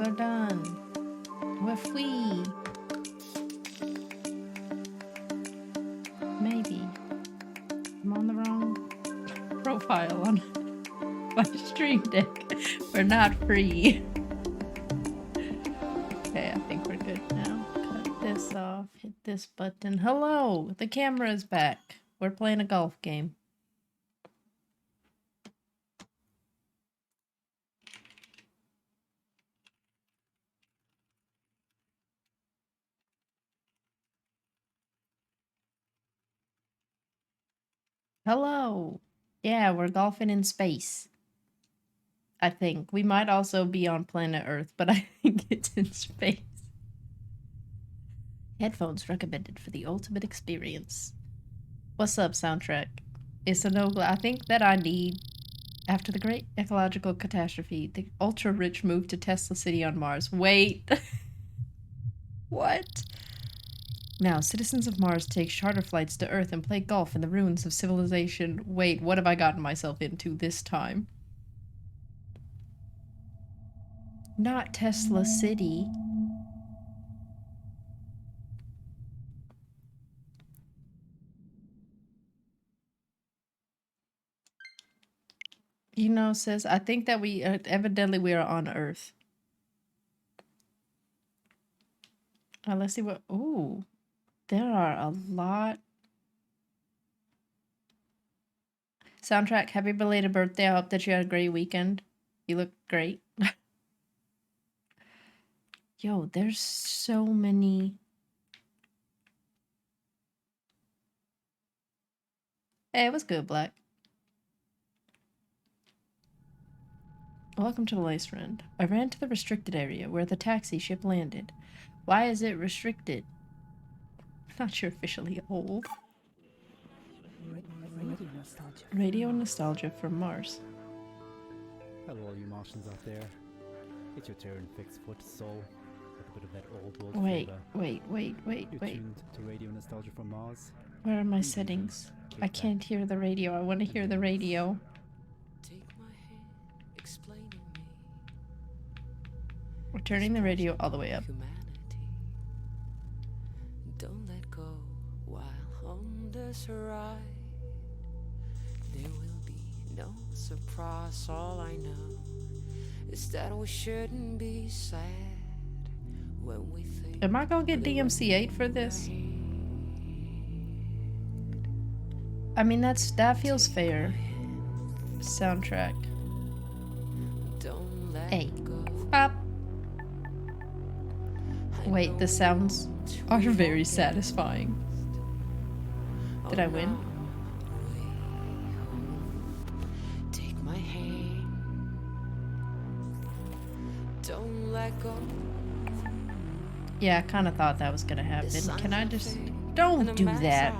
are done. We're free. Maybe. I'm on the wrong profile on my stream deck. We're not free. Okay, I think we're good now. Cut this off. Hit this button. Hello! The camera is back. We're playing a golf game. Hello! Yeah, we're golfing in space. I think. We might also be on planet Earth, but I think it's in space. Headphones recommended for the ultimate experience. What's up, soundtrack? It's a no. I think that I need, after the great ecological catastrophe, the ultra-rich move to Tesla City on Mars. Wait. What? Now, citizens of Mars take charter flights to Earth and play golf in the ruins of civilization. Wait, what have I gotten myself into this time? Not Tesla City. You know, sis, I think that we, evidently we are on Earth. Let's see what, ooh. There are a lot. Soundtrack, happy belated birthday. I hope that you had a great weekend. You look great. Yo, there's so many. Hey, it was good, Black. Welcome to Wastelands. I ran to the restricted area where the taxi ship landed. Why is it restricted? Not you're officially old. Radio nostalgia from Mars. Hello, all you Martians out there. It's your turn, fixed foot soul, with a bit of that old world flavor. Wait. You're tuned to radio nostalgia from Mars. Where are my settings? I can't hear the radio. I want to hear the radio. Take my hand, explain to me. We're turning the radio all the way up. Humanity. Don't let go while on this ride. There will be no surprise. All I know is that we shouldn't be sad when we think. Am I gonna get DMCA for this? I mean, that feels fair. Soundtrack. Don't let Hey. go. Pop. Wait, the sounds are very satisfying. Did I win? Take my hand. Don't let go. Yeah, I kind of thought that was gonna happen. Can I just... Don't do that,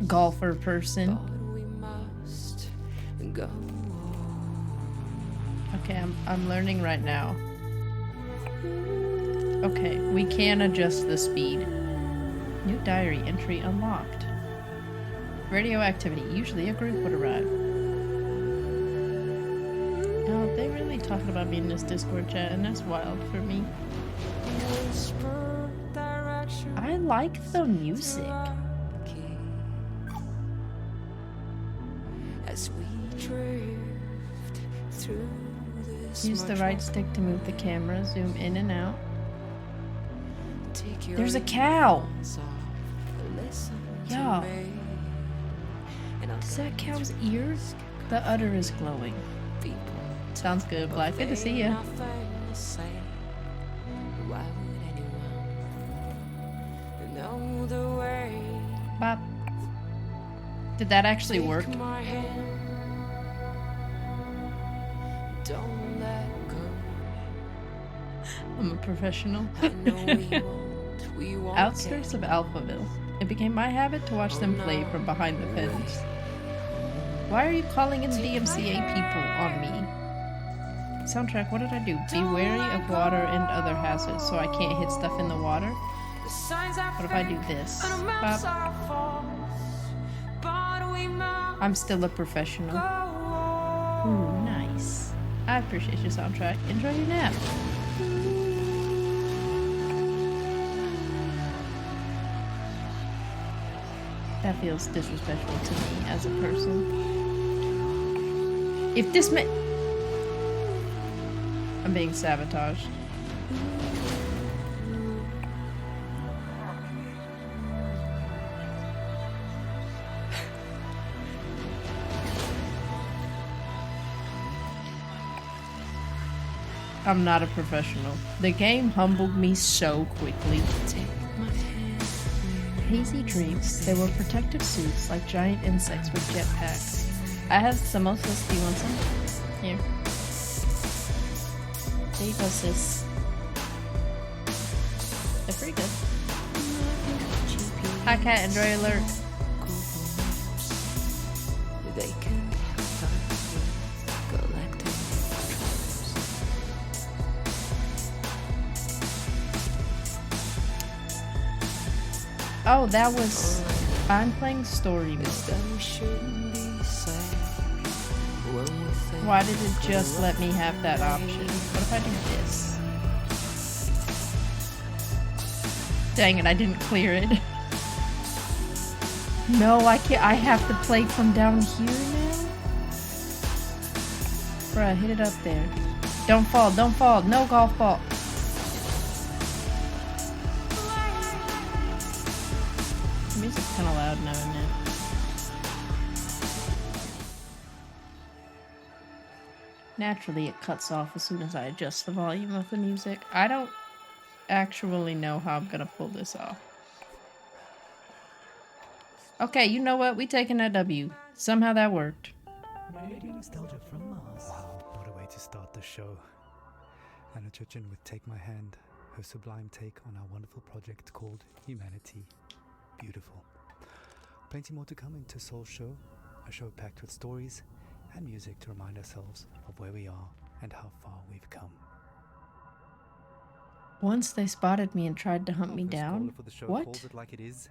golfer person. We must go. Okay, I'm learning right now. Okay, we can adjust the speed. New diary entry unlocked. Radioactivity. Usually a group would arrive. Oh, they really talking about me in this Discord chat, and that's wild for me. I like the music. As we drift through this Use the right stick to move the camera. Zoom in and out. There's a cow! Yeah. Is that cow's ear? The udder is glowing. Sounds good, Black. Good to see ya. Bop. Did that actually work? I'm a professional. Outskirts of Alphaville. It became my habit to watch them play from behind the fence. Why are you calling in the DMCA people on me? Soundtrack, what did I do? Be wary of water and other hazards so I can't hit stuff in the water? What if I do this? Bop. I'm still a professional. Ooh, nice. I appreciate your soundtrack. Enjoy your nap. That feels disrespectful to me as a person. If this man... I'm being sabotaged. I'm not a professional. The game humbled me so quickly. Hazy dreams. They were protective suits like giant insects with jetpacks. I have samosas. Do you want some? Here. There you go, sis. They're pretty good. Hi, cat. Android alert. They can help us collecting Oh, that was... I'm playing story mode. Why did it just let me have that option? What if I do this? Dang it, I didn't clear it. No, I can't. I have to play from down here now? Bruh, hit it up there. Don't fall, don't fall. No golf ball. The music's kind of loud now, isn't it? Naturally, it cuts off as soon as I adjust the volume of the music. I don't actually know how I'm gonna pull this off. Okay, you know what? We taking that W. Somehow that worked. Radio nostalgia from Mars. Wow, what a way to start the show. Anna Churchin with Take My Hand, her sublime take on our wonderful project called Humanity. Beautiful. Plenty more to come into Soul Show, a show packed with stories and music to remind ourselves of where we are and how far we've come. Once they spotted me and tried to hunt me First down. caller for the show What? calls it like it is,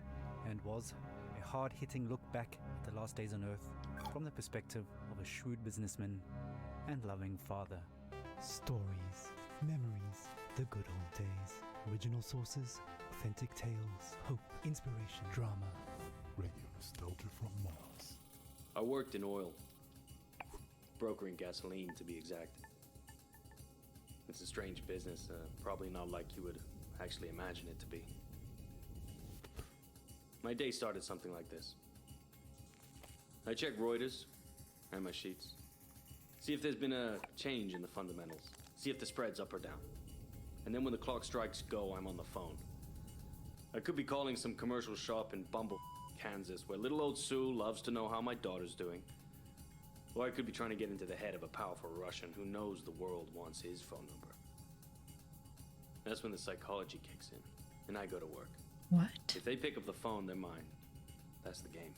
and was a hard-hitting look back at the last days on Earth from the perspective of a shrewd businessman and loving father. Stories, memories, the good old days, original sources, authentic tales, hope, inspiration, drama. Radio nostalgia from Mars. I worked in oil. Brokering gasoline, to be exact. It's a strange business, probably not like you would actually imagine it to be. My day started something like this. I check Reuters and my sheets. See if there's been a change in the fundamentals. See if the spread's up or down. And then when the clock strikes go, I'm on the phone. I could be calling some commercial shop in Bumble, Kansas, where little old Sue loves to know how my daughter's doing. Or I could be trying to get into the head of a powerful Russian who knows the world wants his phone number. That's when the psychology kicks in, and I go to work. What? If they pick up the phone, they're mine. That's the game.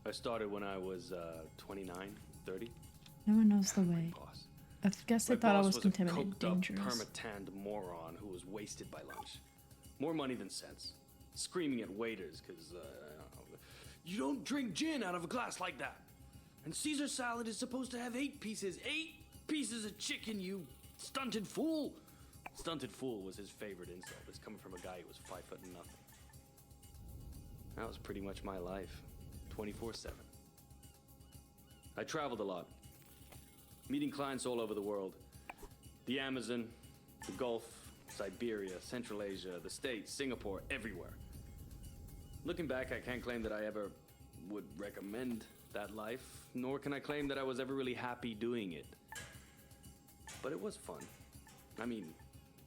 I started when I was 29, 30. No one knows the way. Boss. I guess they My thought I boss was a contaminated, coked-up, dangerous. permatanned moron who was wasted by lunch. More money than sense. Screaming at waiters because, you don't drink gin out of a glass like that. And Caesar salad is supposed to have 8 pieces. 8 pieces of chicken, you stunted fool. Stunted fool was his favorite insult. It's coming from a guy who was 5 foot and nothing. That was pretty much my life. 24/7. I traveled a lot. Meeting clients all over the world. The Amazon, the Gulf, Siberia, Central Asia, the States, Singapore, everywhere. Looking back, I can't claim that I ever would recommend that life, nor can I claim that I was ever really happy doing it. But it was fun. I mean,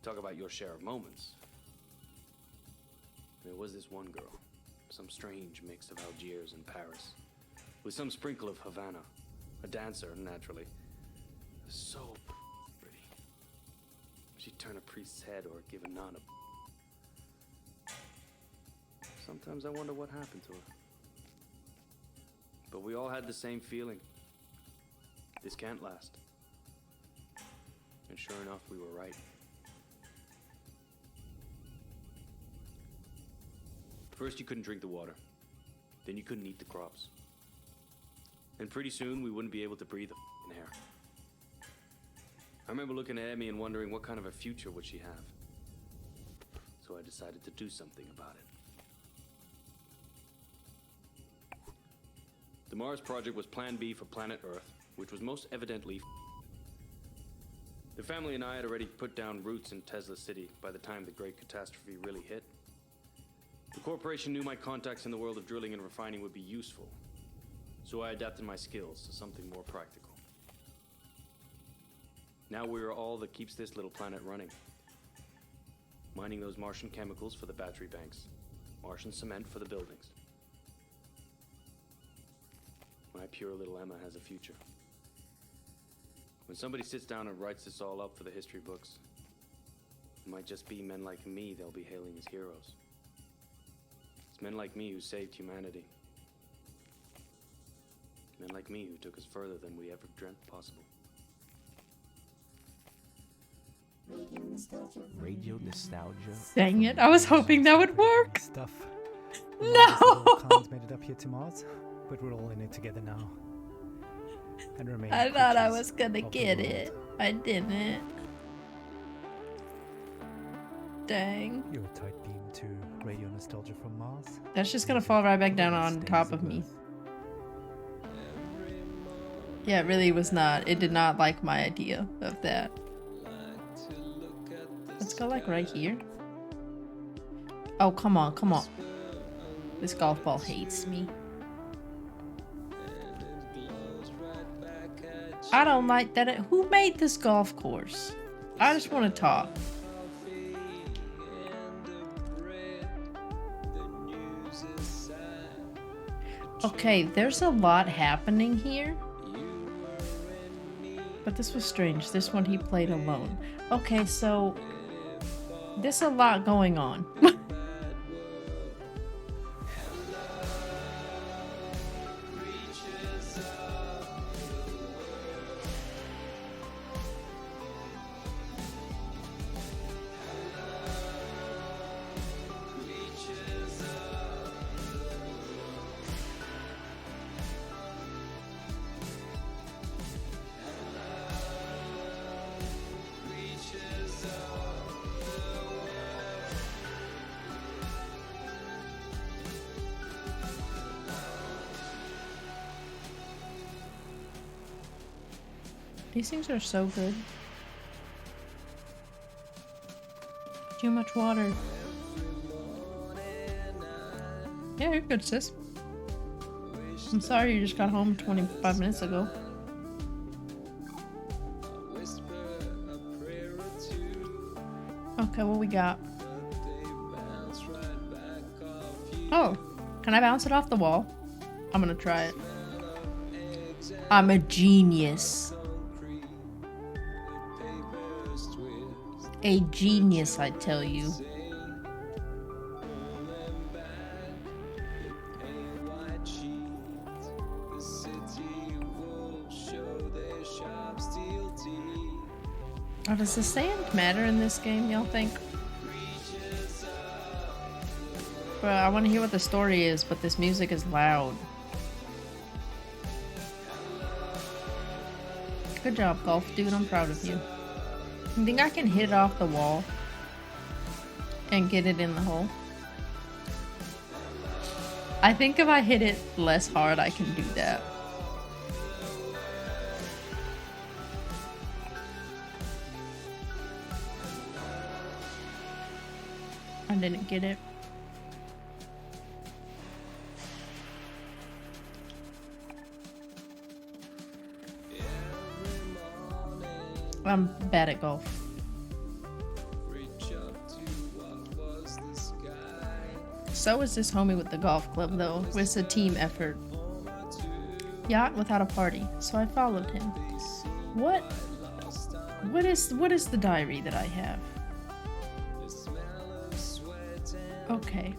talk about your share of moments. There was this one girl, some strange mix of Algiers and Paris, with some sprinkle of Havana, a dancer, naturally. So pretty. She'd turn a priest's head or give a nun a... Sometimes I wonder what happened to her. But we all had the same feeling. This can't last. And sure enough, we were right. First, you couldn't drink the water. Then you couldn't eat the crops. And pretty soon, we wouldn't be able to breathe the air. I remember looking at Emmy and wondering what kind of a future would she have. So I decided to do something about it. Mars project was Plan B for planet Earth, which was most evidently. The family and I had already put down roots in Tesla City by the time the great catastrophe really hit. The corporation knew my contacts in the world of drilling and refining would be useful, so I adapted my skills to something more practical. Now we are all that keeps this little planet running. Mining those Martian chemicals for the battery banks, Martian cement for the buildings. My pure little Emma has a future. When somebody sits down and writes this all up for the history books, it might just be men like me they'll be hailing as heroes. It's men like me who saved humanity. Men like me who took us further than we ever dreamt possible. Radio nostalgia. Dang it, I was hoping that would work. Stuff. No! Cons made it up here to Mars, but we're all in it together now. And remain I thought I creatures was gonna of the get world. it. I didn't. Dang. You're a tight beam to radio nostalgia from Mars. That's just gonna fall right back down on top of me. Yeah, it really was not. It did not like my idea of that. Let's go like right here. Oh, come on, come on. This golf ball hates me. I don't like that. Who made this golf course? I just want to talk. Okay, there's a lot happening here. But this was strange. This one he played alone. Okay, so there's a lot going on. These things are so good. Too much water. Yeah, you're good, sis. I'm sorry you just got home 25 minutes ago. Okay, what we got? Oh, can I bounce it off the wall? I'm gonna try it. I'm a genius. A genius, I tell you. Oh, does the sand matter in this game, y'all think? Bro, I want to hear what the story is, but this music is loud. Good job, golf dude. I'm proud of you. You think I can hit it off the wall and get it in the hole? I think if I hit it less hard, I can do that. I didn't get it. I'm bad at golf. So is this homie with the golf club, though. It's a team effort. Yacht without a party, so I followed him. What is the diary that I have? Okay.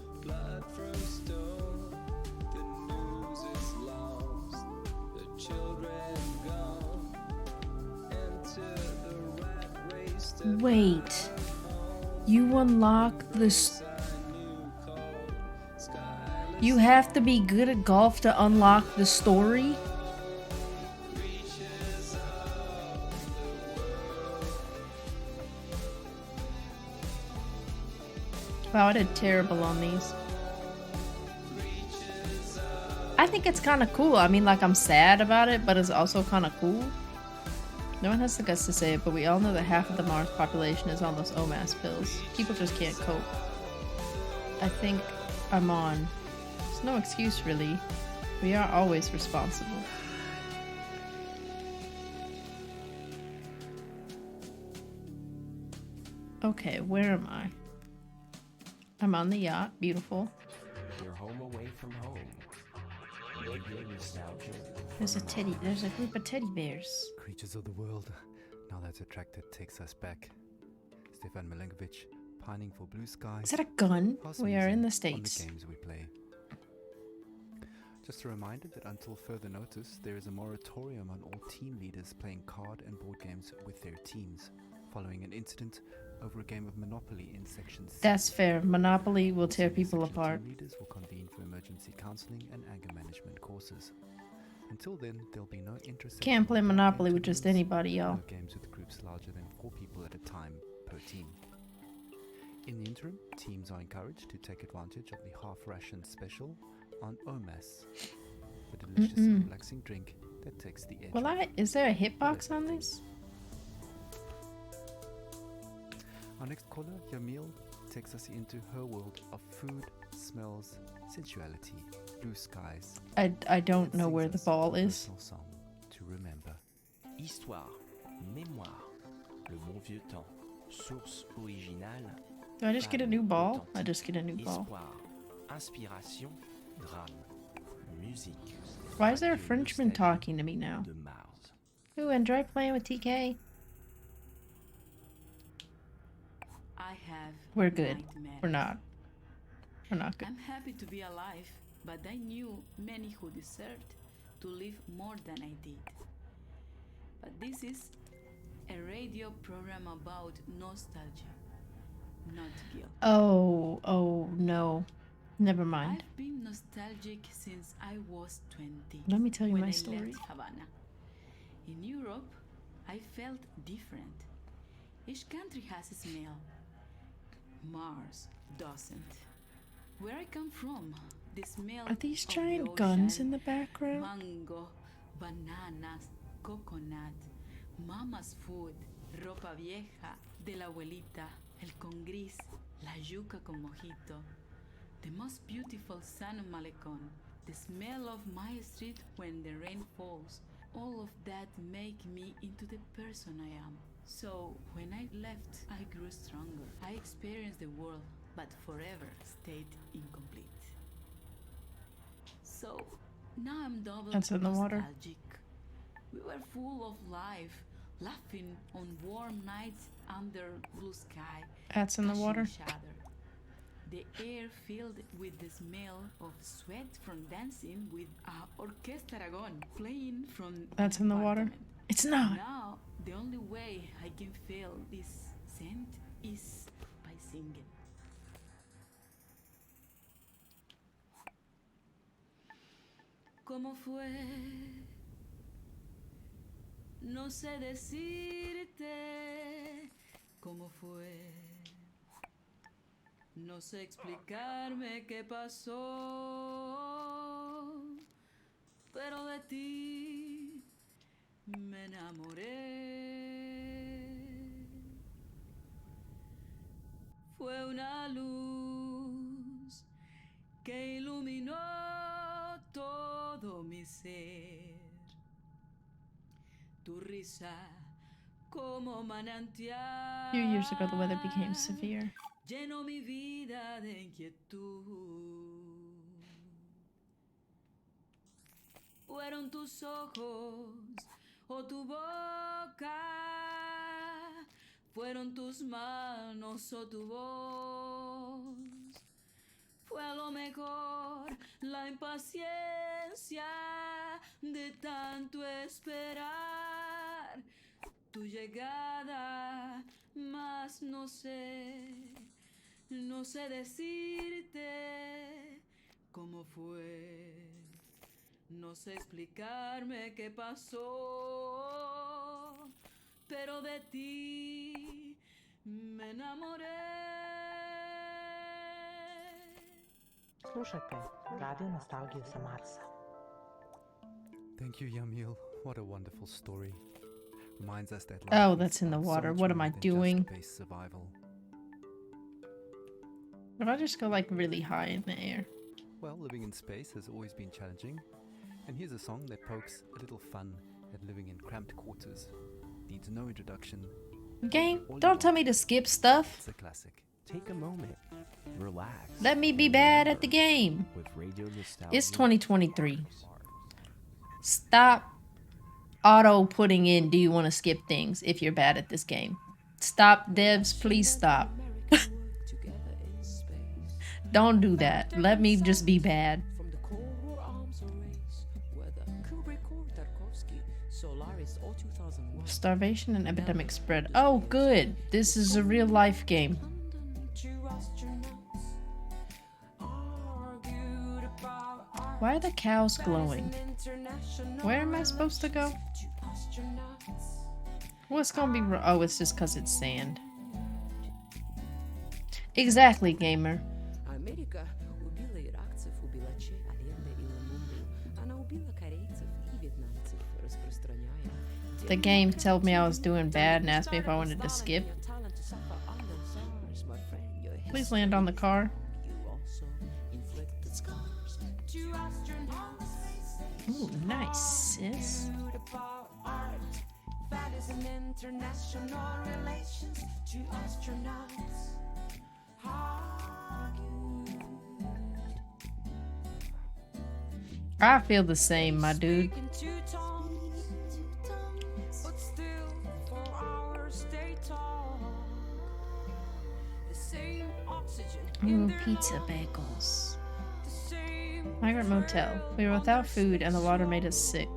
Wait. You unlock this. You have to be good at golf to unlock the story? Wow, I did terrible on these. I think it's kind of cool. I mean, like, I'm sad about it, but it's also kind of cool. No one has the guts to say it, but we all know that half of the Mars population is on those OMAS pills. People just can't cope. I think I'm on. There's no excuse, really. We are always responsible. Okay, where am I? I'm on the yacht. Beautiful. You're home away from home. Radio nostalgia. There's a group of teddy bears. Creatures of the world. Now that's attracted takes us back. Stefan Milenkovic, pining for blue skies. Is that a gun? Past We are in the musing on States. the games we play. Just a reminder that until further notice, there is a moratorium on all team leaders playing card and board games with their teams, following an incident over a game of Monopoly in Section C. That's fair. Monopoly will tear Also, people section apart. Team leaders will convene for emergency counseling and anger management courses. Until then, there'll be no interest. Can't play Monopoly with just anybody, y'all. No games with groups larger than 4 people at a time per team. In the interim, teams are encouraged to take advantage of the half-ration special on OMAS, the delicious and relaxing drink that takes the edge. Is there a hitbox on this? Our next caller, Yamil, takes us into her world of food, smells, sensuality, blue skies. I don't know and where sings the us ball a is. personal song to remember. Histoire, mémoire, le bon vieux temps, source originale, Do I just get a new ball? I just get a new ball. histoire, inspiration, drame, musique. Why is there a radio Frenchman nostalgie talking to me now? de Mars. Ooh, enjoy playing with TK. I have We're good. nightmares. We're not. We're not good. I'm happy to be alive, but I knew many who deserved to live more than I did. But this is a radio program about nostalgia, not guilt. Oh no. Never mind. I've been nostalgic since I was 20. Let me tell you when my I story. left Havana. In Europe, I felt different. Each country has a smell. Mars doesn't. Where I come from, the smell Are these of the giant guns ocean, in the background? mango, bananas, coconut, mama's food, ropa vieja de la abuelita, el con gris, la yuca con mojito, the most beautiful sun on Malecon, the smell of my street when the rain falls, all of that make me into the person I am. So when I left, I grew stronger. I experienced the world, but forever stayed incomplete. So now I'm double That's in the water. nostalgic. We were full of life, laughing on warm nights under blue sky. That's in the touching water. each other. The air filled with the smell of sweat from dancing with Orquesta Aragon playing from That's an in the water. apartment. It's not. Now, the only way I can feel this scent is by singing. ¿Cómo fue? No sé decirte cómo fue. No sé explicarme qué pasó, pero de ti me enamoré. Fue una luz que iluminó todo mi ser. Tu risa como manantial. A few years ago, the weather became severe. Llenó mi vida de inquietud. Fueron tus ojos o tu boca, fueron tus manos o tu voz. Fue a lo mejor la impaciencia de tanto esperar tu llegada, mas no sé decirte cómo fue. No sé explicarme qué pasó, pero de ti me enamoré. Slušajte Radio Nostalgiju sa Marsa. Thank you, Yamil. What a wonderful story. Reminds us that Oh, life that's is in the about so water. much What am more I than just doing? base survival. If I just go like really high in the air. Well, living in space has always been challenging. And here's a song that pokes a little fun at living in cramped quarters. Needs no introduction. Game, don't tell me to skip stuff. It's a classic. Take a moment. Relax. Let me be bad at the game. With Radio Nostalgia. It's 2023. Stop auto putting in, do you want to skip things if you're bad at this game? Stop, devs, please stop. Don't do that. Let me just be bad. From the Cold War arms race, whether Kubrick or Tarkovsky, Solaris or 2001. Starvation and epidemic spread. Oh, good. This is a real life game. Why are the cows glowing? Where am I supposed to go? What's gonna be wrong? Oh, it's just because it's sand. Exactly, gamer. Amerika убила иракцев, убила че, аренда и ламунду. Она убила корейцев и вьетнамцев, распространяя. The game told me I was doing bad and asked me if I wanted to skip. Please land on the car. Ooh, nice, sis. I feel the same, my dude. Ooh, pizza bagels. Migrant motel. We were without food and the water made us sick.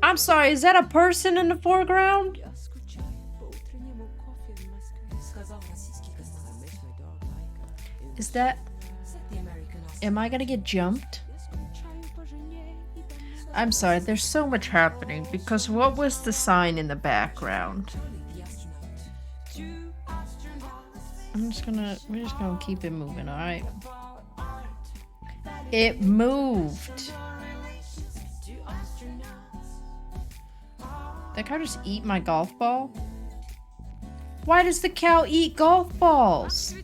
I'm sorry, is that a person in the foreground? Is that... Am I gonna get jumped? I'm sorry, there's so much happening because what was the sign in the background? We're just gonna keep it moving, alright? It moved. That cow just eat my golf ball? Why does the cow eat golf balls?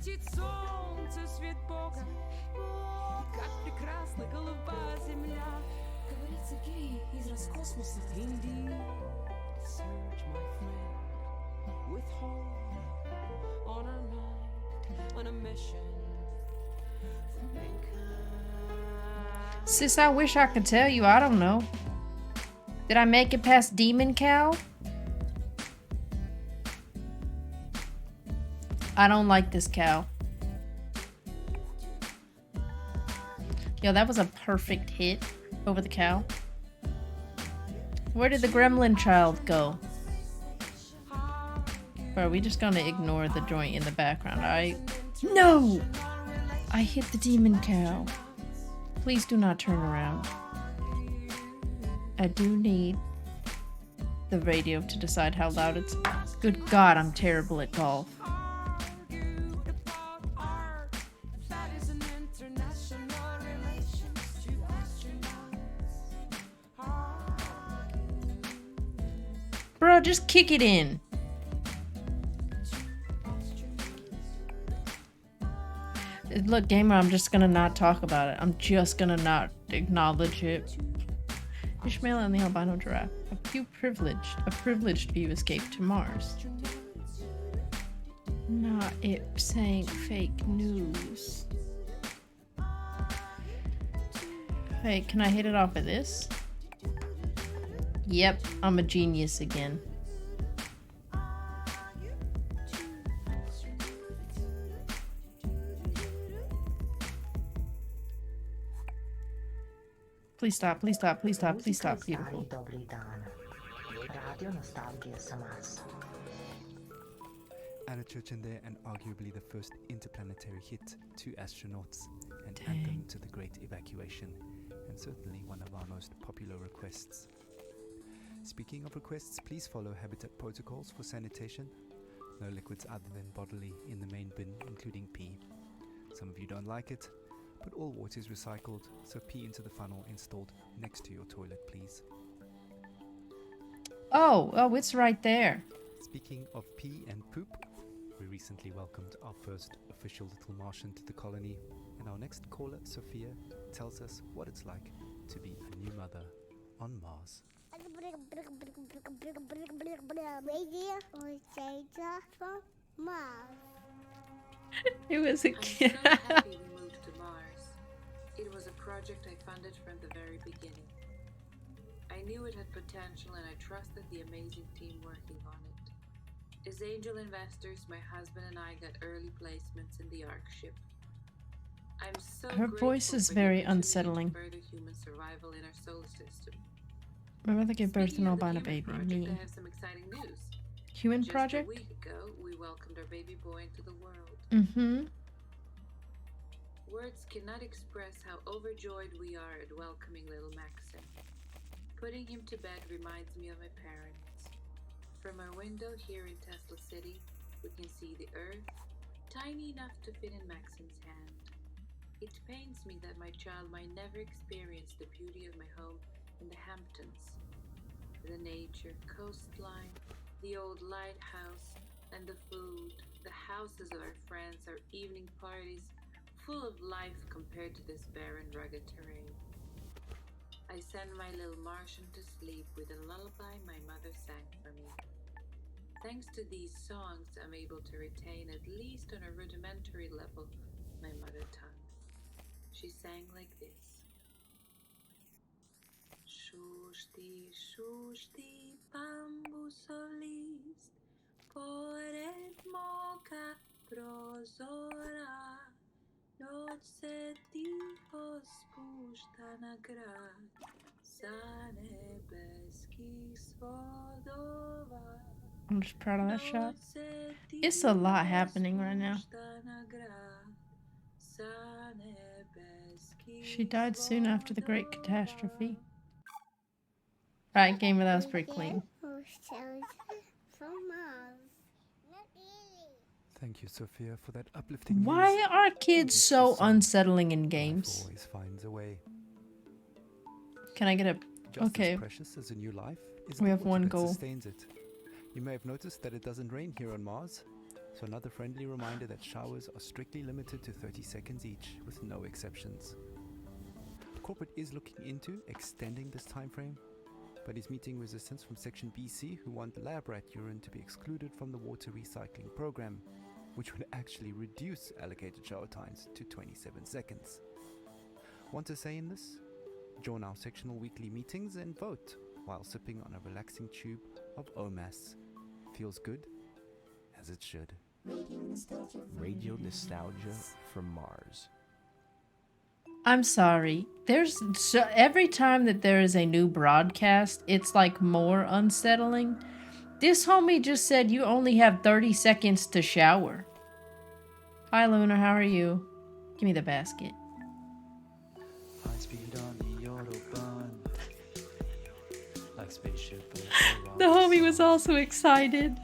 Sis, I wish I could tell you. I don't know. Did I make it past Demon Cow? I don't like this cow. Yo, that was a perfect hit over the cow. Where did the gremlin child go? Bro, we just gonna ignore the joint in the background, alright? No! I hit the demon cow. Please do not turn around. I do need the radio to decide how loud it's... Good God, I'm terrible at golf. Bro, just kick it in. Look, gamer, I'm just gonna not talk about it. I'm just gonna not acknowledge it. Ishmael and the albino giraffe. A privileged few escaped to Mars. Not it saying fake news. Hey, can I hit it off of this? Yep, I'm a genius again. Please stop, please stop, please stop, please stop, beautiful. Anna Church in there, and arguably the first interplanetary hit, 2 astronauts, and anthem to the Great Evacuation, and certainly one of our most popular requests. Speaking of requests, please follow Habitat protocols for sanitation. No liquids other than bodily in the main bin, including pee. Some of you don't like it, but all water is recycled, so pee into the funnel installed next to your toilet, please. Oh, it's right there. Speaking of pee and poop, we recently welcomed our first official little Martian to the colony, and our next caller, Sophia, tells us what it's like to be a new mother on Mars. Radio from Mars. It was a I'm kid. so happy we moved to Mars. It was a project I funded from the very beginning. I knew it had potential and I trusted the amazing team working on it. As angel investors, my husband and I got early placements in the ARC ship. I'm so Her grateful voice is for very the opportunity unsettling. to further human survival in our solar system. My mother gave birth to Speaking an of the albino human baby, project, me. I have some exciting news. Human Just project? a week ago, we welcomed our baby boy into the world. Mm-hmm. Words cannot express how overjoyed we are at welcoming little Maxim. Putting him to bed reminds me of my parents. From our window here in Tesla City, we can see the Earth, tiny enough to fit in Maxim's hand. It pains me that my child might never experience the beauty of my home in the Hamptons. The nature, coastline, the old lighthouse, and the food, the houses of our friends, our evening parties, full of life compared to this barren, rugged terrain. I send my little Martian to sleep with a lullaby my mother sang for me. Thanks to these songs, I'm able to retain, at least on a rudimentary level, my mother tongue. She sang like this. Shushti, shushti, bambu solist, pored moka prozora, noce ticho spušta na grad, sa nebeských svodova. I'm just proud of that shot. It's a lot happening right now. She died soon after the Great Catastrophe. Right, game, that was pretty clean. From Mars. Not really. Thank you, Sophia, for that uplifting Why news. are kids Each so song, unsettling in life games? always finds a way. Can I get a... Just Okay. as precious as a new life is We the have water one that goal. sustains it. You may have noticed that it doesn't rain here on Mars, so another friendly reminder that showers are strictly limited to 30 seconds each, with no exceptions. Corporate is looking into extending this time frame, but is meeting resistance from Section BC, who want lab rat urine to be excluded from the water recycling program, which would actually reduce allocated shower times to 27 seconds. Want to say in this? Join our sectional weekly meetings and vote while sipping on a relaxing tube of OMAS. Feels good, as it should. Radio nostalgia from Mars. I'm sorry. Every time that there is a new broadcast, it's like more unsettling. This homie just said you only have 30 seconds to shower. Hi, Luna. How are you? Give me the basket. High speed on the Autobahn. Like spaceship. The homie was also excited.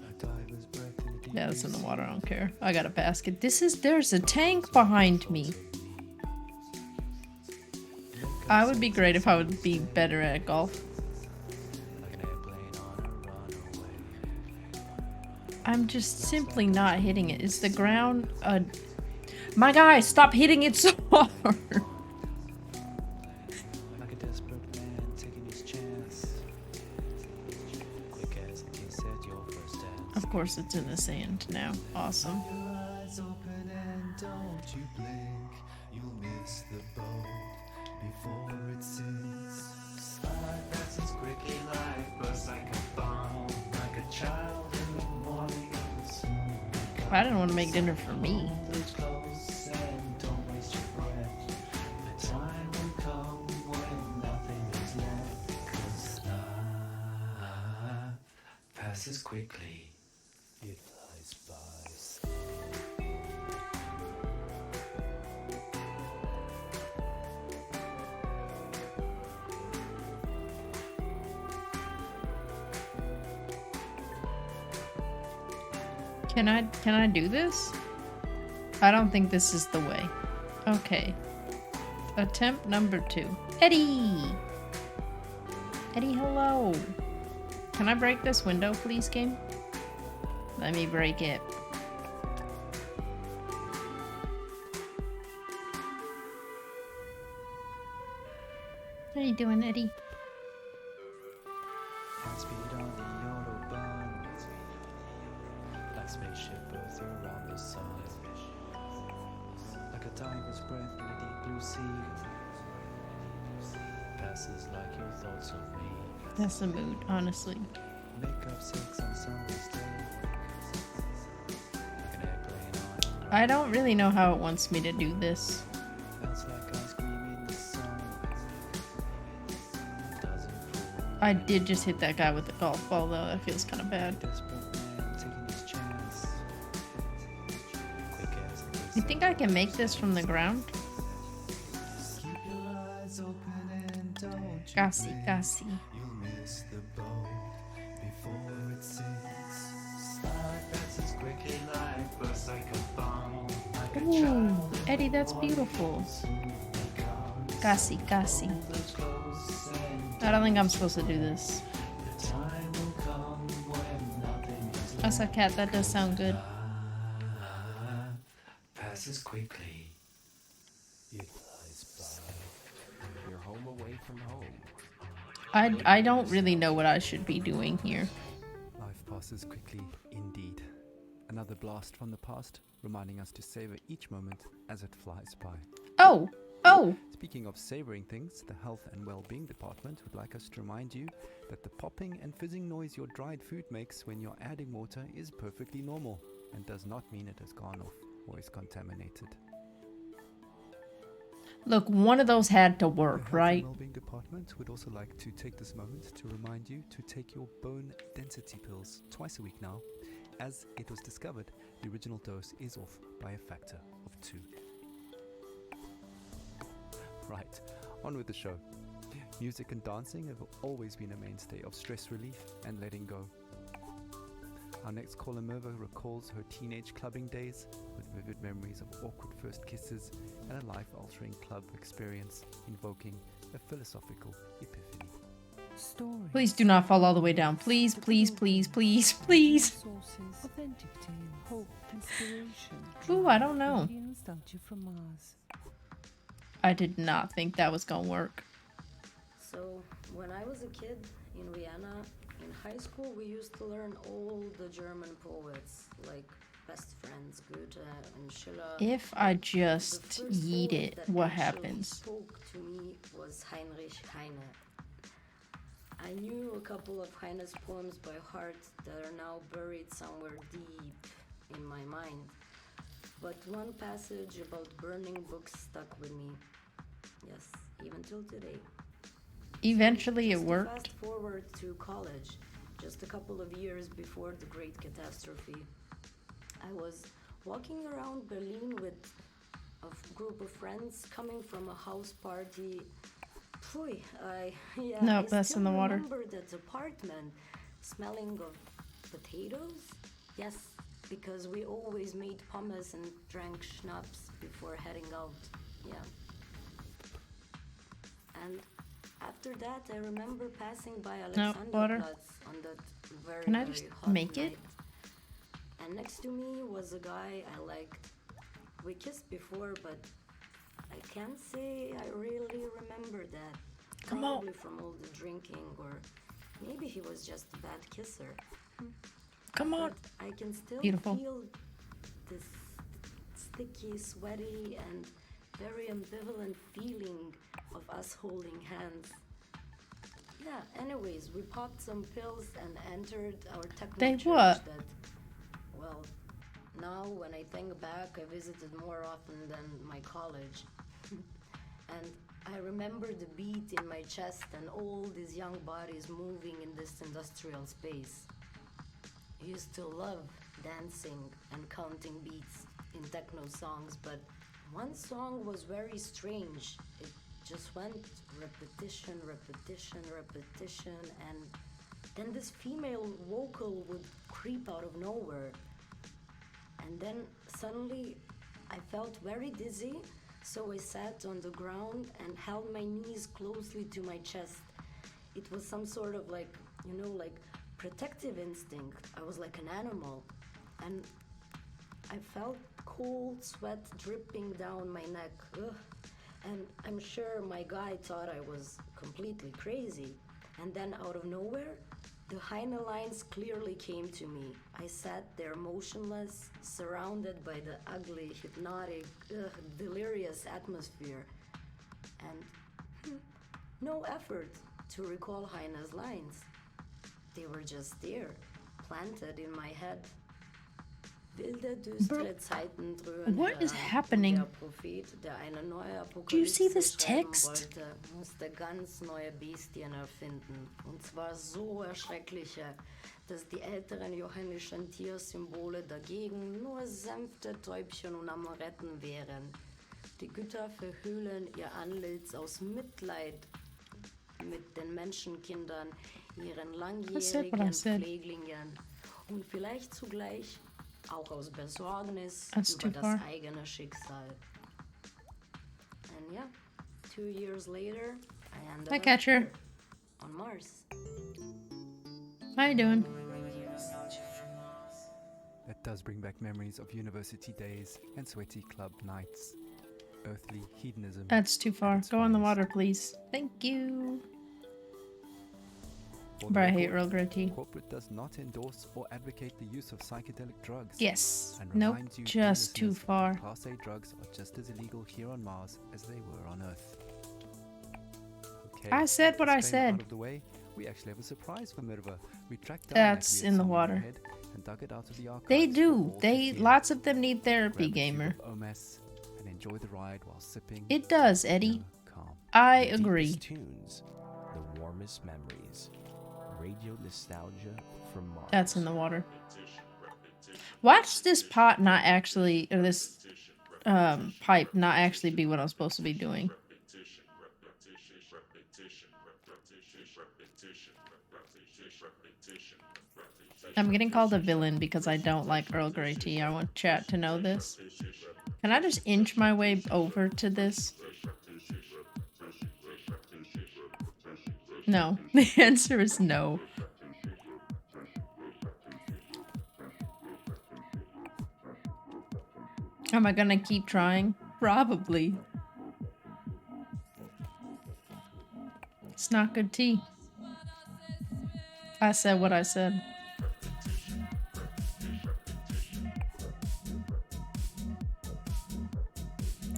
A diver's breath in the deep Yeah, that's in the sea. water. I don't care. I got a basket. There's a tank behind me. I would be great if I would be better at golf. Like an airplane on a runaway. I'm just simply not hitting it. Is the ground My guy, stop hitting it so hard. Like a desperate man taking his chance. Quick as you set your first dance. Of course it's in the sand now. Awesome. Your eyes open and don't you blink. You'll miss the boat before it sinks. Slide passes quickly, life bursts like a bomb. Like a child in the morning. I didn't want to make dinner for me. It's close and don't waste your breath. The time will come when nothing is left. 'Cause life passes quickly. It flies by. Can I do this? I don't think this is the way. Okay. Attempt number 2. Eddie! Eddie, hello. Can I break this window, please, game? Let me break it. How you doing, Eddie? Speed on the Autobahn, like spaceship Earth around the sun, like a diver's breath in a deep blue sea, passes like your thoughts of me. That's the mood, honestly. Make up sex on summer's day, like an airplane on. I don't really know how it wants me to do this. Melts like ice cream in the sun. Doesn't fool. I did just hit that guy with the golf ball, though. That feels kind of bad. Desperate man taking his chance. Quick as the You think I can make this from the ground? keep your eyes open and don't you Gassy, blink. gassy. You'll miss the boat before it sinks. Slide passes quickly like bursts like a bomb. Like a Ooh, child Eddie, that's beautiful. Gassy, gassy. that's close and I don't think I'm supposed to do this. the time will come when nothing is As a cat, that does sound good. passes quickly. It flies by. You're home away from home. I don't really know what I should be doing here. Life passes quickly indeed. Another blast from the past, reminding us to savor each moment as it flies by. Oh! Oh! Speaking of savoring things, the Health and Well-being Department would like us to remind you that the popping and fizzing noise your dried food makes when you're adding water is perfectly normal and does not mean it has gone off or is contaminated. Look, one of those had to The work, Health right? and Wellbeing Department would also like to take this moment to remind you to take your bone density pills twice a week now, as it was discovered the original dose is off by a factor of 2. Right, on with the show. Music and dancing have always been a mainstay of stress relief and letting go. Our next caller, Merva, recalls her teenage clubbing days with vivid memories of awkward first kisses and a life-altering club experience invoking a philosophical epiphany. Stories. Please do not fall all the way down. Please, please, please, please, please. Sources, authentic tale, hope, inspiration. Ooh, I don't know. Radiant nostalgia from Mars. I did not think that was gonna work. So, when I was a kid in Vienna, in high school, we used to learn all the German poets, like Best Friends, Goethe and Schiller. If I The just first yeet poet it, that what actually happens? spoke to me was Heinrich Heine. I knew a couple of Heine's poems by heart that are now buried somewhere deep in my mind. But one passage about burning books stuck with me. Yes, even till today. Eventually it Just to worked. Fast forward to college, just a couple of years before the Great Catastrophe. I was walking around Berlin with a group of friends coming from a house party. Phew, No, I that's in still the water. remember that apartment smelling of potatoes. Yes, because we always made pommes and drank schnapps before heading out. Yeah. And after that, I remember passing by water. Alexanderplatz on that very, Can I very just hot make it? night. And next to me was a guy I liked. We kissed before, but I can't say I really remember that. Come on. Probably from all the drinking, or maybe he was just a bad kisser. Come on. But I can still Beautiful. feel this sticky, sweaty, and very ambivalent feeling of us holding hands. Yeah, anyways, we popped some pills and entered our techno They church what? that, well, now when I think back, I visited more often than my college. And I remember the beat in my chest and all these young bodies moving in this industrial space. I used to love dancing and counting beats in techno songs, but one song was very strange. It just went repetition, repetition, repetition, and then this female vocal would creep out of nowhere. And then suddenly I felt very dizzy, so I sat on the ground and held my knees closely to my chest. It was some sort of like, like protective instinct. I was like an animal. And I felt cold sweat dripping down my neck. Ugh. And I'm sure my guy thought I was completely crazy. And then out of nowhere, the hyena lines clearly came to me. I sat there motionless, surrounded by the ugly, hypnotic, delirious atmosphere. And no effort to recall Heine's lines. They were just there, planted in my head. What is happening? Do you see this text? Musste ganz neue Bestien erfinden. Und zwar so erschreckliche, dass die älteren johannischen Tiersymbole dagegen nur sanfte Täubchen und Amoretten wären. Die Götter verhüllen ihr Antlitz aus Mitleid mit den Menschenkindern, ihren langjährigen Pfleglingen und vielleicht zugleich auch aus Besorgnis über das eigene Schicksal. And yeah, 2 years later, I ended up here on Mars. How you doing? That does bring back memories of university days and sweaty club nights. Earthly hedonism. That's too far. Go in the water, please. Thank you. But I hate Earl Grey tea. Corporate does not endorse or advocate the use of psychedelic drugs. Yes. And nope. reminds you, Just too far. Class A drugs are just as illegal here on Mars as they were on Earth. Okay. I said what I said. Out of the way, we actually have a surprise for Mirva. We tracked down That's in the water. And dug it out of the archives. They do. Lots of them need therapy, gamer. And enjoy the ride while sipping. It does, Eddie. Calm. I agree. Tunes, the warmest memories. Radio nostalgia from Mars. That's in the water. Watch this pot not actually, or this pipe not actually be what I'm supposed to be doing. I'm getting called a villain because I don't like Earl Grey tea. I want chat to know this. Can I just inch my way over to this? No. The answer is no. Am I gonna keep trying? Probably. It's not good tea. I said what I said.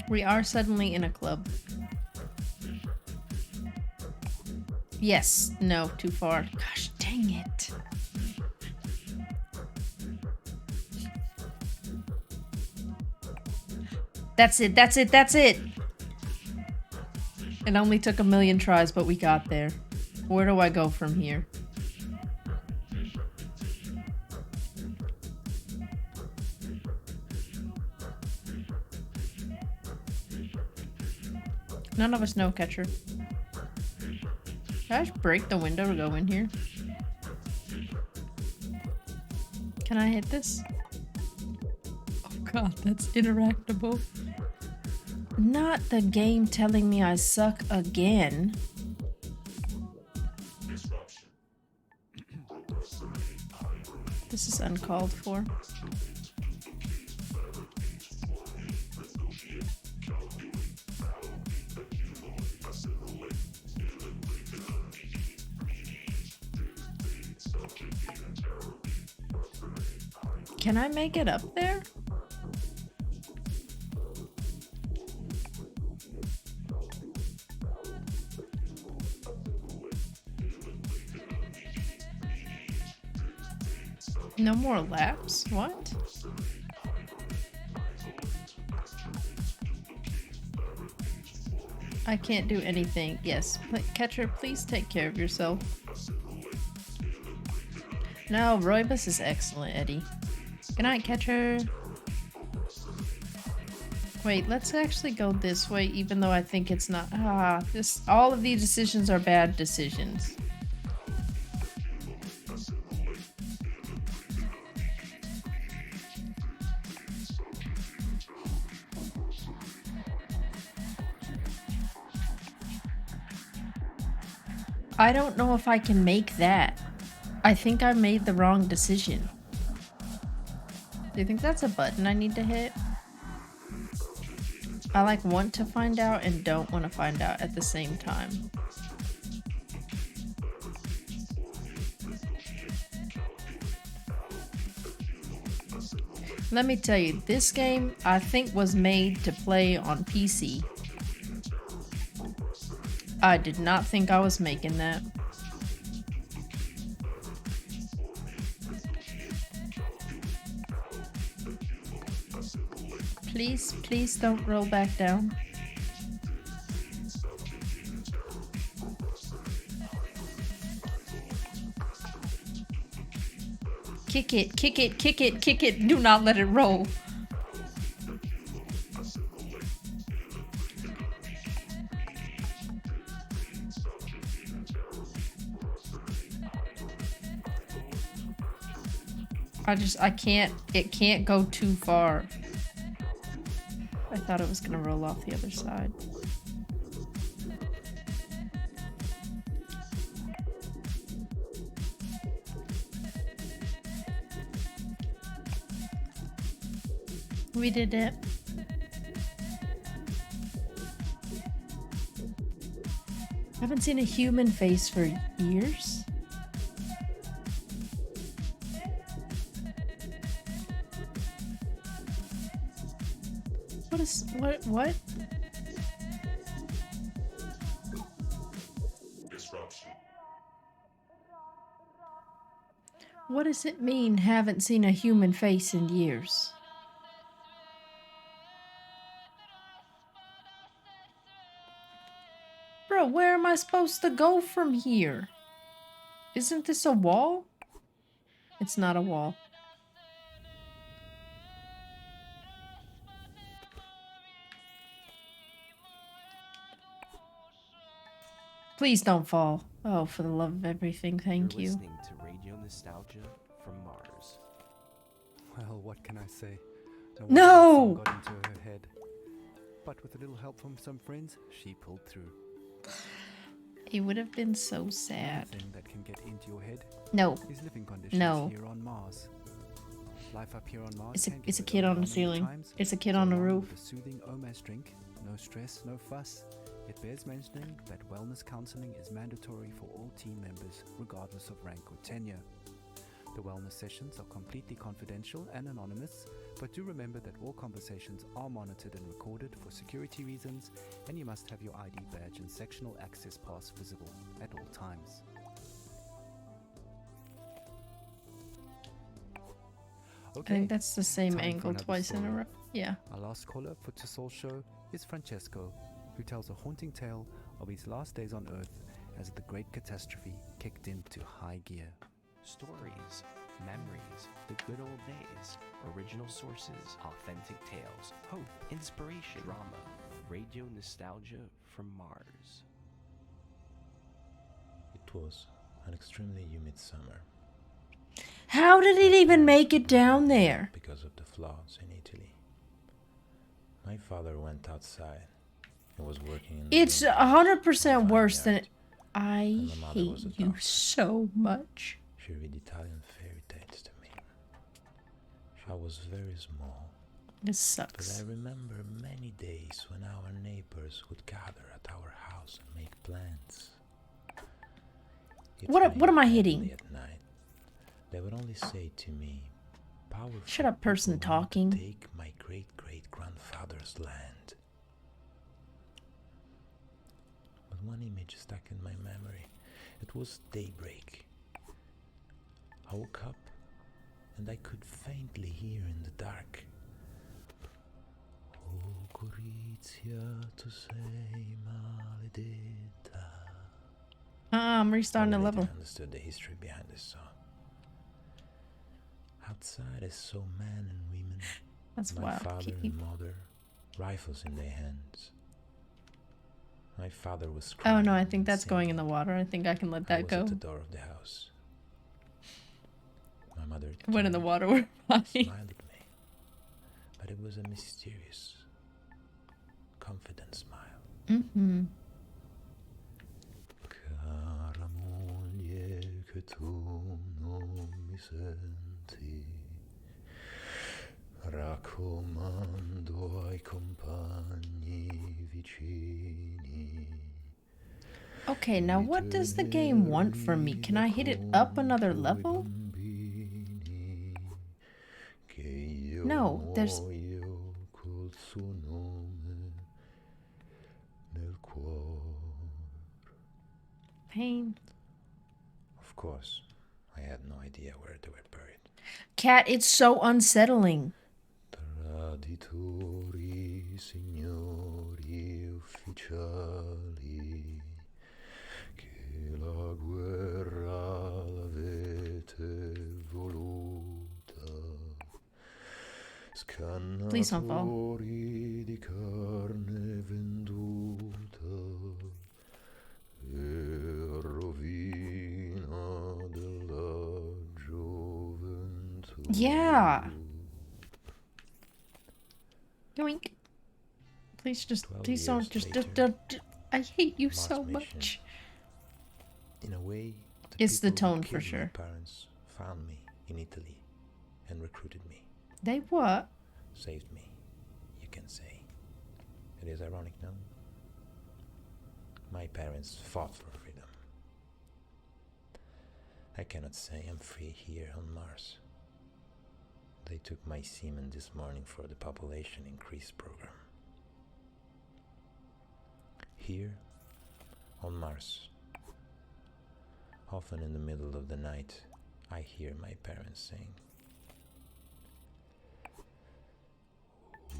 We are suddenly in a club. Yes. No, too far. Gosh, dang it. That's it, that's it, that's it! It only took 1,000,000 tries, but we got there. Where do I go from here? None of us know, Catcher. Did I just break the window to go in here? Can I hit this? Oh god, that's interactable. Not the game telling me I suck again. This is uncalled for. Can I make it up there? No more laps? What? I can't do anything. Yes, Catcher, please take care of yourself. No, Roybus is excellent, Eddie. Good night, Catcher. Wait, let's actually go this way, even though I think it's not. All of these decisions are bad decisions. I don't know if I can make that. I think I made the wrong decision. Do you think that's a button I need to hit? I like want to find out and don't want to find out at the same time. Let me tell you, this game I think was made to play on PC. I did not think I was making that. Please, please don't roll back down. Kick it, kick it, kick it, kick it. Do not let it roll. It can't go too far. I thought it was gonna roll off the other side. We did it. I haven't seen a human face for years. What? Disruption. What does it mean, haven't seen a human face in years? Bro, where am I supposed to go from here? Isn't this a wall? It's not a wall. Please don't fall. Oh, for the love of everything, thank You're you. listening to Radio Nostalgia from Mars. Well, what can I say? No! wonder that song got into her head. But with a little help from some friends, she pulled through. It would have been so sad. One thing that can get into your head No. is living conditions No. here on Mars. Life up here on Mars. It's a can get kid on the overwhelming at ceiling. times, It's a kid so on the along roof. with a soothing OMAS drink, no stress, no fuss. It bears mentioning that wellness counseling is mandatory for all team members, regardless of rank or tenure. The wellness sessions are completely confidential and anonymous, but do remember that all conversations are monitored and recorded for security reasons, and you must have your ID badge and sectional access pass visible at all times. I think that's the same time for angle another twice in a story. row. Yeah. Our last caller for Tusol's show is Francesco, who tells a haunting tale of his last days on Earth as the Great Catastrophe kicked into high gear. Stories, memories, the good old days, original sources, authentic tales, hope, inspiration, drama, radio nostalgia from Mars. It was an extremely humid summer. How did it even make it down there? Because of the floods in Italy. My father went outside and was working in the It's wind 100% worse than yard. it. I And my mother was hate a you doctor. so much. She read Italian fairy tales to me. I was very small, This but sucks. I remember many days when our neighbors would gather at our house and make plans. It What am I rained hitting? heavily at night. They would only say to me, "Powerful Shut up, person people want to talking. take my great-great-grandfather's land." But one image stuck in my memory. It was daybreak. I woke up and I could faintly hear in the dark, "Oh, Gorizia, tu sei maledetta." I'm restarting the I level. later understood the history behind this song. Outside I saw men and women, That's my wild. father Keep- and mother, rifles in their hands. My father was Oh crying no, I and think that's going in the singing. water. I think I can let I that was go. at the door of the house. My mother It went in the turned water. We're and fine. smiled at me, but it was a mysterious, confident smile. Mm-hmm. Cara che tu non mi senti. Raccomando ai compagni vicini. Okay, now what does the game want from me? Can I hit it up another level? No, there's... Col suo nome nel cuore. Pain. Of course, I had no idea where they were buried. Cat, it's so unsettling. Traditori, signori ufficiali, che la guerra l'avete voluta. Scannatori di carne venduta e rovina della gioventù. Yeah. Yoink. Please don't. I hate you so much. In a way, it's the people who tone for killed sure. My parents found me in Italy and recruited me. They what? Saved me, you can say. It is ironic, no? My parents fought for freedom. I cannot say I'm free here on Mars. They took my semen this morning for the population increase program. Here, on Mars, often in the middle of the night, I hear my parents saying,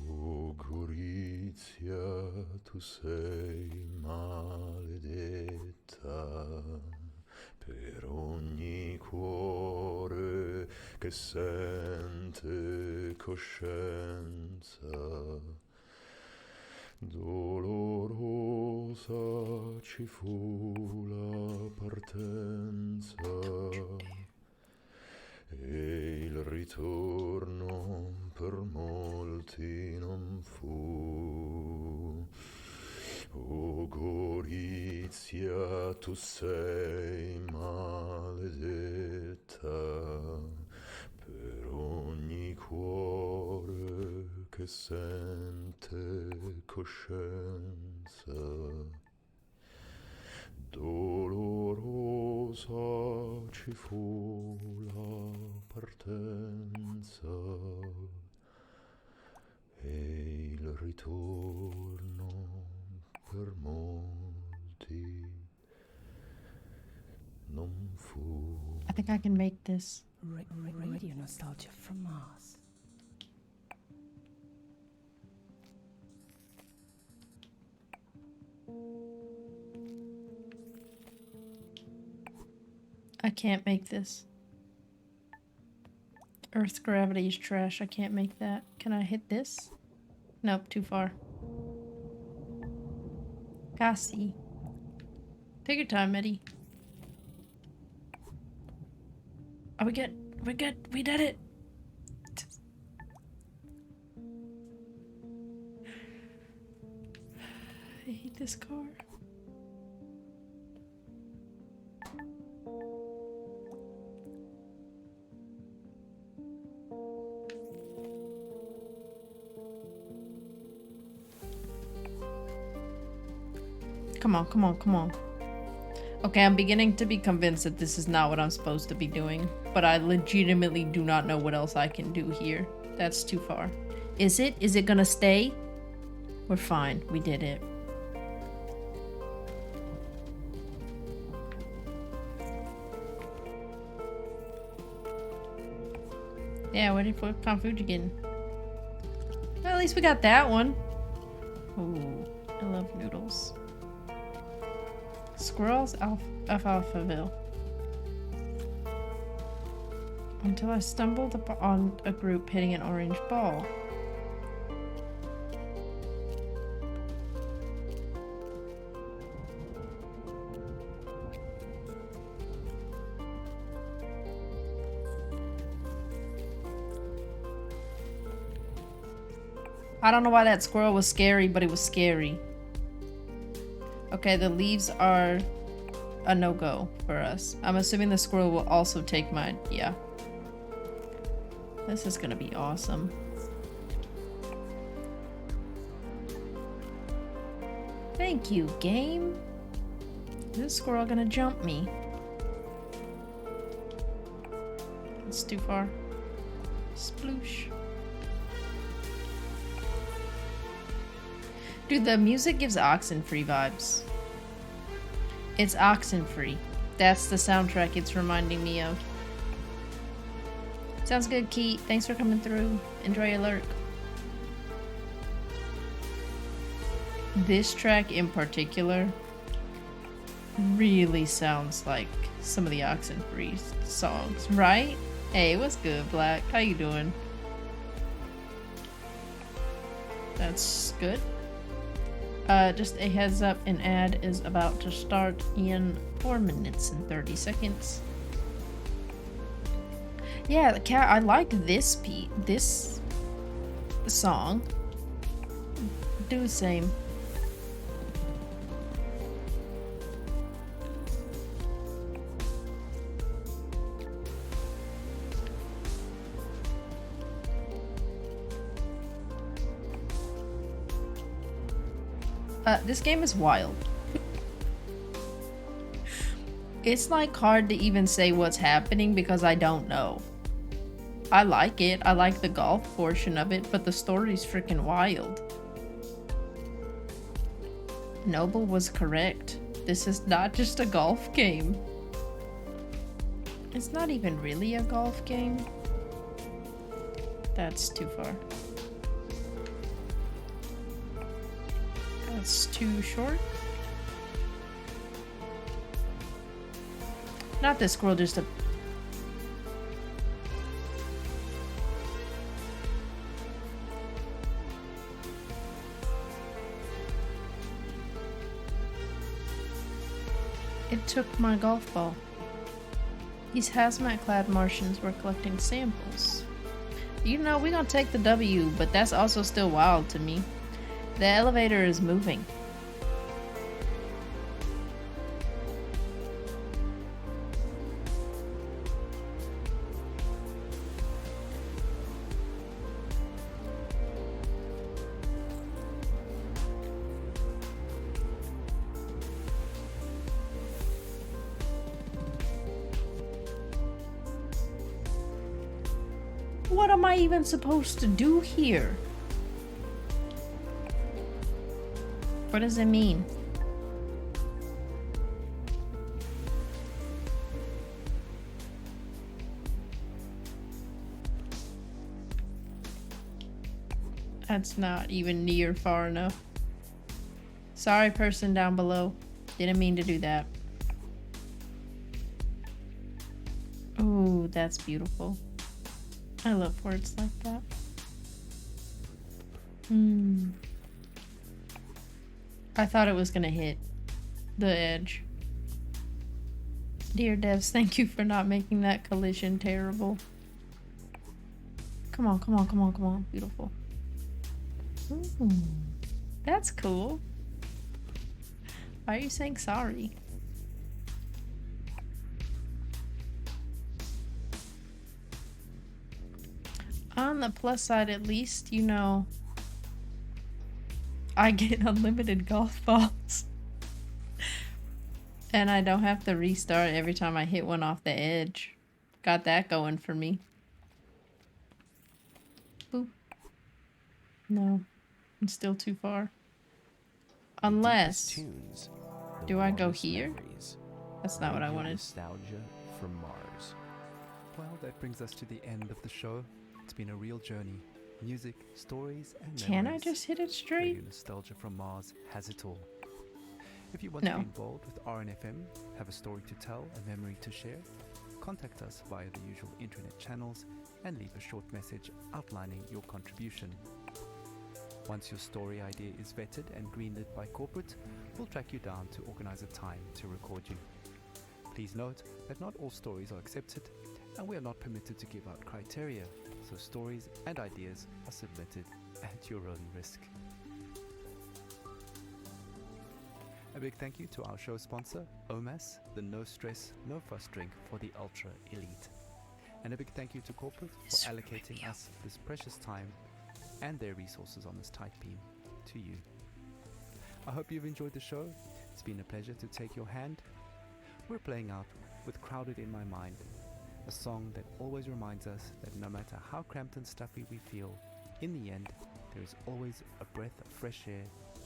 "Oh Gorizia, tu sei maledetta per ogni cuore che sente coscienza. Dolorosa ci fu la partenza e il ritorno per molti non fu. O Gorizia, tu sei maledetta per ogni cuore che sente coscienza. Dolorosa ci fu la partenza e il ritorno per molti non fu. I think I can make this. Radio nostalgia from Mars. I can't make this. Earth's gravity is trash. I can't make that. Can I hit this? Nope, too far. Cassie. Take your time, Eddie. Are we good? We're good. We did it. I hate this car. Come on, come on, come on. Okay, I'm beginning to be convinced that this is not what I'm supposed to be doing, but I legitimately do not know what else I can do here. That's too far. Is it? Is it gonna stay? We're fine. We did it. Yeah, waiting for Confucian. Well, at least we got that one. Ooh, I love noodles. Squirrels, Alphaville. Until I stumbled upon a group hitting an orange ball. I don't know why that squirrel was scary, but it was scary. Okay, the leaves are a no-go for us. I'm assuming the squirrel will also take mine. Yeah. This is gonna be awesome. Thank you, game. Is this squirrel gonna jump me? It's too far. Sploosh. Dude, the music gives Oxenfree vibes. It's Oxenfree. That's the soundtrack it's reminding me of. Sounds good, Keat. Thanks for coming through. Enjoy your lurk. This track in particular really sounds like some of the Oxenfree songs, right? Hey, what's good, Black? How you doing? That's good. Just a heads up, an ad is about to start in 4 minutes and 30 seconds. Yeah, the cat. I like this this song. Do the same. This game is wild. It's like hard to even say what's happening because I don't know. I like it. I like the golf portion of it, but the story's freaking wild. Noble was correct. This is not just a golf game. It's not even really a golf game. That's too far. That's too short. Not this squirrel, just a... It took my golf ball. These hazmat-clad Martians were collecting samples. You know, we're gonna take the W, but that's also still wild to me. The elevator is moving. What am I even supposed to do here? What does it mean? That's not even near far enough. Sorry, person down below. Didn't mean to do that. Ooh, that's beautiful. I love words like that. I thought it was gonna hit the edge. Dear devs, thank you for not making that collision terrible. Come on, come on, come on, come on. Beautiful. Ooh, that's cool. Why are you saying sorry? On the plus side, at least, you know, I get unlimited golf balls. And I don't have to restart every time I hit one off the edge. Got that going for me. Boop. No, I'm still too far. Unless... Do I go here? That's not what I wanted. Nostalgia from Mars. Well, that brings us to the end of the show. It's been a real journey. Music, stories, and memories. Can I just hit it straight? Radio Nostalgia from Mars has it all. If you want to be involved with RNFM, have a story to tell, a memory to share, contact us via the usual internet channels and leave a short message outlining your contribution. Once your story idea is vetted and greenlit by corporate, we'll track you down to organize a time to record you. Please note that not all stories are accepted, and we are not permitted to give out criteria, so stories and ideas are submitted at your own risk. A big thank you to our show sponsor, OMAS, the No Stress, No Fuss drink for the Ultra Elite. And a big thank you to corporate for allocating us this precious time and their resources on this tight beam to you. I hope you've enjoyed the show. It's been a pleasure to take your hand. We're playing out with Crowded in My Mind, a song that always reminds us that no matter how cramped and stuffy we feel, in the end, there is always a breath of fresh air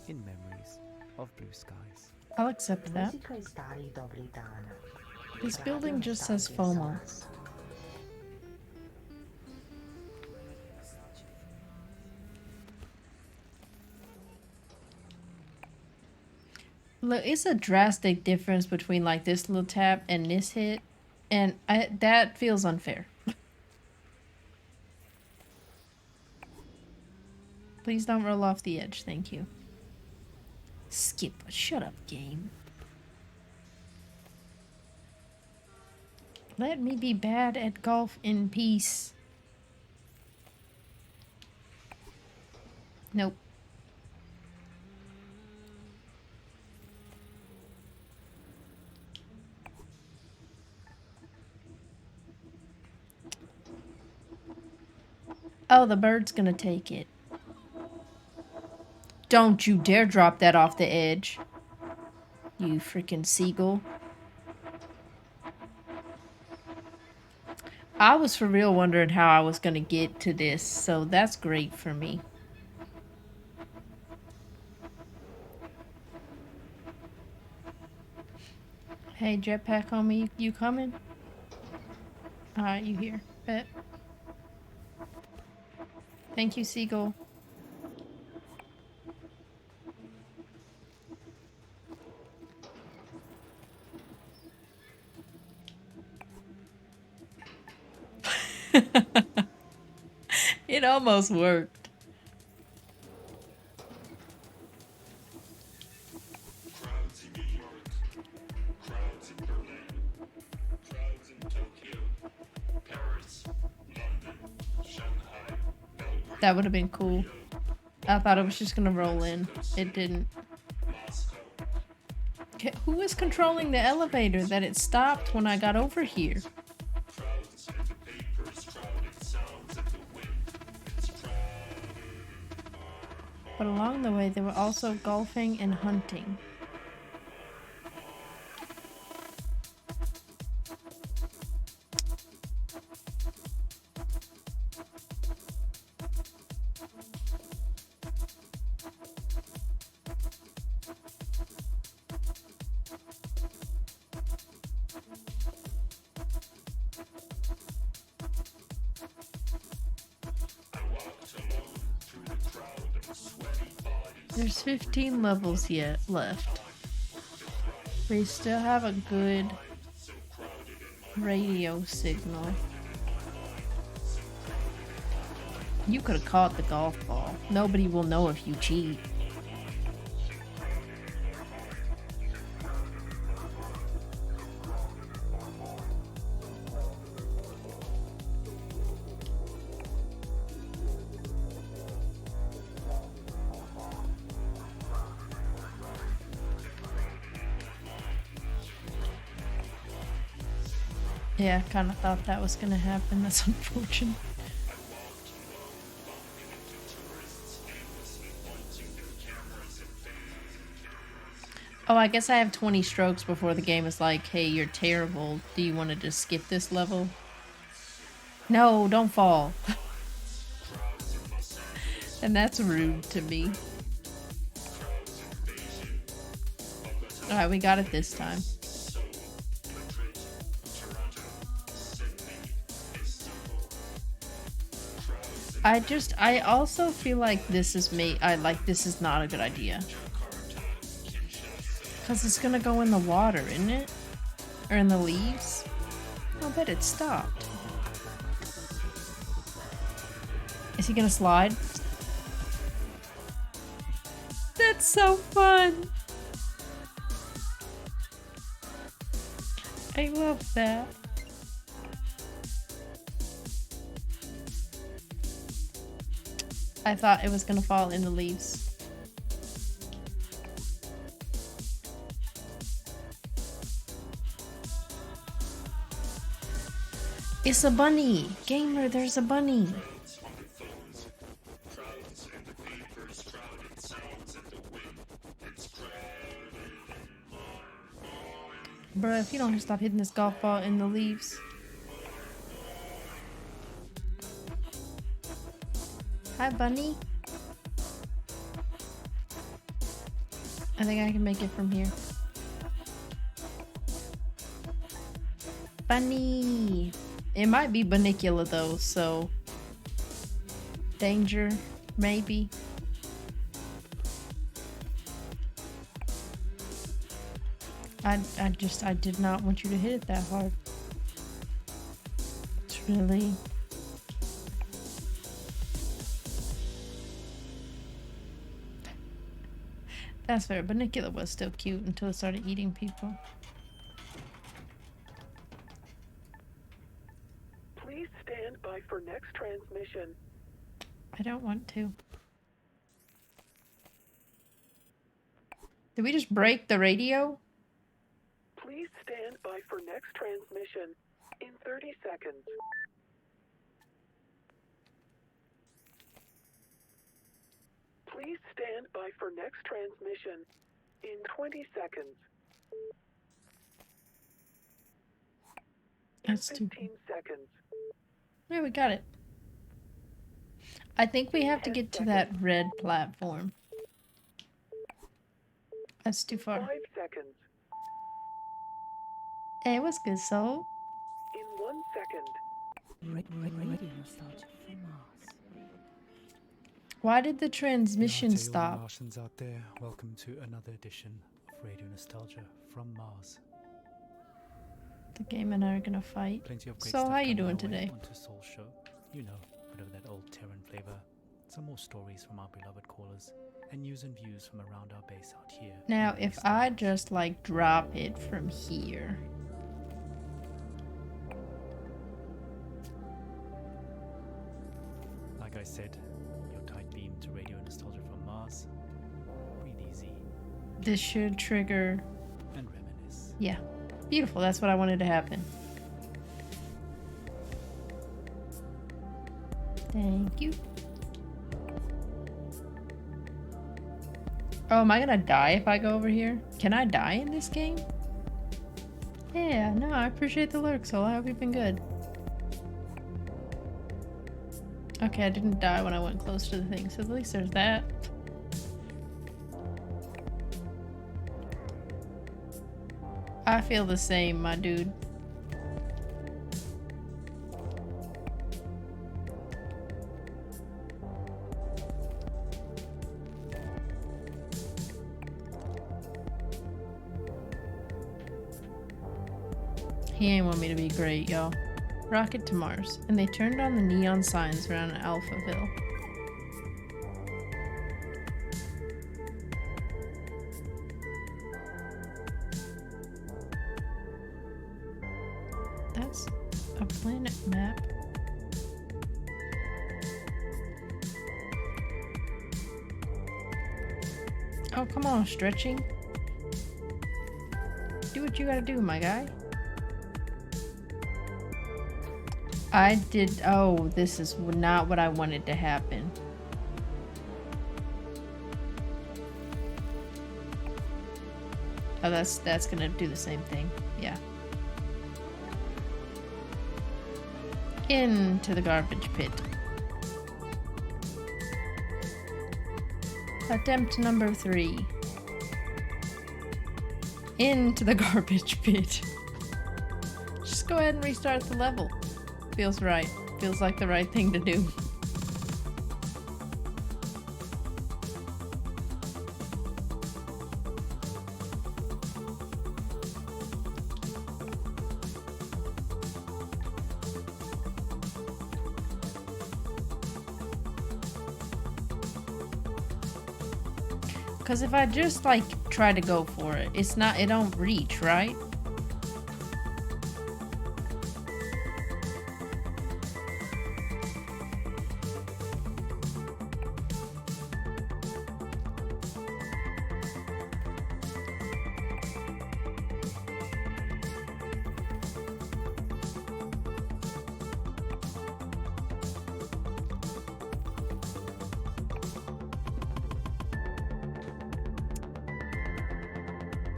in memories of blue skies. I'll accept that. This building just says FOMO. Look, it's a drastic difference between like this little tap and this hit, and that feels unfair. Please don't roll off the edge, thank you. Skip, shut up, game. Let me be bad at golf in peace. Nope. Oh, the bird's gonna take it. Don't you dare drop that off the edge. You freaking seagull. I was for real wondering how I was gonna get to this, so that's great for me. Hey, jetpack homie, you coming? Alright, you here. Bet. Thank you, seagull. It almost worked. That would have been cool. I thought it was just gonna roll in. It didn't. Okay, who is controlling the elevator that it stopped when I got over here? But along the way, they were also golfing and hunting. There's 15 levels yet left. We still have a good radio signal. You could have caught the golf ball. Nobody will know if you cheat. Yeah, I kind of thought that was going to happen. That's unfortunate. Oh, I guess I have 20 strokes before the game is like, hey, you're terrible. Do you want to just skip this level? No, don't fall. And that's rude to me. Alright, we got it this time. I also feel like this is this is not a good idea. Cause it's gonna go in the water, isn't it? Or in the leaves? I bet it stopped. Is he gonna slide? That's so fun! I love that. I thought it was gonna fall in the leaves. It's a bunny! Gamer, there's a bunny! Bruh, if you don't stop hitting this golf ball in the leaves. Hi, bunny. I think I can make it from here. Bunny! It might be Bunnicula though, so... Danger, maybe. I did not want you to hit it that hard. It's really... That's fair. Bunnicula was still cute until it started eating people. Please stand by for next transmission. I don't want to. Did we just break the radio? Please stand by for next transmission in 30 seconds. Please stand by for next transmission in 20 seconds. That's 15 seconds. Yeah, we got it. I think we have to get to that red platform. That's too far. 5 seconds. Hey, what's good, soul? In 1 second. Radio nostalgia from Mars. Why did the transmission To all the stop? Martians out there, welcome to another edition of Radio Nostalgia from Mars. The game and I are gonna fight. Plenty of great So stuff how you coming doing our way today? onto Soul Show. You know, bit of that old Terran flavor. Some more stories from our beloved callers, and news and views from around our base out here. Now, in if Wastelands. I just like drop it from here. Like I said, your tight beam to Radio Nostalgia from Mars. Breathe easy This should trigger. and reminisce. Yeah. Beautiful. That's what I wanted to happen. Thank you. Oh, am I gonna die if I go over here? Can I die in this game? Yeah, no, I appreciate the lurk, Soul. I hope you've been good. Okay, I didn't die when I went close to the thing, so at least there's that. I feel the same, my dude. He ain't want me to be great, y'all. Rocket to Mars, and they turned on the neon signs around Alphaville. That's a planet map. Oh, come on, stretching. Do what you gotta do, my guy. I did. Oh, this is not what I wanted to happen. Oh, that's gonna do the same thing. Yeah. Into the garbage pit. Attempt number 3. Into the garbage pit. Just go ahead and restart the level. Feels right. Feels like the right thing to do. Because if I just like try to go for it, it don't reach, right?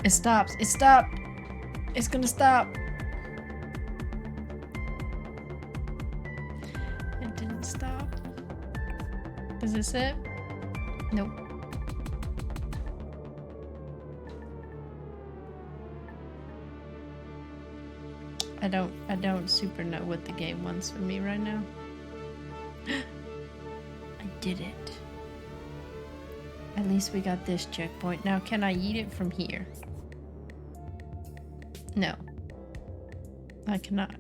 It stops. It stopped. It's gonna stop. It didn't stop. Is this it? Nope. I don't super know what the game wants from me right now. I did it. At least we got this checkpoint. Now, can I eat it from here? No. I cannot.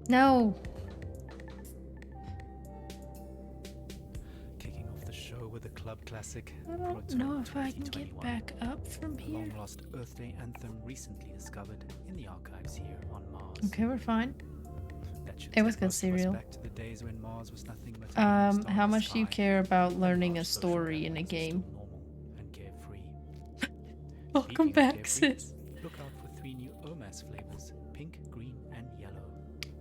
No! Kicking off the show with a club classic. I don't know if I can get back up from here. Long lost Earth Day anthem recently discovered in the archives here on Mars. Okay, we're fine. That should It was take good most of us cereal. back to the days when Mars was nothing but a star How in the much do you sky. care about learning a Large social story in a gatherings are game? still normal and carefree. Welcome Speaking of back, carefree, sis. Look out for 3 new OMAS flavors: pink, green, and yellow.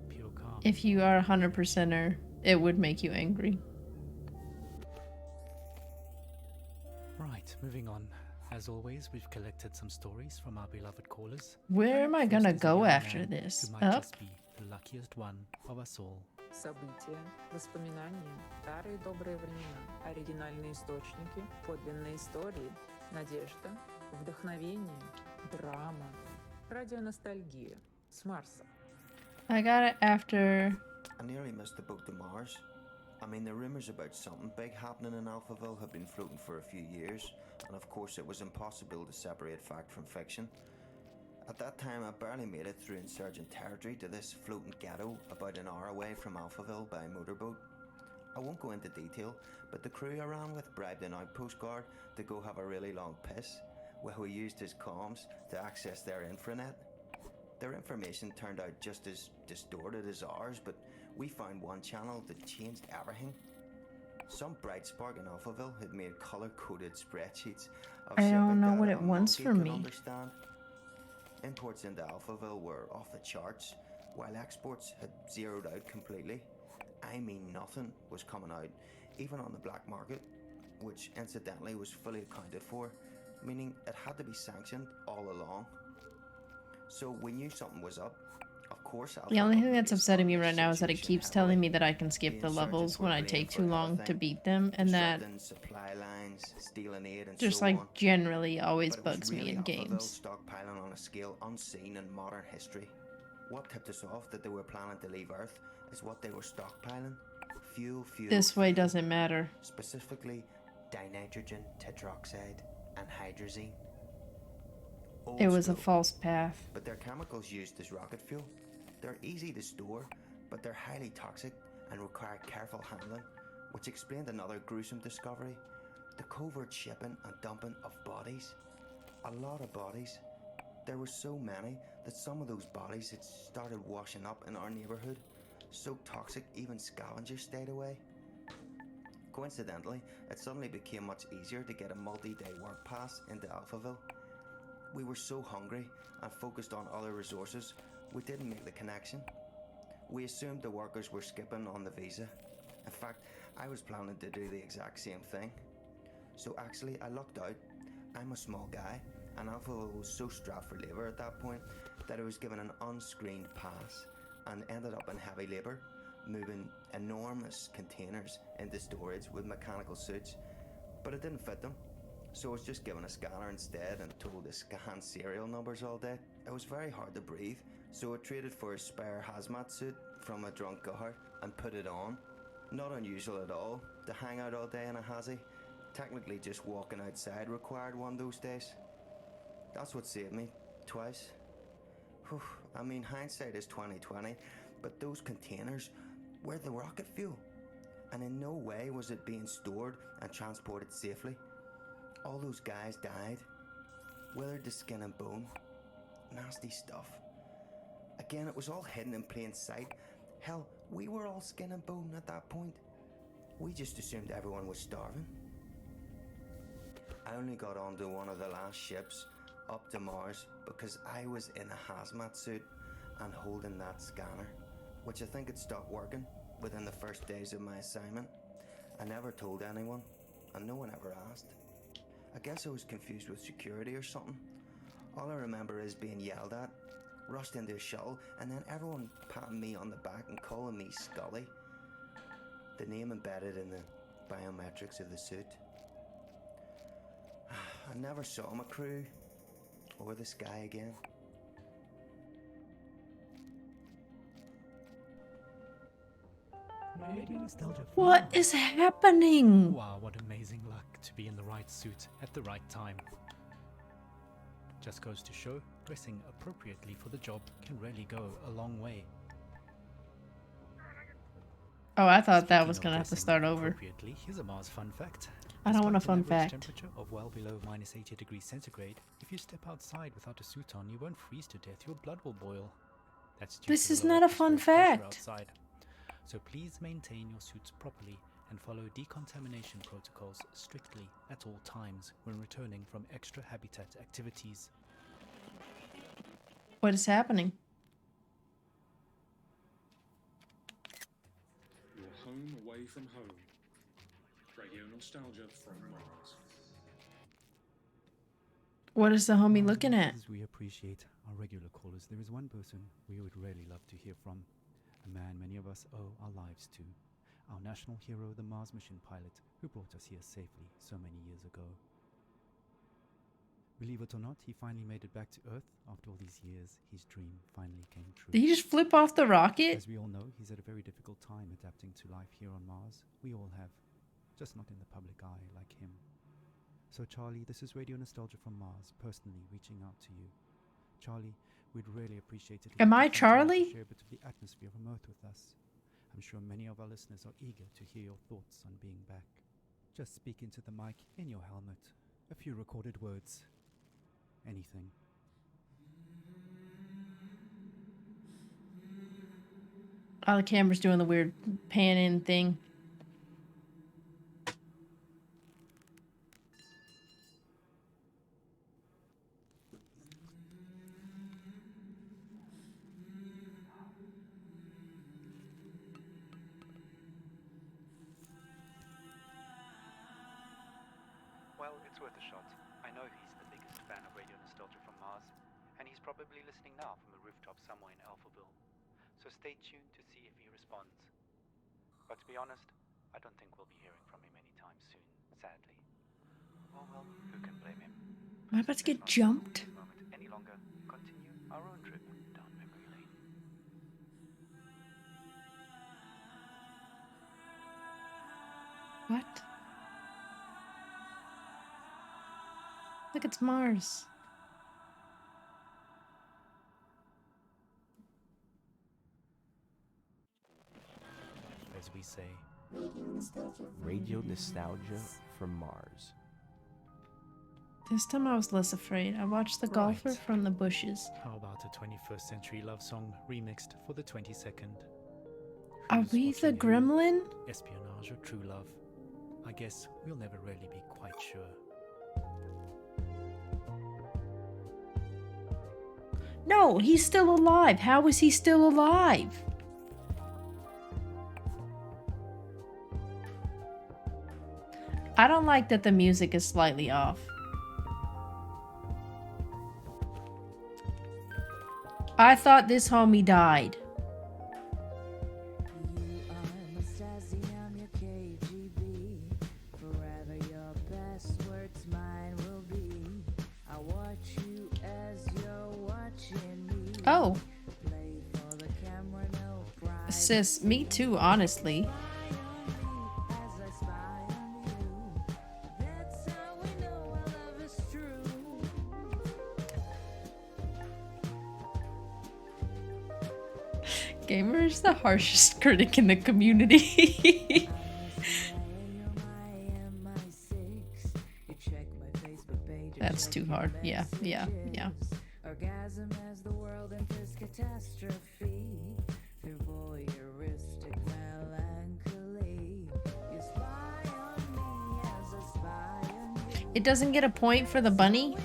Pure calm. If you are a 100%er, it would make you angry. Right, moving on. As always, we've collected some stories from our beloved callers. Where am I gonna First is a go young after man this? who might Up? just be the luckiest one of us all. События, воспоминания, старые добрые времена, оригинальные источники, подлинные истории, надежда, вдохновение, драма, радионостальгия с Марса. I got it after. I nearly missed the boat to Mars. I mean, the rumours about something big happening in Alphaville have been floating for a few years, and of course it was impossible to separate fact from fiction. At that time, I barely made it through insurgent territory to this floating ghetto about an hour away from Alphaville by motorboat. I won't go into detail, but the crew I ran with bribed an outpost guard to go have a really long piss, where we used his comms to access their infranet. Their information turned out just as distorted as ours, but we found one channel that changed everything. Some bright spark in Alphaville had made color-coded spreadsheets of I don't shipment know data what it a wants monkey from could me. understand. Imports into Alphaville were off the charts, while exports had zeroed out completely. I mean, nothing was coming out, even on the black market, which incidentally was fully accounted for, meaning it had to be sanctioned all along. So we knew something was up. Of course, The only thing that's upsetting me right now is that it keeps telling me that I can skip the levels when I take too long to beat them, and that supply lines, stealing aid, and just so like on. generally always But it was bugs me really in Alphaville games. stockpiling on a scale unseen in modern history. What tipped us off that they were planning to leave Earth is what they were stockpiling. Fuel. This way doesn't matter. Specifically, dinitrogen tetroxide and hydrazine. Old It was a school, false path. but they're chemicals used as rocket fuel. They're easy to store, but they're highly toxic and require careful handling, which explained another gruesome discovery: the covert shipping and dumping of bodies. A lot of bodies. There were so many that some of those bodies had started washing up in our neighborhood, so toxic even scavengers stayed away. Coincidentally, it suddenly became much easier to get a multi-day work pass into Alphaville. We were so hungry and focused on other resources, we didn't make the connection. We assumed the workers were skipping on the visa. In fact, I was planning to do the exact same thing. So actually, I lucked out. I'm a small guy, and Alphaville was so strapped for labour at that point that I was given an unscreened pass and ended up in heavy labour, moving enormous containers into storage with mechanical suits, but it didn't fit them. So I was just given a scanner instead and told to scan serial numbers all day. It was very hard to breathe, so I traded for a Spire hazmat suit from a drunk guard and put it on. Not unusual at all to hang out all day in a hazy. Technically just walking outside required one those days. That's what saved me, twice. Whew, I mean, hindsight is 20/20, but those containers were the rocket fuel, and in no way was it being stored and transported safely. All those guys died, withered to skin and bone. Nasty stuff. Again, it was all hidden in plain sight. Hell, we were all skin and bone at that point. We just assumed everyone was starving. I only got onto one of the last ships up to Mars because I was in a hazmat suit and holding that scanner, which I think had stopped working within the first days of my assignment. I never told anyone, and no one ever asked. I guess I was confused with security or something. All I remember is being yelled at, rushed into a shuttle, and then everyone patting me on the back and calling me Scully. The name embedded in the biometrics of the suit. I never saw my crew or the sky again. What is happening? Wow, what amazing luck to be in the right suit at the right time. Just goes to show, dressing appropriately for the job can really go a long way. Oh, I thought that Speaking was of gonna have to dressing start over. appropriately, here's a Mars fun fact. I don't want a Despite an fun average fact. temperature of well below minus 80 degrees centigrade, if you step outside without a suit on, you won't freeze to death, your blood will boil. That's due This to is the low not a fun atmospheric pressure fact. outside. So please maintain your suits properly and follow decontamination protocols strictly at all times when returning from extra habitat activities. What is happening? You're home away from home. Radio nostalgia from Mars. What is the homie looking at? As we appreciate our regular callers, there is one person we would really love to hear from. A man many of us owe our lives to. Our national hero, the Mars mission pilot, who brought us here safely so many years ago. Believe it or not, he finally made it back to Earth after all these years. His dream finally came true. Did he just flip off the rocket? As we all know, he's had a very difficult time adapting to life here on Mars. We all have, just not in the public eye like him. So Charlie, this is Radio Nostalgia from Mars, personally reaching out to you. Charlie, we'd really appreciate it if Am you I could continue to Charlie? share a bit of the atmosphere from Earth with us. I'm sure many of our listeners are eager to hear your thoughts on being back. Just speak into the mic in your helmet. A few recorded words. Anything. Oh, the camera's doing the weird pan in thing. Well, it's worth a shot. I know he's the biggest fan of Radio Nostalgia from Mars, and he's probably listening now from a rooftop somewhere in Alphaville. So stay tuned to see if he responds. But to be honest, I don't think we'll be hearing from him anytime soon, sadly. Oh well, who can blame him? Am I about to get jumped? Moment any longer, continue our own trip down memory lane. What? Look, it's Mars. As we say, Radio nostalgia from Mars. This time I was less afraid. I watched the golfer from the bushes. How about a 21st century love song remixed for the 22nd? Are Who's we the watching who? gremlin? Espionage or true love? I guess we'll never really be quite sure. No, he's still alive. How is he still alive? I don't like that the music is slightly off. I thought this homie died. Oh. Sis, me too, honestly. Gamer is the harshest critic in the community. That's too hard. Yeah. Orgasm as the world enters catastrophe through voyeuristic melancholy. You spy on me as I spy on you. It doesn't get a point for the bunny?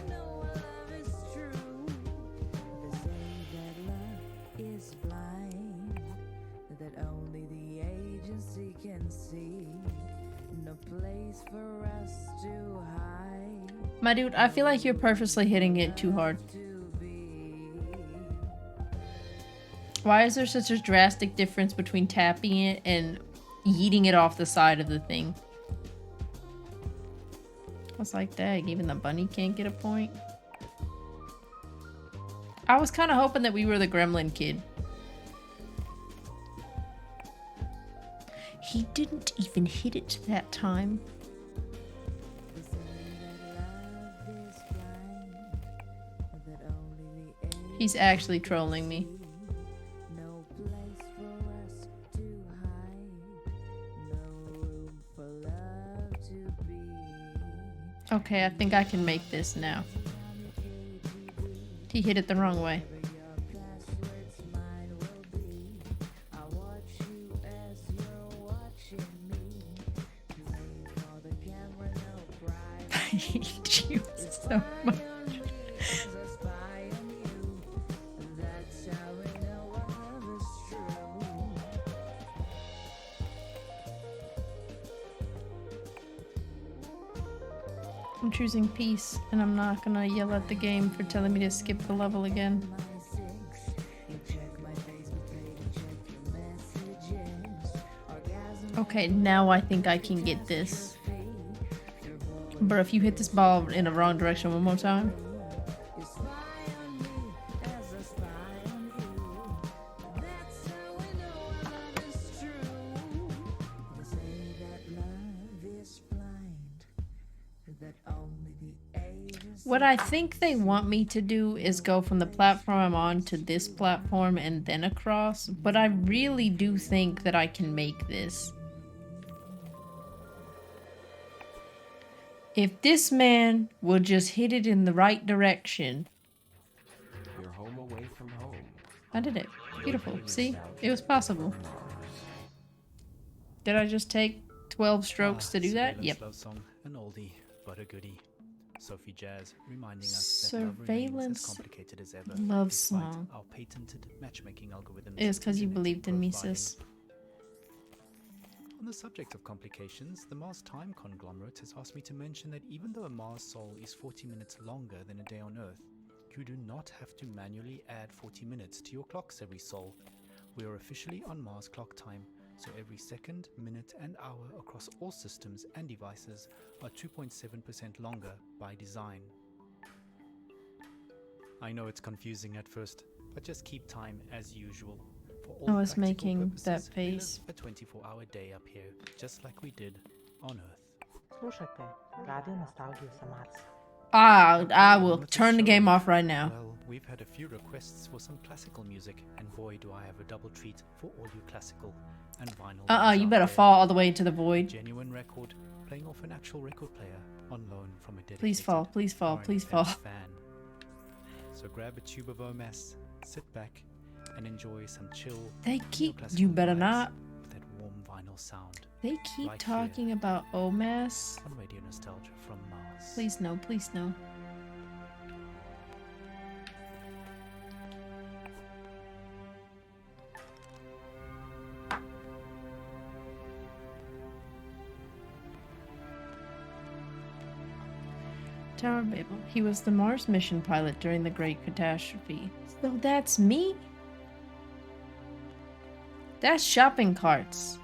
Is blind, that only the agency can see. My dude, I feel like you're purposely hitting it too hard. Why is there such a drastic difference between tapping it and yeeting it off the side of the thing? What's like that? Even the bunny can't get a point? I was kind of hoping that we were the gremlin kid. He didn't even hit it that time. He's actually trolling me. Okay, I think I can make this now. He hit it the wrong way. I hate you so much. I'm choosing peace, and I'm not gonna yell at the game for telling me to skip the level again. Okay, now I think I can get this. But if you hit this ball in the wrong direction one more time... What I think they want me to do is go from the platform I'm on to this platform and then across, but I really do think that I can make this. If this man will just hit it in the right direction. You're home away from home. I did it. Beautiful. See? It was possible. Did I just take 12 strokes to do that? Yep. Love song, an oldie, but a goodie. Sophie Jazz reminding us that love remains as complicated as ever. Love song. Our patented matchmaking algorithms. It was because you believed in me, sis. On the subject of complications, the Mars Time Conglomerate has asked me to mention that even though a Mars sol is 40 minutes longer than a day on Earth, you do not have to manually add 40 minutes to your clocks every sol. We are officially on Mars clock time, so every second, minute and hour across all systems and devices are 2.7% longer by design. I know it's confusing at first, but just keep time as usual. For all I was practical making purposes, that we live face. a 24-hour day up here, just like we did on Earth. Слушайте, радио носталгия за Марс. I will turn the game off right now. Well, we've had a few requests for some classical music, and boy do I have a double treat for all you classical and vinyl. You better fall all the way into the void. Genuine record, playing off an actual record player on loan from a dedicated Please fall, please fall, please fall. fan. So grab a tube of OMAS, sit back, and enjoy some chill. You better not. With that warm vinyl sound. They keep right talking here about OMAS. on Radio Nostalgia from Mars. Please no, please no. Tower Babel. He was the Mars mission pilot during the Great Catastrophe. So that's me? That's shopping carts.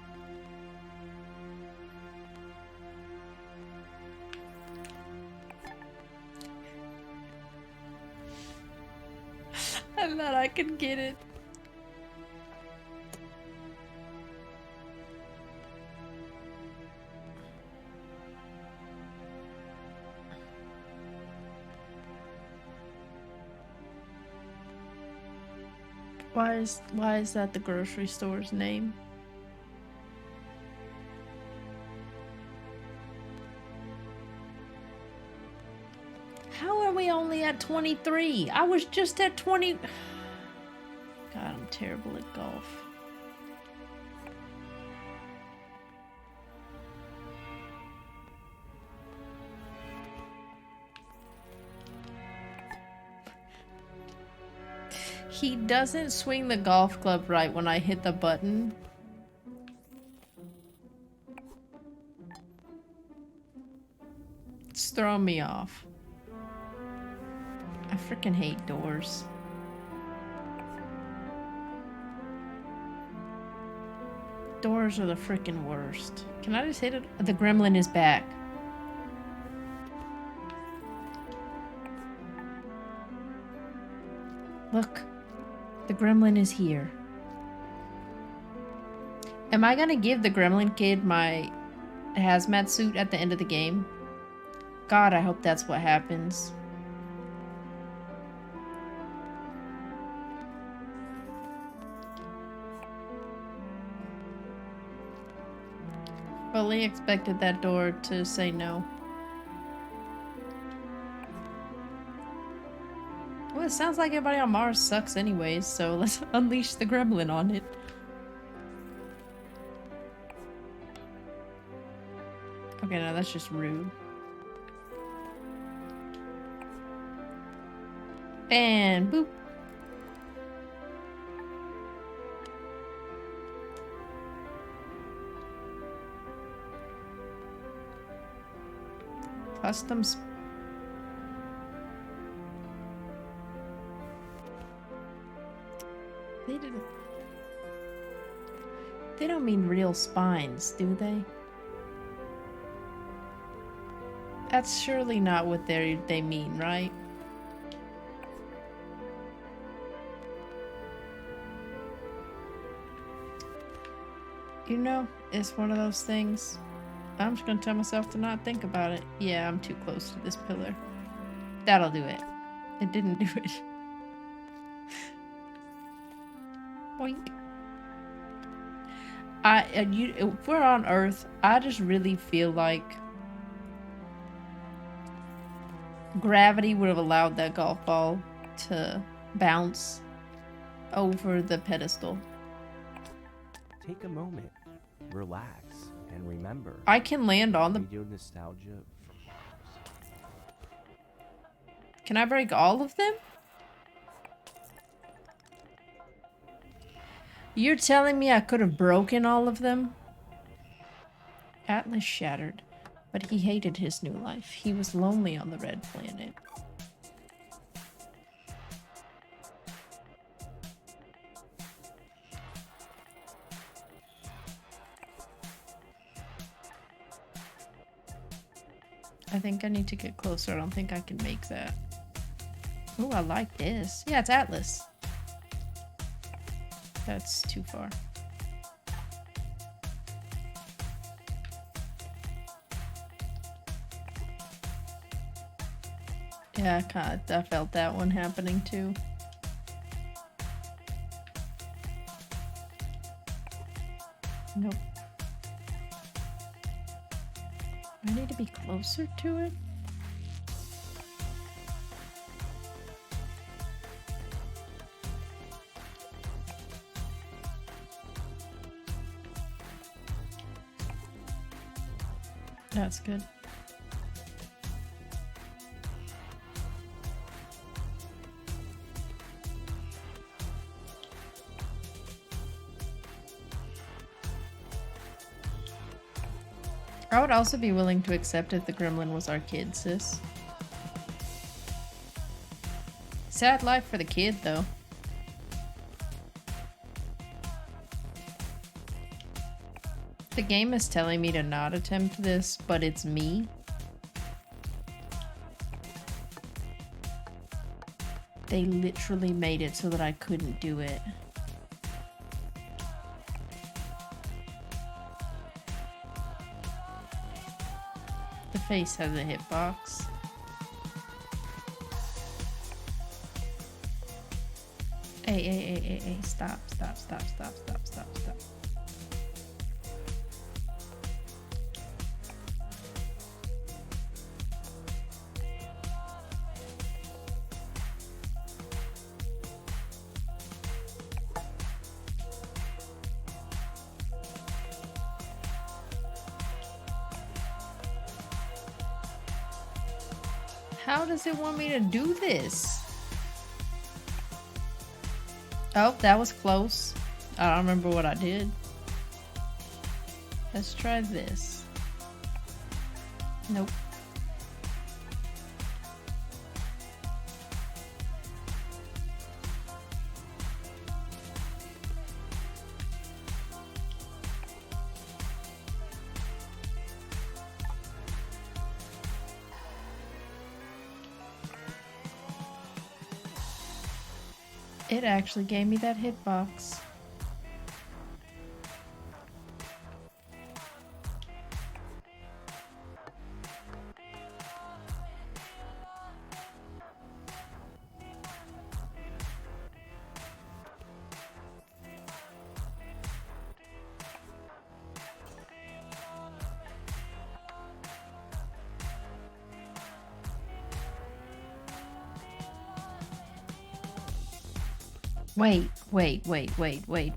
I thought I could get it. Why is that the grocery store's name? How are we only at 23? I was just at 20. God, I'm terrible at golf. He doesn't swing the golf club right when I hit the button. It's throwing me off. freaking hate doors. Doors are the freaking worst. Can I just hit it? The gremlin is back. Look, the gremlin is here. Am I gonna give the gremlin kid my hazmat suit at the end of the game? God, I hope that's what happens. Fully expected that door to say no. Well, it sounds like everybody on Mars sucks anyways, so let's unleash the gremlin on it. Okay, no, that's just rude. And boop. Customs. They don't mean real spines, do they? That's surely not what they mean, right? You know, it's one of those things. I'm just gonna tell myself to not think about it. Yeah, I'm too close to this pillar. That'll do it. It didn't do it. Boink. If we're on Earth, I just really feel like gravity would have allowed that golf ball to bounce over the pedestal. Take a moment, relax, and remember. I can land on the Radio nostalgia from Mars. Can I break all of them? You're telling me I could have broken all of them? Atlas shattered, but he hated his new life. He was lonely on the red planet. I think I need to get closer. I don't think I can make that. Oh, I like this. Yeah, it's Atlas. That's too far. Yeah, I felt that one happening too. Nope. I need to be closer to it. That's good. I would also be willing to accept if the gremlin was our kid, sis. Sad life for the kid, though. The game is telling me to not attempt this, but it's me. They literally made it so that I couldn't do it. The face has a hitbox. Hey, stop. How does it want me to do this? Oh, that was close. I don't remember what I did. Let's try this. Nope. It actually gave me that hitbox.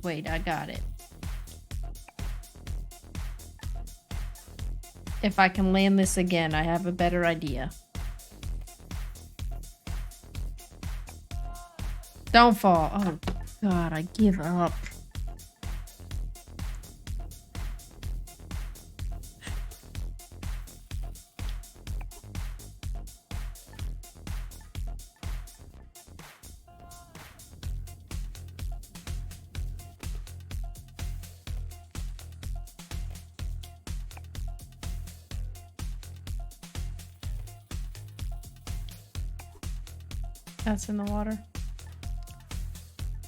Wait, I got it. If I can land this again, I have a better idea. Don't fall. Oh, God, I give up. That's in the water.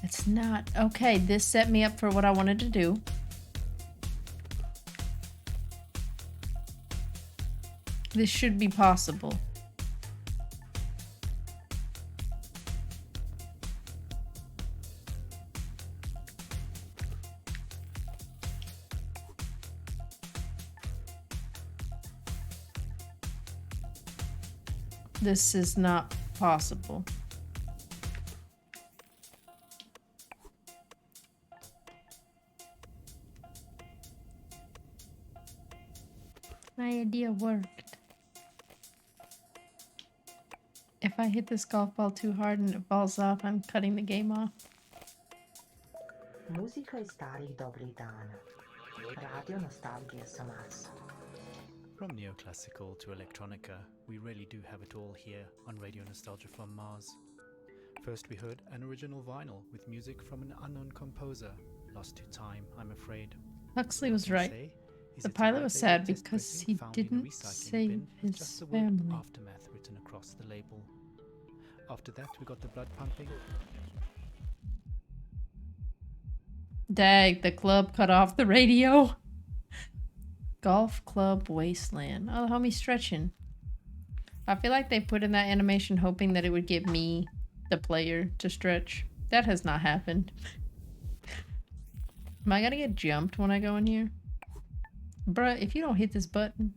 It's not. Okay, this set me up for what I wanted to do. This should be possible. This is not possible. My idea worked. If I hit this golf ball too hard and it falls off, I'm cutting the game off. Muzika iz starih dobrih dana. Radio nostalgija sa Marsa. From neoclassical to electronica, we really do have it all here on Radio Nostalgia from Mars. First we heard an original vinyl with music from an unknown composer, lost to time, I'm afraid. Huxley was right. The pilot was sad because he didn't save his family. Aftermath written across the label. After that we got the blood pumping. Dag, the club cut off the radio. Golf Club Wasteland. Oh, the homie's stretching. I feel like they put in that animation hoping that it would get me, the player, to stretch. That has not happened. Am I gonna get jumped when I go in here? Bruh, if you don't hit this button.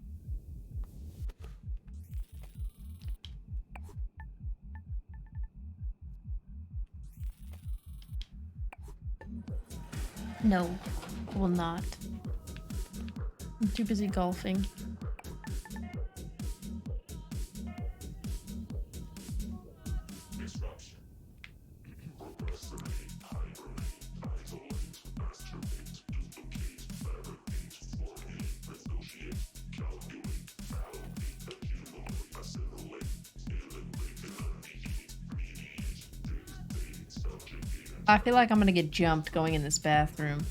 No, will not. I'm too busy golfing. I feel like I'm gonna get jumped going in this bathroom.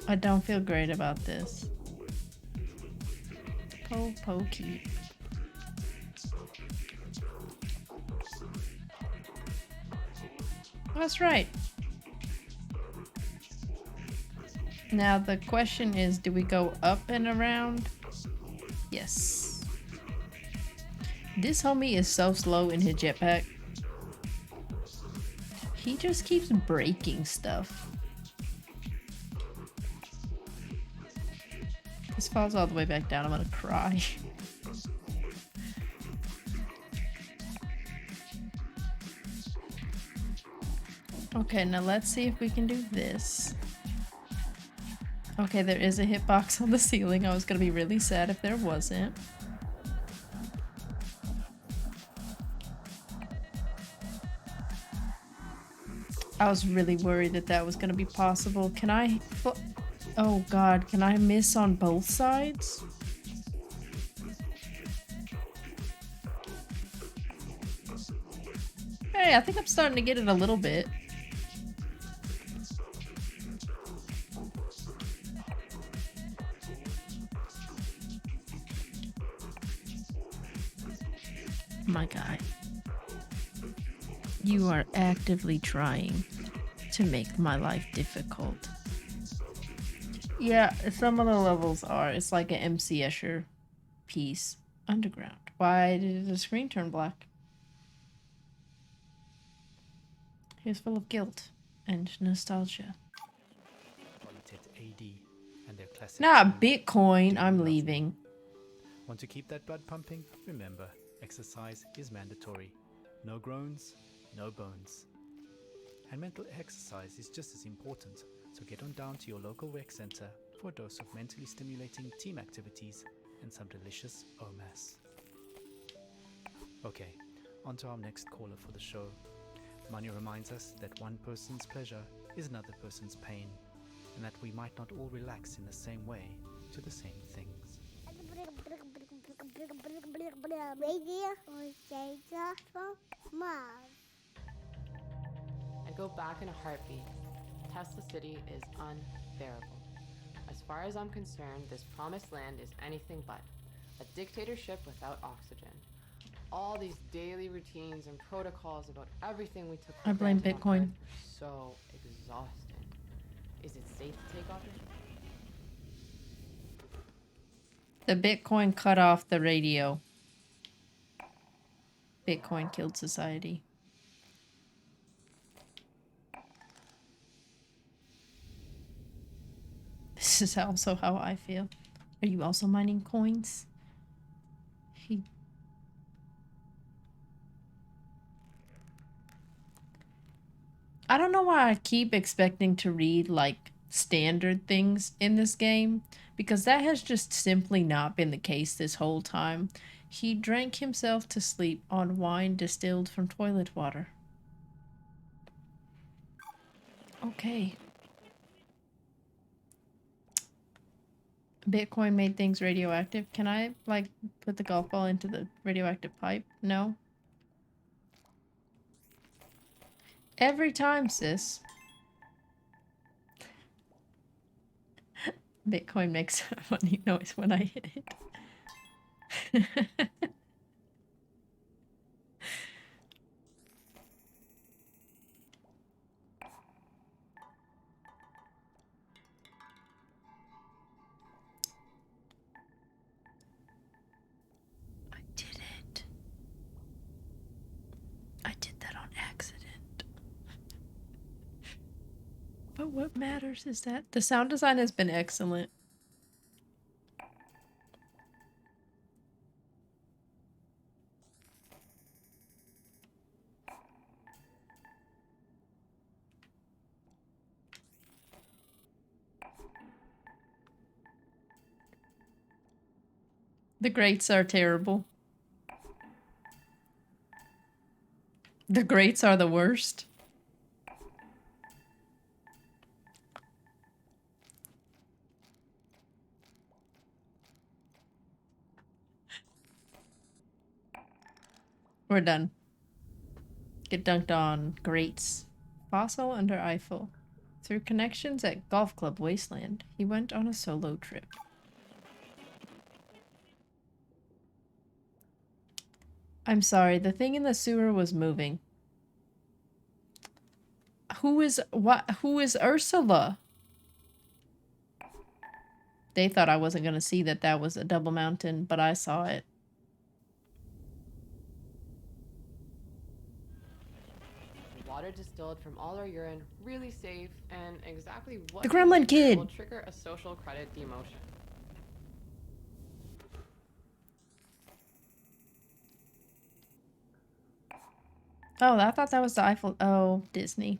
I don't feel great about this. Pokey. That's right. Now the question is, do we go up and around? Yes. This homie is so slow in his jetpack. He just keeps breaking stuff. This falls all the way back down. I'm gonna cry. Okay, now let's see if we can do this. Okay, there is a hitbox on the ceiling. I was gonna be really sad if there wasn't. I was really worried that that was gonna be possible. Can I... Oh god, can I miss on both sides? Hey, I think I'm starting to get it a little bit. My guy. You are actively trying to make my life difficult. Yeah, some of the levels are. It's like an MC Escher piece. Underground. Why did the screen turn black? He was full of guilt and nostalgia. AD and their classic Not tune, Bitcoin. Do You I'm Love Me? leaving. Want to keep that blood pumping? Remember, exercise is mandatory. No groans, no bones. And mental exercise is just as important, so get on down to your local rec center for a dose of mentally stimulating team activities and some delicious OMAS. Okay, on to our next caller for the show. Manu reminds us that one person's pleasure is another person's pain, and that we might not all relax in the same way to the same things. Radio or data from Mars. I'd go back in a heartbeat. Tesla City is unbearable. As far as I'm concerned, this promised land is anything but a dictatorship without oxygen. All these daily routines and protocols about everything we took for I blame granted on Bitcoin. Earth are so exhausting. Is it safe to take off your... The Bitcoin cut off the radio. Bitcoin killed society. This is also how I feel. Are you also mining coins? I don't know why I keep expecting to read like standard things in this game, because that has just simply not been the case this whole time. He drank himself to sleep on wine distilled from toilet water. Okay. Bitcoin made things radioactive. Can I, like, put the golf ball into the radioactive pipe? No? Every time, sis. Bitcoin makes a funny noise when I hit it. I did that on accident. But what matters is that the sound design has been excellent. The greats are terrible. The greats are the worst. We're done. Get dunked on. Greats. Fossil under Eiffel. Through connections at Golf Club Wasteland, he went on a solo trip. I'm sorry, the thing in the sewer was moving. Who is Ursula? They thought I wasn't going to see that that was a double mountain, but I saw it. Water distilled from all our urine, really safe, and exactly what The Gremlin Kid will trigger a social credit demotion. Oh, I thought that was the Eiffel. Oh, Disney.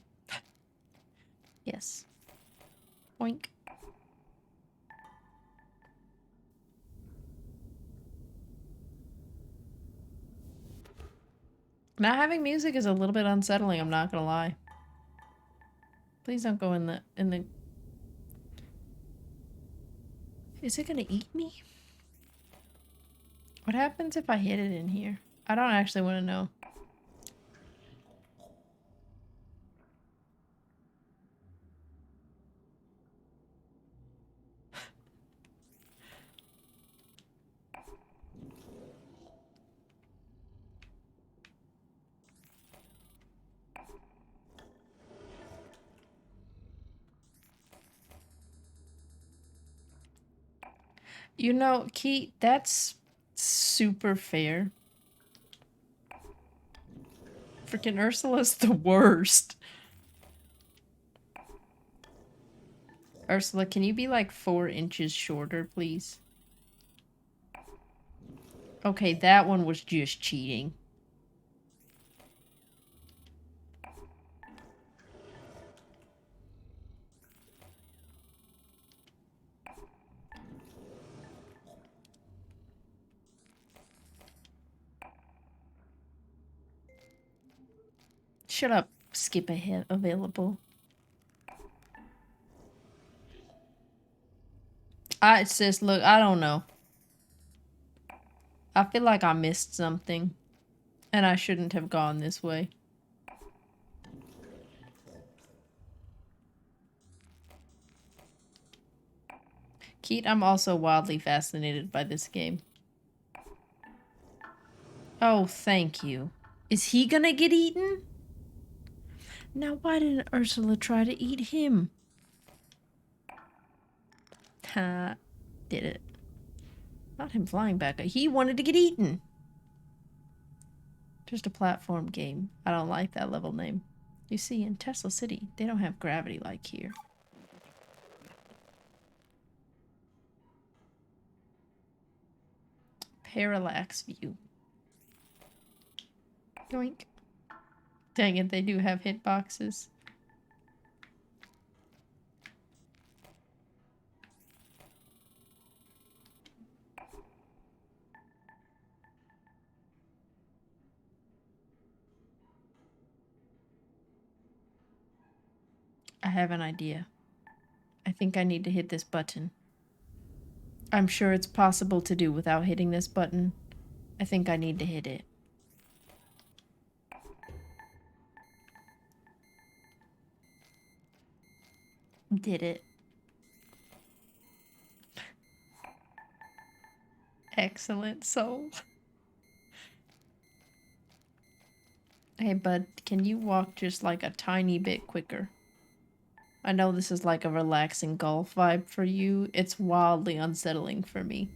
Yes. Oink. Not having music is a little bit unsettling, I'm not gonna lie. Please don't go in the... Is it gonna eat me? What happens if I hit it in here? I don't actually want to know. You know, Keith, that's super fair. Freaking Ursula's the worst. Ursula, can you be like 4 inches shorter, please? Okay, that one was just cheating. Shut up, skip ahead available. It says, look, I don't know. I feel like I missed something. And I shouldn't have gone this way. Keith, I'm also wildly fascinated by this game. Oh, thank you. Is he gonna get eaten? Now, why didn't Ursula try to eat him? Ha, did it. Not him flying back. He wanted to get eaten. Just a platform game. I don't like that level name. You see, in Tesla City, they don't have gravity like here. Parallax view. Yoink. Dang it, they do have hitboxes. I have an idea. I think I need to hit this button. I'm sure it's possible to do without hitting this button. I think I need to hit it. Did it. Excellent soul. Hey, bud, can you walk just like a tiny bit quicker? I know this is like a relaxing golf vibe for you. It's wildly unsettling for me.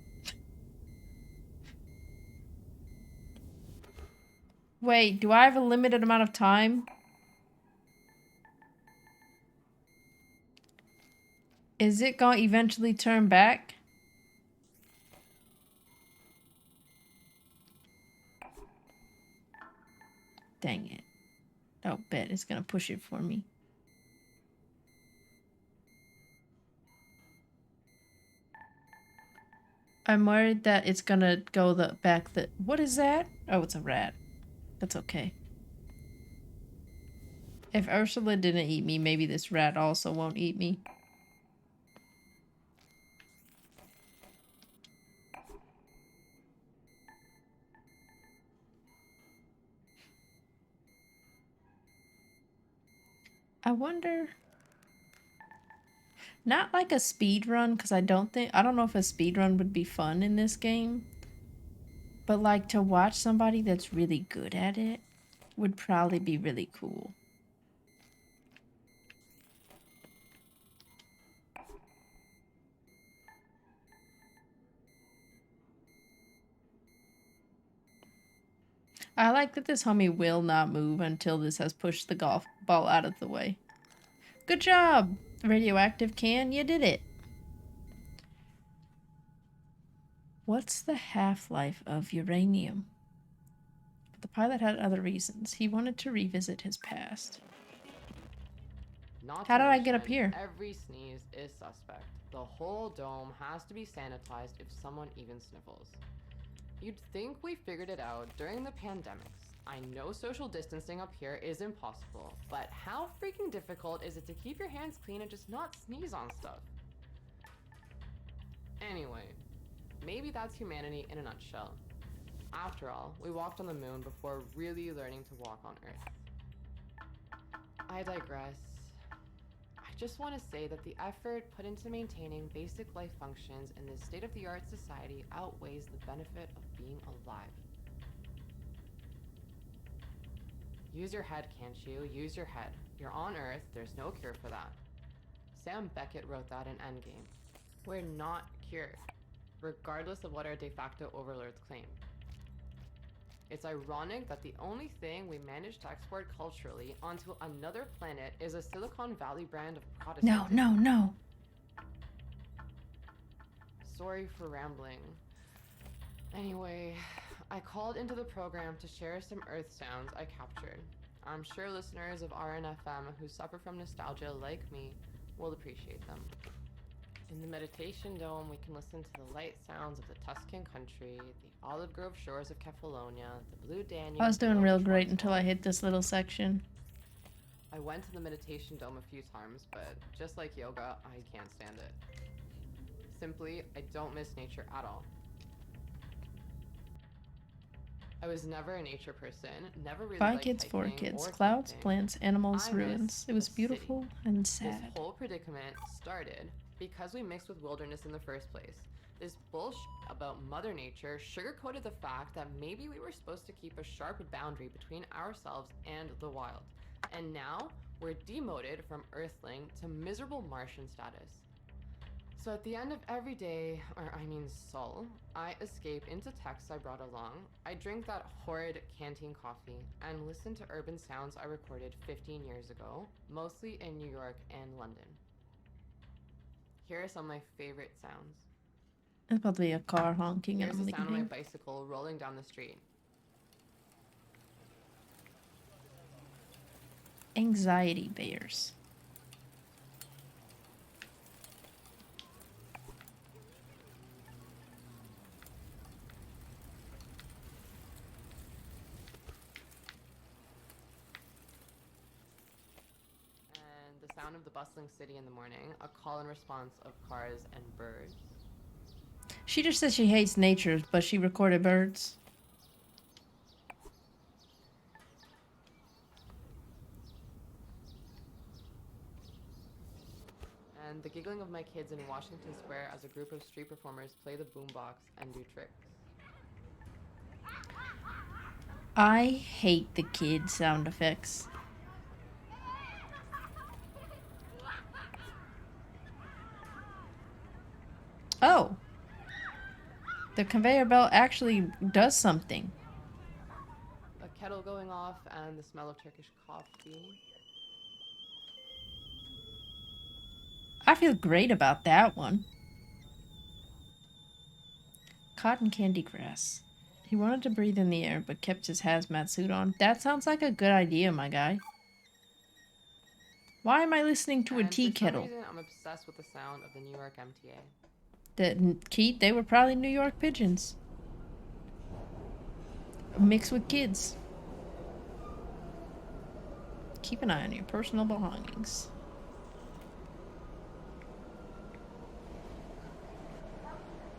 Wait, do I have a limited amount of time? Is it gonna eventually turn back? Dang it. Oh, bet it's gonna push it for me. I'm worried that it's gonna go back the... What is that? Oh, it's a rat. That's okay. If Ursula didn't eat me, maybe this rat also won't eat me. I wonder... Not like a speed run, because I don't know if a speed run would be fun in this game. But like to watch somebody that's really good at it would probably be really cool. I like that this homie will not move until this has pushed the golf ball out of the way. Good job, radioactive can, you did it. What's the half-life of uranium? But the pilot had other reasons. He wanted to revisit his past. Not How to did I get up mention, here? Every sneeze is suspect. The whole dome has to be sanitized if someone even sniffles. You'd think we figured it out during the pandemics. I know social distancing up here is impossible, but how freaking difficult is it to keep your hands clean and just not sneeze on stuff? Anyway, maybe that's humanity in a nutshell. After all, we walked on the moon before really learning to walk on Earth. I digress. I just want to say that the effort put into maintaining basic life functions in this state-of-the-art society outweighs the benefit of being alive. Use your head, can't you? Use your head. You're on Earth, there's no cure for that. Sam Beckett wrote that in Endgame. We're not cured. regardless of what our de facto overlords claim. It's ironic that the only thing we managed to export culturally onto another planet is a Silicon Valley brand of Protestantism. No. Sorry for rambling. Anyway, I called into the program to share some Earth sounds I captured. I'm sure listeners of RNFM who suffer from nostalgia like me will appreciate them. In the meditation dome, we can listen to the light sounds of the Tuscan country, the olive grove shores of Kefalonia, the blue Danube. I was doing real great until I hit this little section. I went to the meditation dome a few times, but just like yoga, I can't stand it. Simply, I don't miss nature at all. I was never a nature person, never really 5 liked kids, 4 hiking kids. or Clouds, camping. plants, animals, I ruins. miss It was the city. beautiful and sad. This whole predicament started because we mixed with wilderness in the first place. This bullshit about Mother Nature sugarcoated the fact that maybe we were supposed to keep a sharp boundary between ourselves and the wild. And now we're demoted from Earthling to miserable Martian status. So at the end of every day, soul, I escape into texts I brought along. I drink that horrid canteen coffee and listen to urban sounds I recorded 15 years ago, mostly in New York and London. Here are some of my favorite sounds. It's probably a car honking Here's and the sound of my leaving. bicycle rolling down the street. Anxiety bears. And the sound of the bustling city in the morning, a call and response of cars and birds. She just said she hates nature, but she recorded birds. And the giggling of my kids in Washington Square as a group of street performers play the boombox and do tricks. I hate the kid sound effects. Oh! The conveyor belt actually does something. A kettle going off and the smell of Turkish coffee. I feel great about that one. Cotton candy grass. He wanted to breathe in the air, but kept his hazmat suit on. That sounds like a good idea, my guy. Why am I listening to a tea kettle? For some reason, I'm obsessed with the sound of the New York MTA. Keith, they were probably New York pigeons. Mixed with kids. Keep an eye on your personal belongings.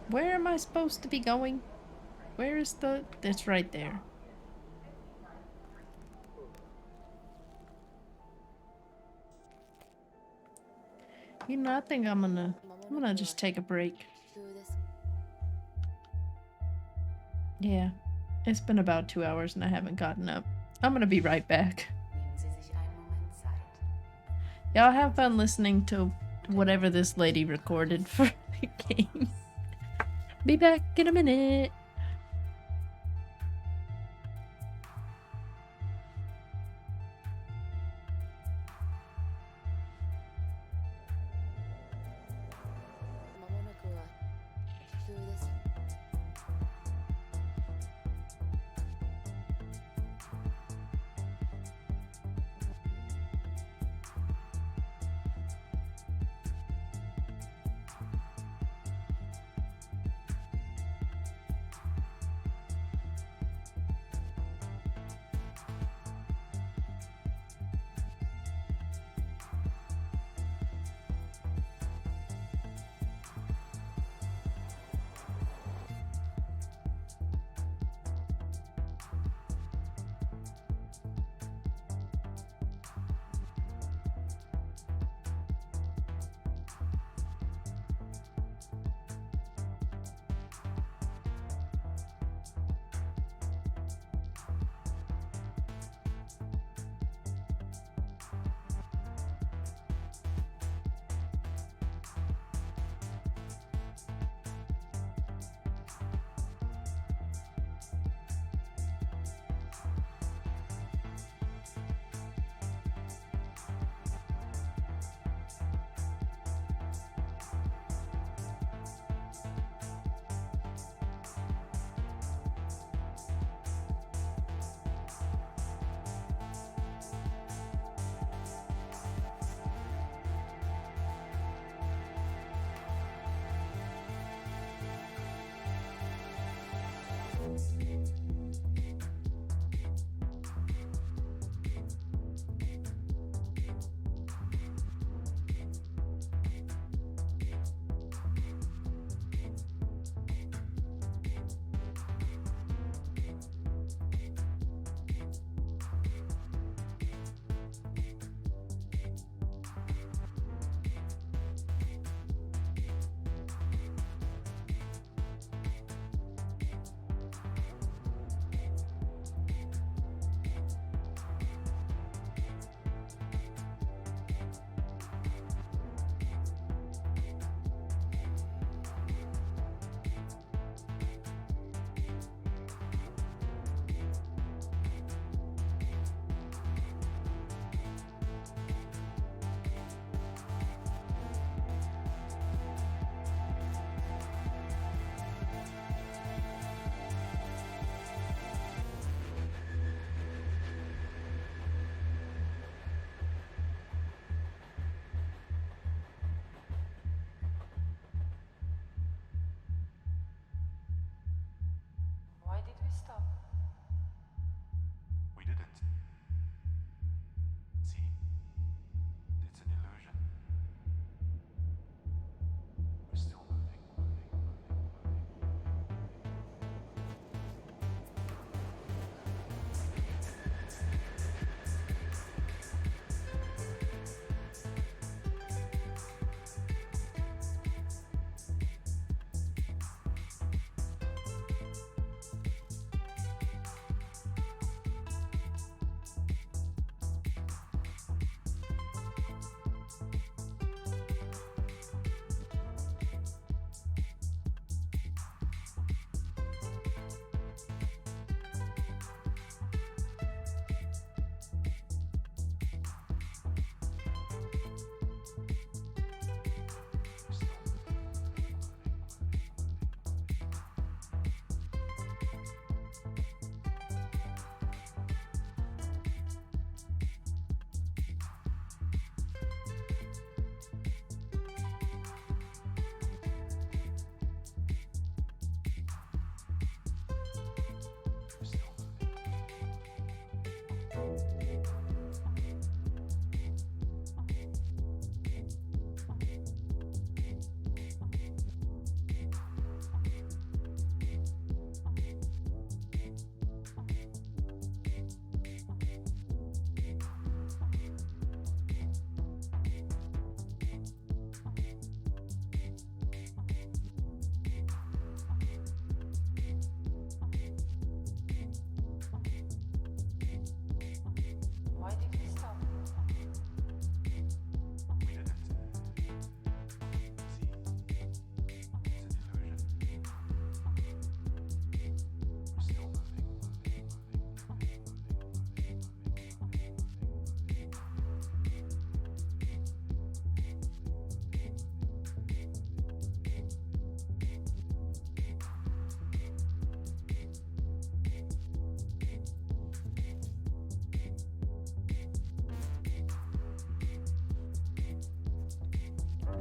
Where am I supposed to be going? Where is the... It's right there. You know, I think I'm gonna just take a break. Yeah, it's been about 2 hours and I haven't gotten up. I'm gonna be right back. Y'all have fun listening to whatever this lady recorded for the game. Be back in a minute.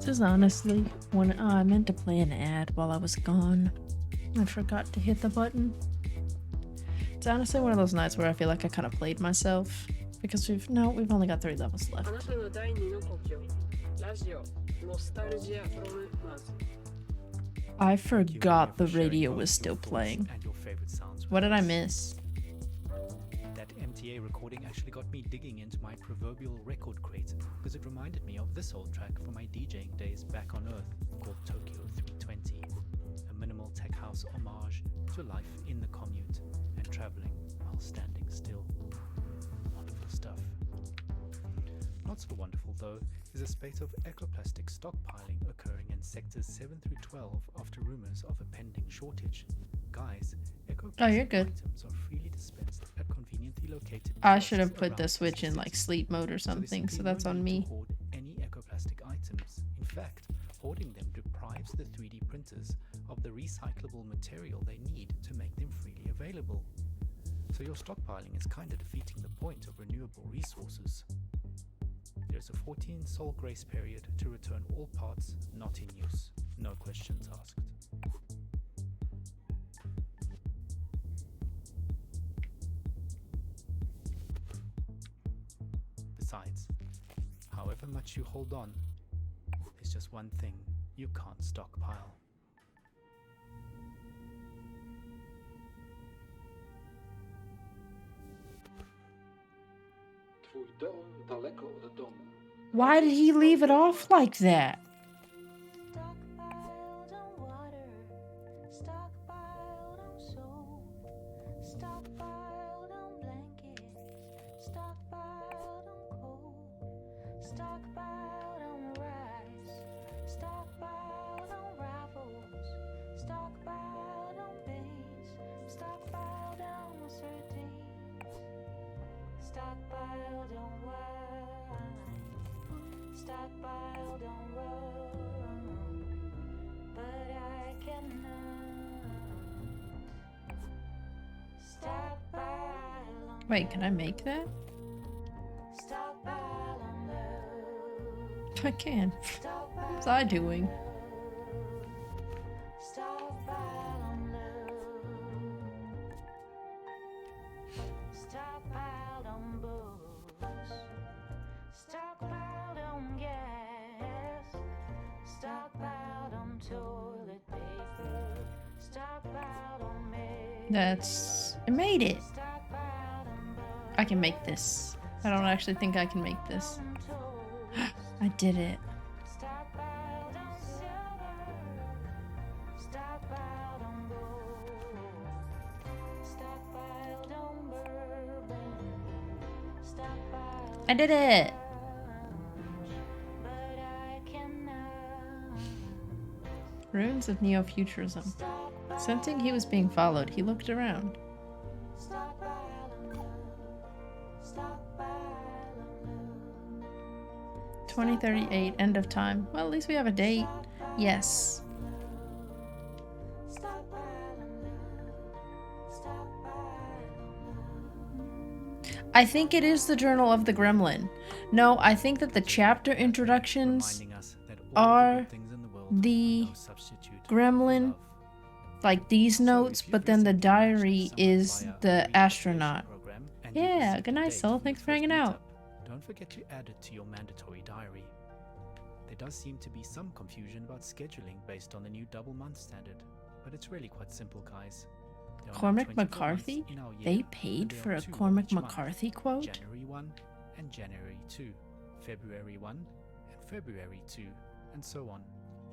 This is honestly when I meant to play an ad while I was gone. I forgot to hit the button. It's honestly one of those nights where I feel like I kind of played myself because we've only got 3 levels left. I forgot the radio was still playing. What did I miss? That MTA recording actually got me digging into my proverbial record crate because it reminded me of this old track from my DJing days back on Earth called Tokyo 320, a minimal tech house homage to life in the commute and traveling while standing still. Wonderful stuff. Not so wonderful though is a spate of ecoplastic stockpiling occurring in sectors 7 through 12 after rumors of a pending shortage. Guys, you're good. items are freely dispensed at conveniently located. I should have put the Switch in like sleep mode or something, so that's on me. Hoard any ecoplastic items. In fact, hoarding them deprives the 3D printers of the recyclable material they need to make them freely available. So your stockpiling is kind of defeating the point of renewable resources. There's a 14 sol grace period to return all parts not in use. No questions asked. Besides, however much you hold on, there's just one thing you can't stockpile. Why did he leave it off like that? Wait, can I make that? I can. What's I doing? I made it. I can make this. I don't actually think I can make this. I did it. I did it. Ruins of neo-futurism. Sensing he was being followed, he looked around. 2038, end of time. Well, at least we have a date. Yes. I think it is the Journal of the Gremlin. No, I think that the chapter introductions are the Gremlin, like these notes, but then the diary is the astronaut. Yeah, good night, Soul. Thanks for hanging out. Don't forget to add it to your mandatory diary. There does seem to be some confusion about scheduling based on the new double month standard, but it's really quite simple, guys. Cormac McCarthy? They paid for a Cormac McCarthy quote? January 1 and January 2, February 1 and February 2, and so on.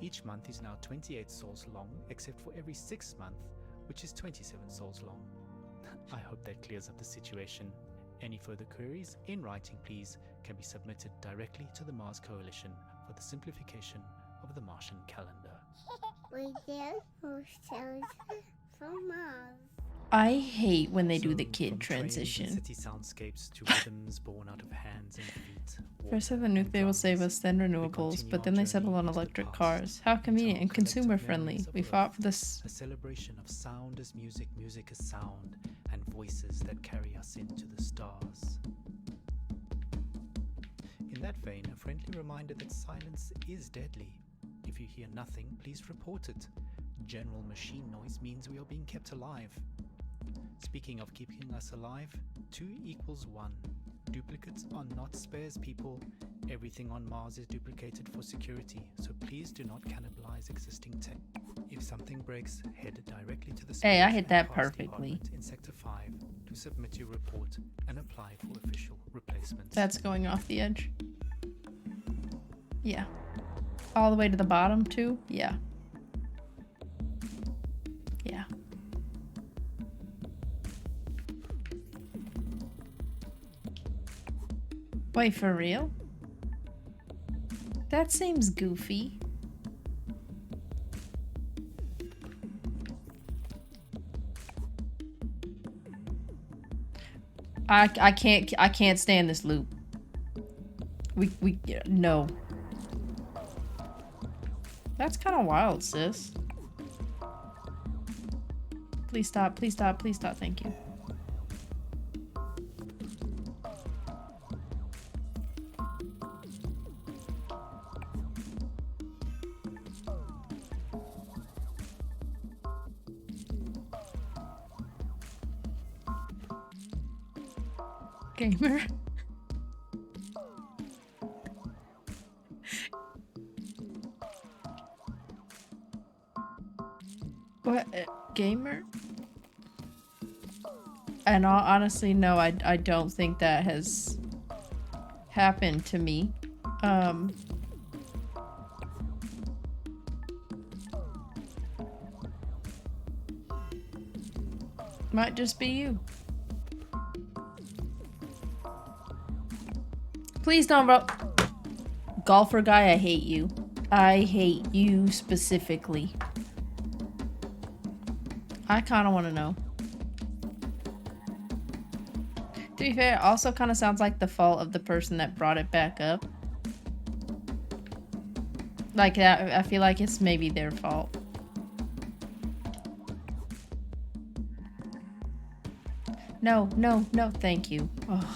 Each month is now 28 sols long, except for every 6th month, which is 27 sols long. I hope that clears up the situation. Any further queries, in writing please, can be submitted directly to the Mars Coalition for the simplification of the Martian calendar. From Mars. I hate when they do the kid transition. City soundscapes to rhythms born out of hands and feet. First said the nuclear will save us, then renewables, but then they settled on electric cars. How convenient and consumer friendly. We fought for this. A celebration of sound as music, music as sound, and voices that carry us into the stars. In that vein, a friendly reminder that silence is deadly. If you hear nothing, please report it. General machine noise means we are being kept alive. Speaking of keeping us alive, 2 equals 1. Duplicates are not spares, people. Everything on Mars is duplicated for security, so please do not cannibalize existing tech. If something breaks, head directly to the Hey, I Space hit and that Cars perfectly. Department in Sector 5 to submit your report and apply for official replacements. That's going off the edge. Yeah. All the way to the bottom, too? Yeah. Yeah. Wait, for real? That seems goofy. I can't stand this loop. No. That's kind of wild, sis. Please stop, please stop, please stop, thank you. Gamer. What? Gamer? And honestly, no, I don't think that has happened to me. Might just be you. Please don't vote. Golfer guy, I hate you. I hate you specifically. I kind of want to know. To be fair, it also kind of sounds like the fault of the person that brought it back up. Like that, I feel like it's maybe their fault. No, no, no, thank you. Ugh.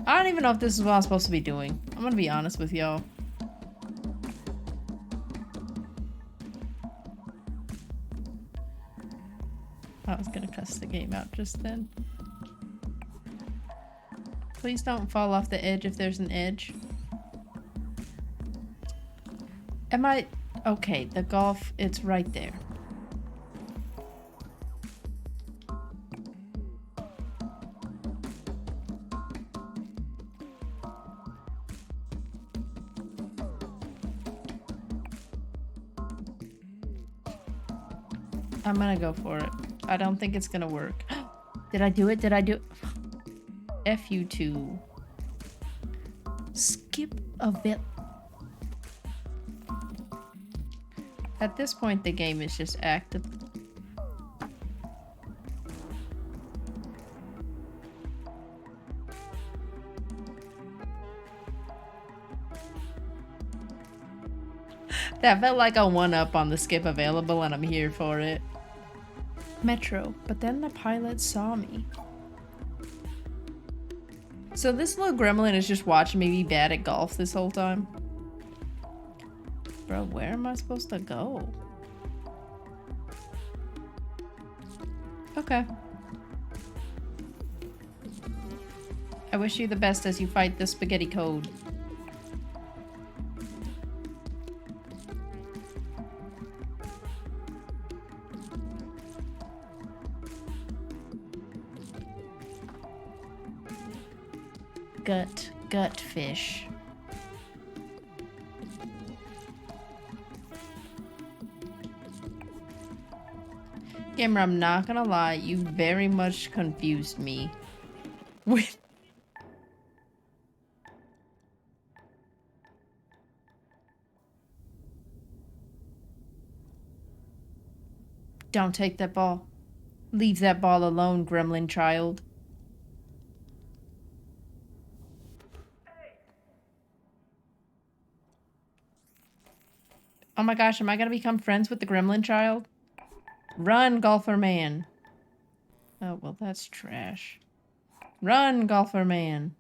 I don't even know if this is what I'm supposed to be doing. I'm gonna be honest with y'all. I was gonna cuss the game out just then. Please don't fall off the edge if there's an edge. Am I... Okay, the golf, it's right there. I'm gonna go for it. I don't think it's gonna work. Did I do it? Did I do it? F you two. Skip a bit. At this point, the game is just active. That felt like a one-up on the skip available, and I'm here for it. Metro, but then the pilot saw me. So this little gremlin is just watching me be bad at golf this whole time. Bro, where am I supposed to go? Okay. I wish you the best as you fight the spaghetti code. Gut fish. Gamer, I'm not gonna lie, you very much confused me with... Don't take that ball. Leave that ball alone, gremlin child. Oh my gosh, am I gonna become friends with the gremlin child? Run, golfer man. Oh, well, that's trash. Run, golfer man.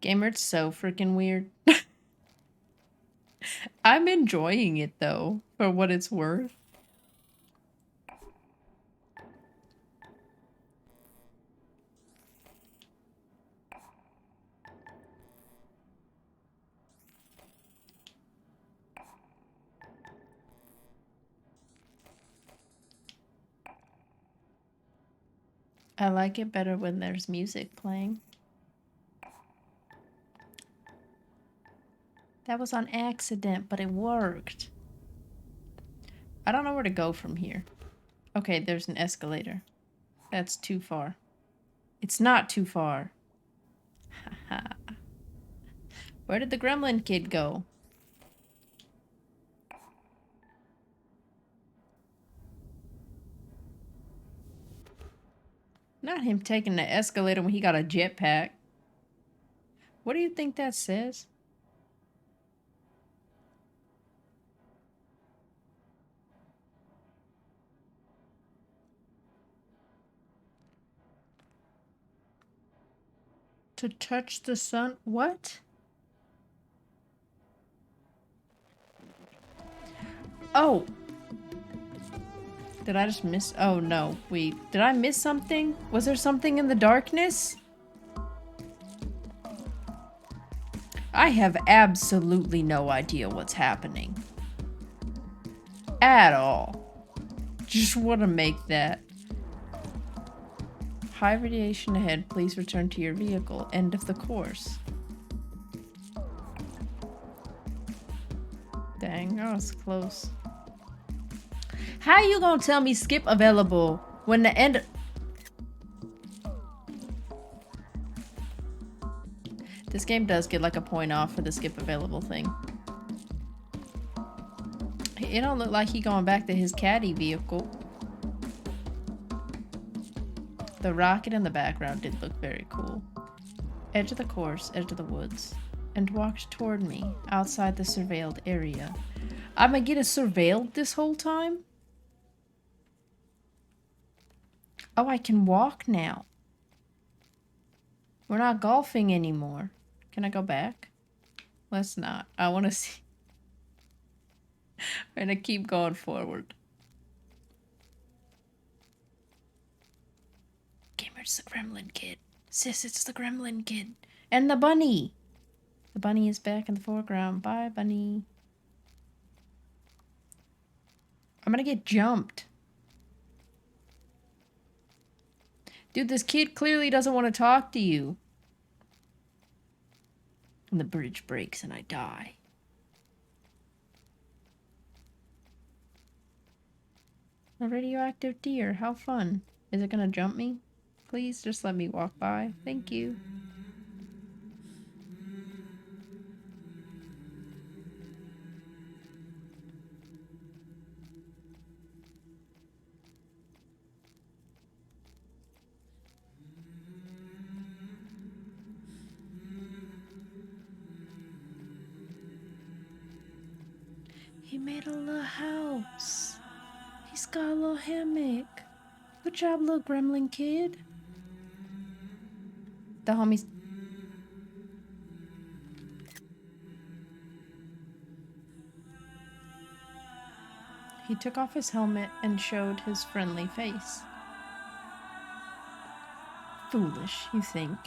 Gamer, it's so freaking weird. I'm enjoying it though, for what it's worth. I like it better when there's music playing. That was on accident, but it worked. I don't know where to go from here. Okay, there's an escalator. That's too far. It's not too far. Haha. Where did the gremlin kid go? Not him taking the escalator when he got a jetpack. What do you think that says? To touch the sun? What? Oh! Did I just miss? Oh no, wait. Did I miss something? Was there something in the darkness? I have absolutely no idea what's happening. At all. Just want to make that. High radiation ahead. Please return to your vehicle. End of the course. Dang, that was close. How you gonna tell me skip available when the end... This game does get like a point off for the skip available thing. It don't look like he going back to his caddy vehicle. The rocket in the background did look very cool. Edge of the course, edge of the woods. And walked toward me, outside the surveilled area. I'ma get it surveilled this whole time? Oh, I can walk now. We're not golfing anymore. Can I go back? Let's not. I want to see. I'm gonna keep going forward. Gamer, it's the gremlin kid. Sis, it's the gremlin kid. And the bunny. The bunny is back in the foreground. Bye, bunny. I'm gonna get jumped. Dude, this kid clearly doesn't want to talk to you. And the bridge breaks and I die. A radioactive deer. How fun. Is it gonna jump me? Please just let me walk by. Thank you. He made a little house. He's got a little hammock. Good job, little gremlin kid. The homies. He took off his helmet and showed his friendly face. Foolish, you think.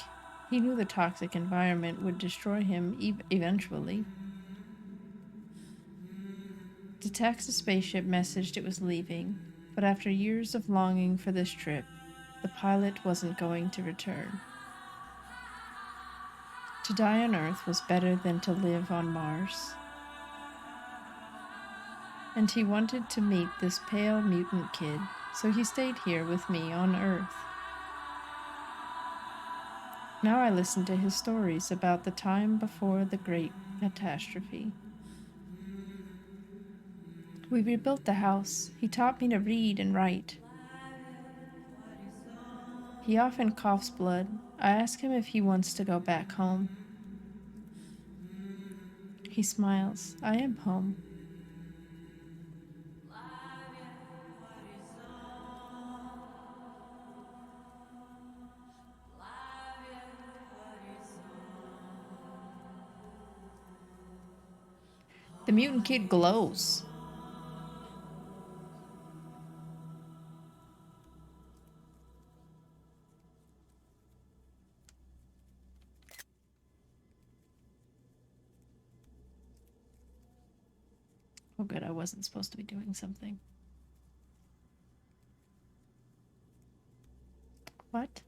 He knew the toxic environment would destroy him eventually. The taxi spaceship messaged it was leaving, but after years of longing for this trip, the pilot wasn't going to return. To die on Earth was better than to live on Mars. And he wanted to meet this pale mutant kid, so he stayed here with me on Earth. Now I listen to his stories about the time before the great catastrophe. We rebuilt the house. He taught me to read and write. He often coughs blood. I ask him if he wants to go back home. He smiles. I am home. The mutant kid glows. Oh good, I wasn't supposed to be doing something. What?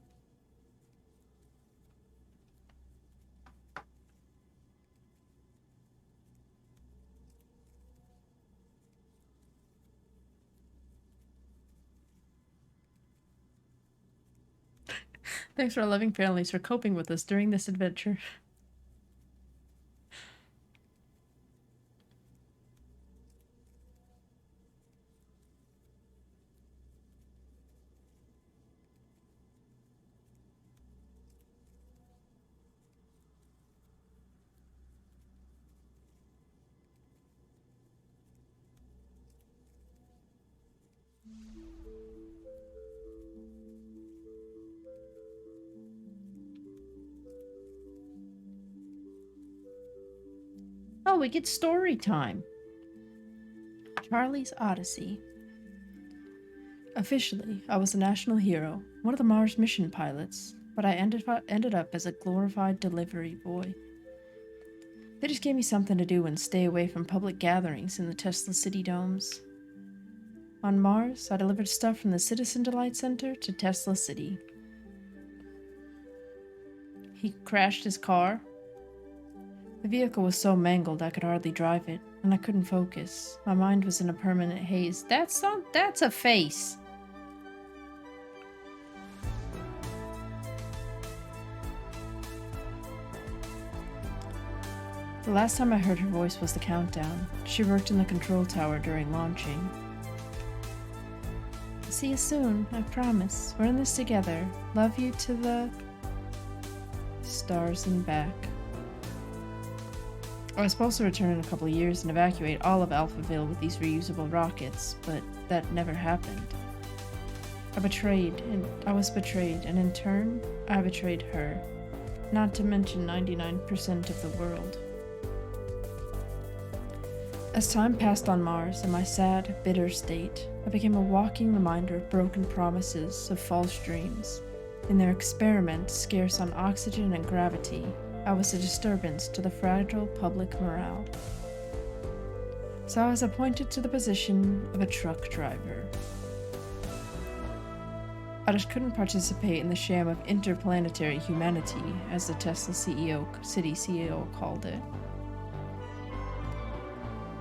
Thanks for our loving families for coping with us during this adventure. Oh, we get story time. Charlie's Odyssey. Officially, I was a national hero, one of the Mars mission pilots, but I ended up as a glorified delivery boy. They just gave me something to do and stay away from public gatherings in the Tesla City domes. On Mars, I delivered stuff from the Citizen Delight Center to Tesla City. He crashed his car. The vehicle was so mangled I could hardly drive it, and I couldn't focus. My mind was in a permanent haze. That's a face! The last time I heard her voice was the countdown. She worked in the control tower during launching. See you soon, I promise. We're in this together. Love you to the stars and back. I was supposed to return in a couple of years and evacuate all of Alphaville with these reusable rockets, but that never happened. I was betrayed, and in turn, I betrayed her. Not to mention 99% of the world. As time passed on Mars in my sad, bitter state, I became a walking reminder of broken promises, of false dreams. In their experiment scarce on oxygen and gravity, I was a disturbance to the fragile public morale. So I was appointed to the position of a truck driver. I just couldn't participate in the sham of interplanetary humanity, as the Tesla city CEO called it.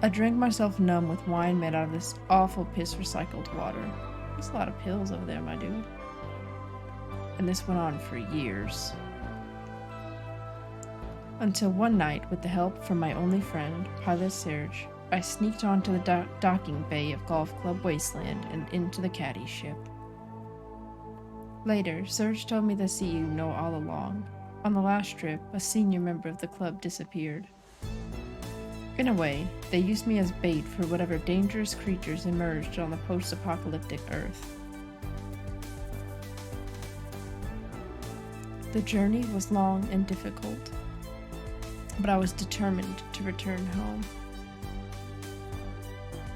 I drank myself numb with wine made out of this awful piss recycled water. There's a lot of pills over there, my dude. And this went on for years. Until one night, with the help from my only friend, Pilot Serge, I sneaked onto the docking bay of Golf Club Wasteland and into the caddy ship. Later, Serge told me the CU know all along. On the last trip, a senior member of the club disappeared. In a way, they used me as bait for whatever dangerous creatures emerged on the post-apocalyptic Earth. The journey was long and difficult, but I was determined to return home.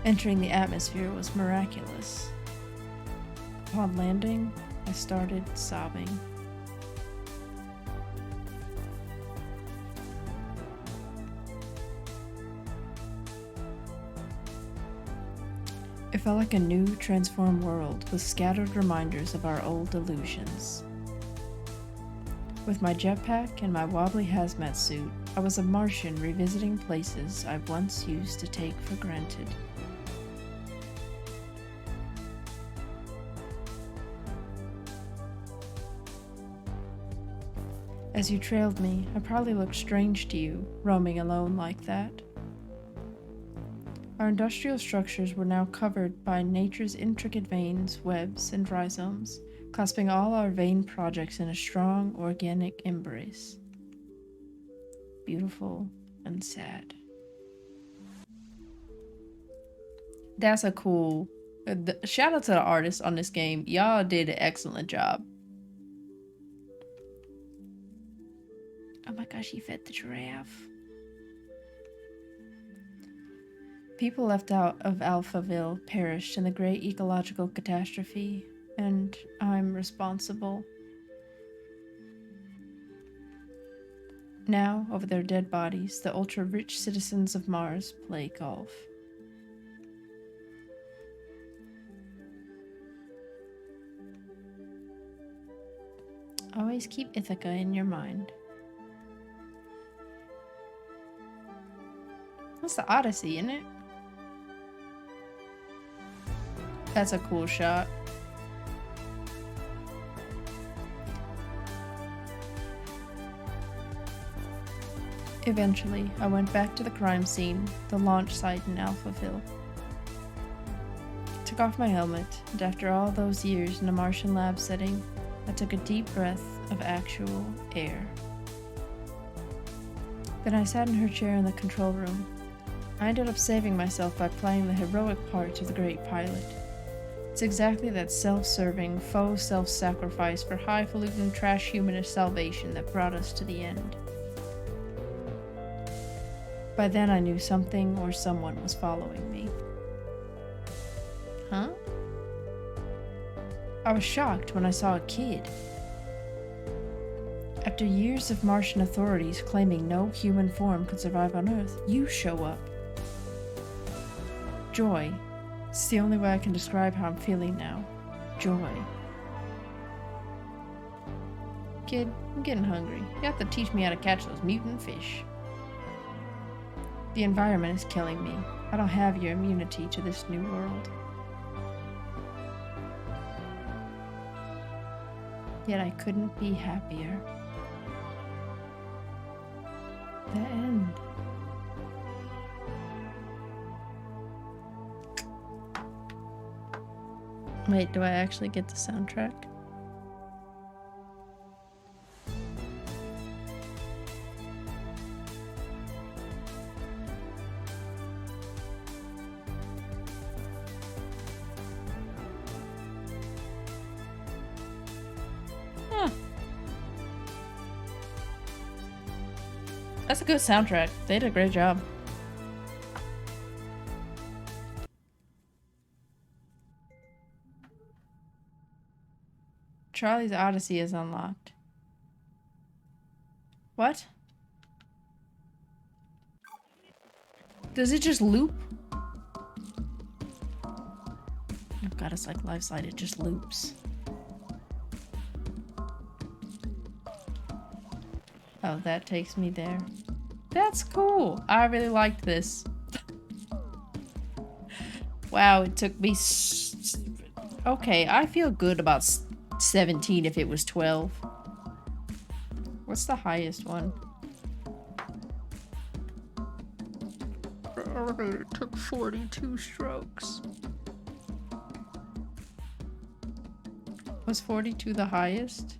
Entering the atmosphere was miraculous. Upon landing, I started sobbing. It felt like a new, transformed world with scattered reminders of our old illusions. With my jetpack and my wobbly hazmat suit, I was a Martian revisiting places I once used to take for granted. As you trailed me, I probably looked strange to you, roaming alone like that. Our industrial structures were now covered by nature's intricate veins, webs, and rhizomes, clasping all our vein projects in a strong, organic embrace. Beautiful and sad. That's a cool... shout out to the artists on this game. Y'all did an excellent job. Oh my gosh, he fed the giraffe. People left out of Alphaville perished in the great ecological catastrophe, and I'm responsible. Now, over their dead bodies, the ultra-rich citizens of Mars play golf. Always keep Ithaca in your mind. That's the Odyssey, isn't it? That's a cool shot. Eventually, I went back to the crime scene, the launch site in Alphaville. Took off my helmet, and after all those years in a Martian lab setting, I took a deep breath of actual air. Then I sat in her chair in the control room. I ended up saving myself by playing the heroic part of the great pilot. It's exactly that self-serving, faux self-sacrifice for highfalutin trash humanist salvation that brought us to the end. By then I knew something or someone was following me. Huh? I was shocked when I saw a kid. After years of Martian authorities claiming no human form could survive on Earth, you show up. Joy. It's the only way I can describe how I'm feeling now. Joy. Kid, I'm getting hungry. You have to teach me how to catch those mutant fish. The environment is killing me. I don't have your immunity to this new world. Yet I couldn't be happier. The end. Wait, do I actually get the soundtrack? That's a good soundtrack. They did a great job. Charlie's Odyssey is unlocked. What? Does it just loop? Oh god, it's like Life Slide, it just loops. Oh, that takes me there. That's cool. I really liked this. Wow, it took me... Okay, I feel good about 17 if it was 12. What's the highest one? It took 42 strokes. Was 42 the highest?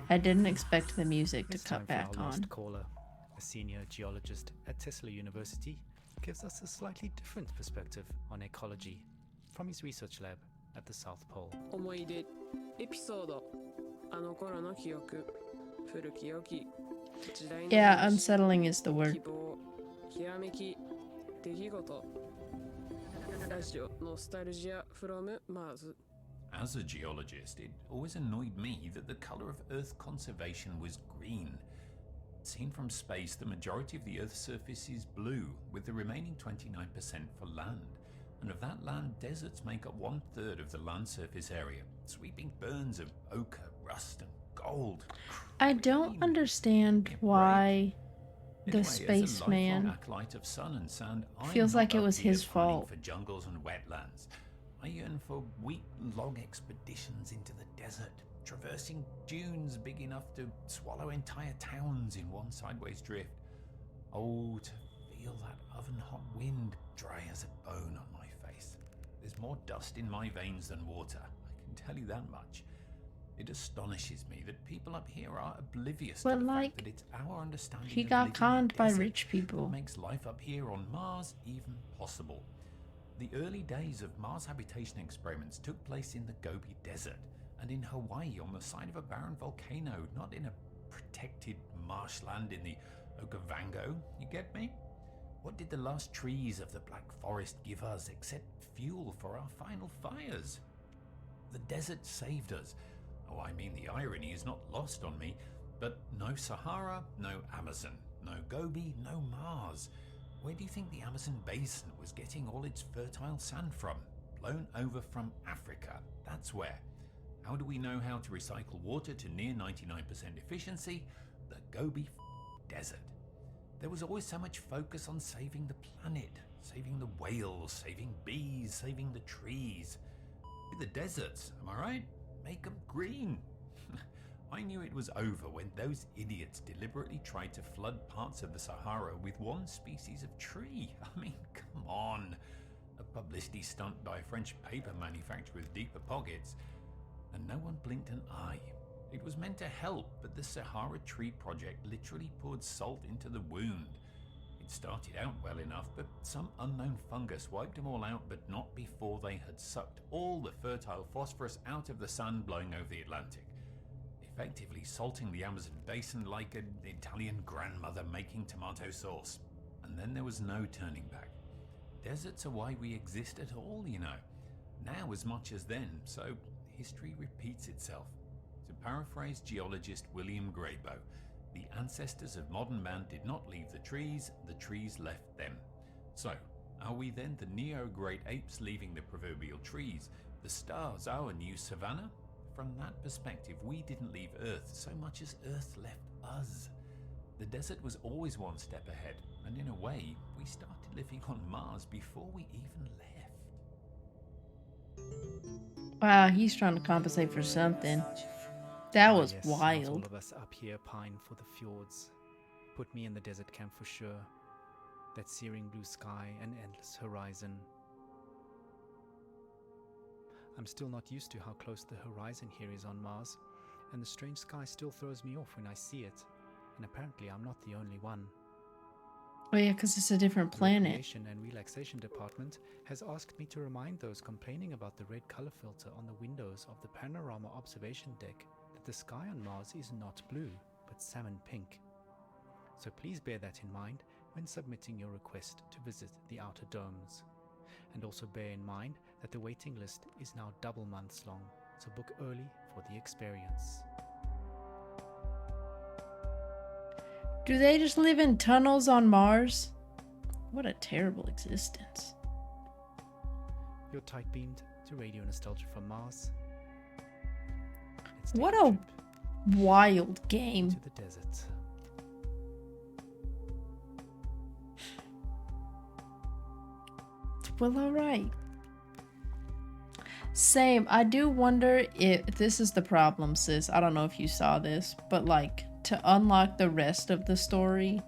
I didn't expect the music to cut back on. Last caller, a senior geologist at Tesla University, gives us a slightly different perspective on ecology from his research lab at the South Pole. 思い出エピソードあの頃の記憶古き良き時代の Yeah, unsettling is the word. 希望ひらめき出来事ラジオノスタルジア from Mars. As a geologist, it always annoyed me that the color of Earth conservation was green. Seen from space, the majority of the Earth's surface is blue, with the remaining 29% for land. And of that land, deserts make up 1/3 of the land surface area, sweeping burns of ochre, rust, and gold. I don't understand why the Anyway, as a spaceman lifelong acolyte of sun and sand, I'm feels like not it up was here his pining fault. for jungles and wetlands. I yearn for week-long expeditions into the desert, traversing dunes big enough to swallow entire towns in one sideways drift. Oh, to feel that oven-hot wind dry as a bone on my face. There's more dust in my veins than water, I can tell you that much. It astonishes me that people up here are oblivious But to the like, fact that it's our understanding he of got living in conned by desert rich people. that makes life up here on Mars even possible. The early days of Mars habitation experiments took place in the Gobi Desert and in Hawaii on the side of a barren volcano, not in a protected marshland in the Okavango, you get me? What did the last trees of the Black Forest give us except fuel for our final fires? The desert saved us. Oh, I mean, the irony is not lost on me, but no Sahara, no Amazon, no Gobi, no Mars. Where do you think the Amazon basin was getting all its fertile sand from? Blown over from Africa. That's where. How do we know how to recycle water to near 99% efficiency? The Gobi Desert. There was always so much focus on saving the planet, saving the whales, saving bees, saving the trees. The deserts, am I right? Make them green. I knew it was over when those idiots deliberately tried to flood parts of the Sahara with one species of tree. I mean, come on. A publicity stunt by a French paper manufacturer with deeper pockets. And no one blinked an eye. It was meant to help, but the Sahara Tree Project literally poured salt into the wound. It started out well enough, but some unknown fungus wiped them all out, but not before they had sucked all the fertile phosphorus out of the sun blowing over the Atlantic, effectively salting the Amazon basin like an Italian grandmother making tomato sauce. And then there was no turning back. Deserts are why we exist at all, you know. Now as much as then, so history repeats itself. To paraphrase geologist William Grayboe, the ancestors of modern man did not leave the trees left them. So, are we then the neo-great apes leaving the proverbial trees, the stars our new savannah? From that perspective, we didn't leave Earth so much as Earth left us. The desert was always one step ahead, and in a way, we started living on Mars before we even left. Wow, he's trying to compensate for something. That was yes, wild. Not all of us up here pine for the fjords. Put me in the desert camp for sure. That searing blue sky and endless horizon. I'm still not used to how close the horizon here is on Mars, and the strange sky still throws me off when I see it. And apparently I'm not the only one. Oh yeah, because it's a different planet. The Recreation and Relaxation Department has asked me to remind those complaining about the red color filter on the windows of the panorama observation deck that the sky on Mars is not blue, but salmon pink. So please bear that in mind when submitting your request to visit the outer domes. And also bear in mind that the waiting list is now double months long, so book early for the experience. Do they just live in tunnels on Mars? What a terrible existence. You're tight beamed to Radio Nostalgia from Mars. What a wild game. To the desert. Well, alright. Same. I do wonder if this is the problem, sis. I don't know if you saw this, but like to unlock the rest of the story,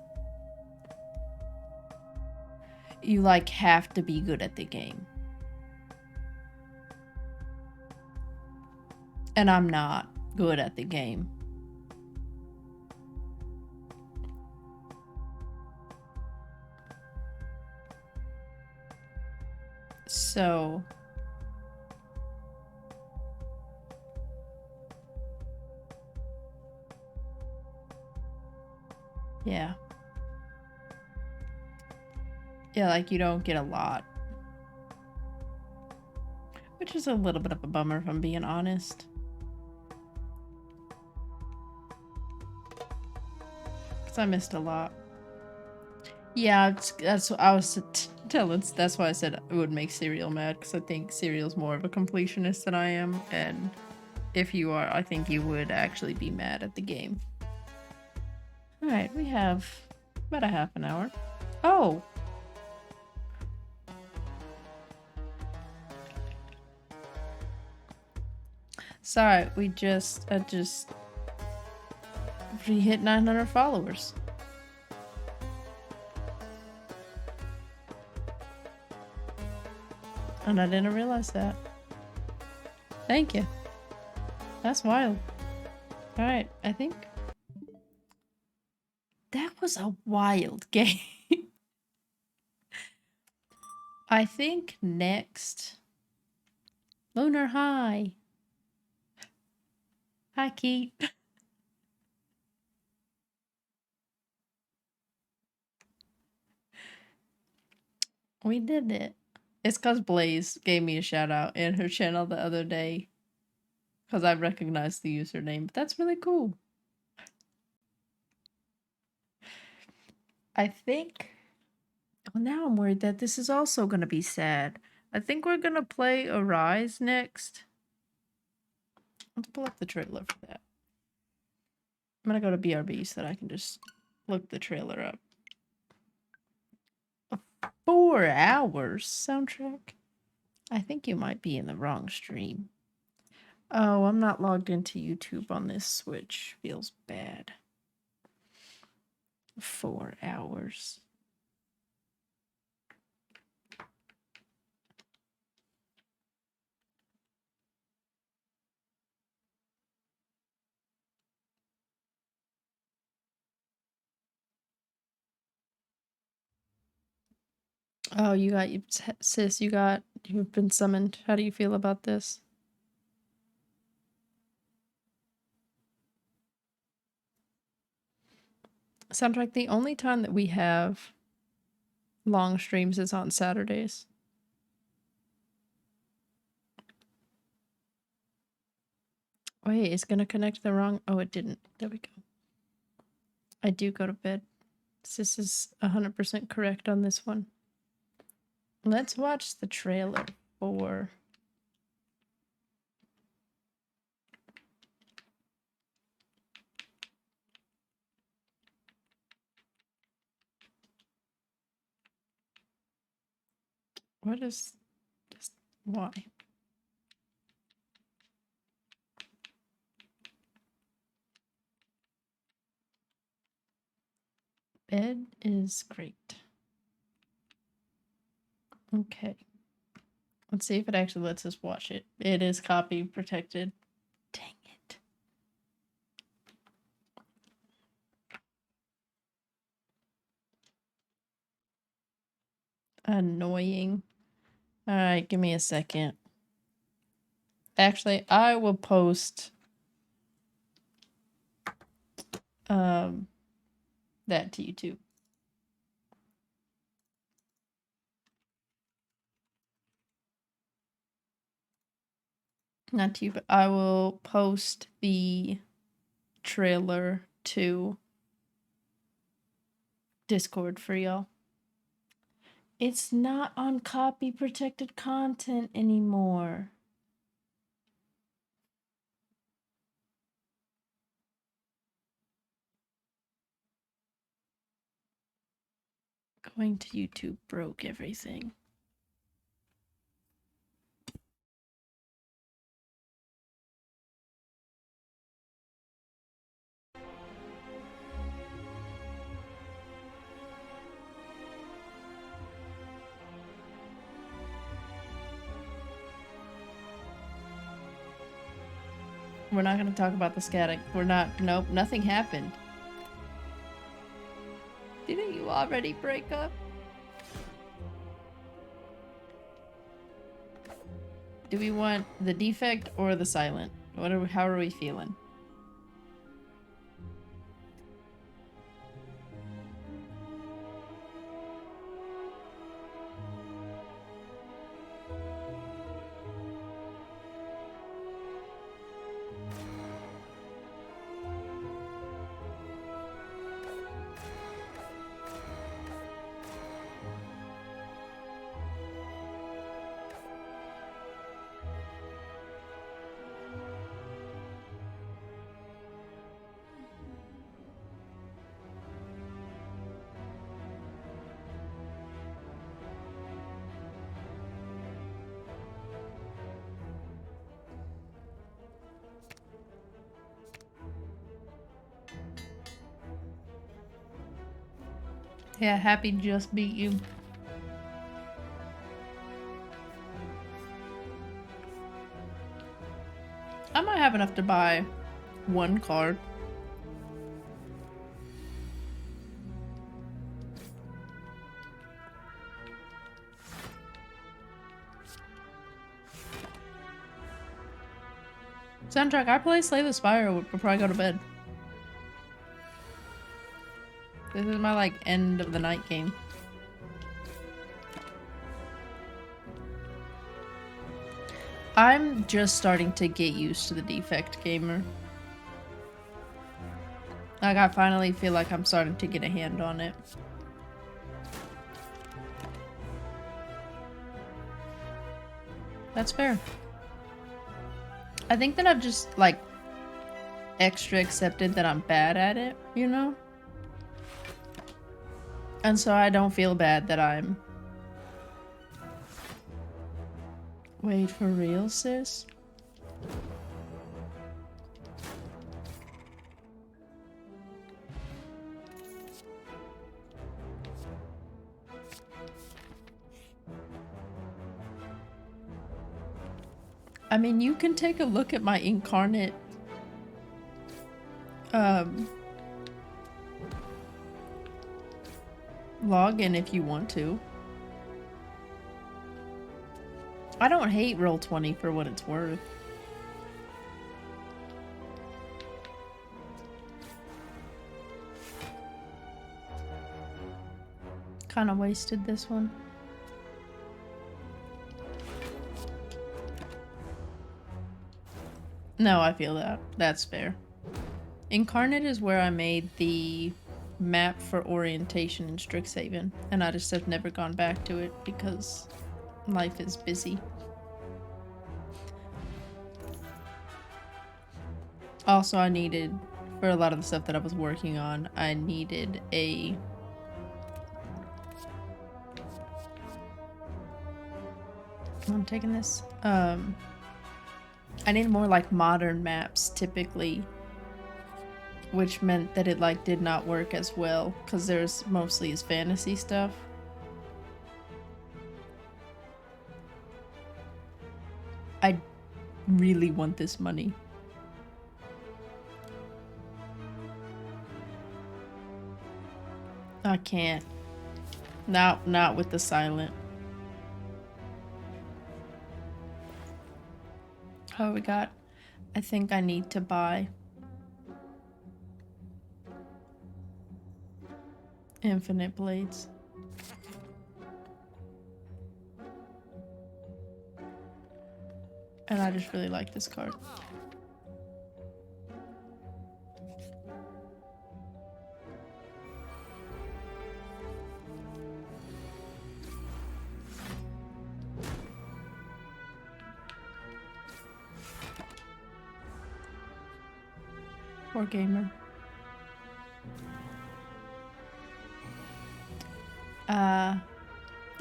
you like have to be good at the game. And I'm not good at the game. So yeah. Yeah, like you don't get a lot. Which is a little bit of a bummer if I'm being honest. Because I missed a lot. Yeah, that's what I was telling. That's why I said it would make Serial mad, because I think Serial's more of a completionist than I am, and if you are, I think you would actually be mad at the game. Alright, we have about a half an hour. Oh! Sorry, we just we hit 900 followers. And I didn't realize that. Thank you. That's wild. Alright, I think that was a wild game. I think next... Lunar High. Hi, Keith. We did it. It's because Blaze gave me a shout out in her channel the other day. Because I recognized the username. But that's really cool. I think... Well, now I'm worried that this is also going to be sad. I think we're going to play Arise next. Let's pull up the trailer for that. I'm going to go to BRB so that I can just look the trailer up. 4 hours soundtrack? I think you might be in the wrong stream. Oh, I'm not logged into YouTube on this Switch. Feels bad. 4 hours. Oh, sis, you've been summoned. How do you feel about this? Soundtrack, the only time that we have long streams is on Saturdays. Wait, it's gonna connect the wrong... Oh, it didn't. There we go. I do go to bed. Sis is 100% correct on this one. Let's watch the trailer for... What is this? Why? Bed is great. Okay. Let's see if it actually lets us watch it. It is copy protected. Dang it. Annoying. Alright, give me a second. Actually, I will post that to YouTube. Not to you, but I will post the trailer to Discord for y'all. It's not on copy protected content anymore. Going to YouTube broke everything. We're not going to talk about the static. We're not. Nope, nothing happened. Didn't you already break up? Do we want the defect or the silent? How are we feeling? Yeah, happy just beat you. I might have enough to buy one card. Soundtrack, I play Slay the Spire before I go to bed. This is my, like, end of the night game. I'm just starting to get used to the defect gamer. Like, I finally feel like I'm starting to get a hand on it. That's fair. I think that I've just, like, extra accepted that I'm bad at it, you know? And so I don't feel bad that I'm... Wait, for real, sis? I mean, you can take a look at my incarnate login if you want to. I don't hate Roll20 for what it's worth. Kind of wasted this one. No, I feel that. That's fair. Incarnate is where I made the map for orientation in Strixhaven, and I just have never gone back to it because life is busy. Also, I needed, for a lot of the stuff that I was working on, I needed a... I'm taking this. I need more like modern maps typically, which meant that it like did not work as well because there's mostly is fantasy stuff. I really want this money. I can't. Not with the silent. Oh, we got... I think I need to buy... Infinite Blades. And I just really like this card. Poor gamer.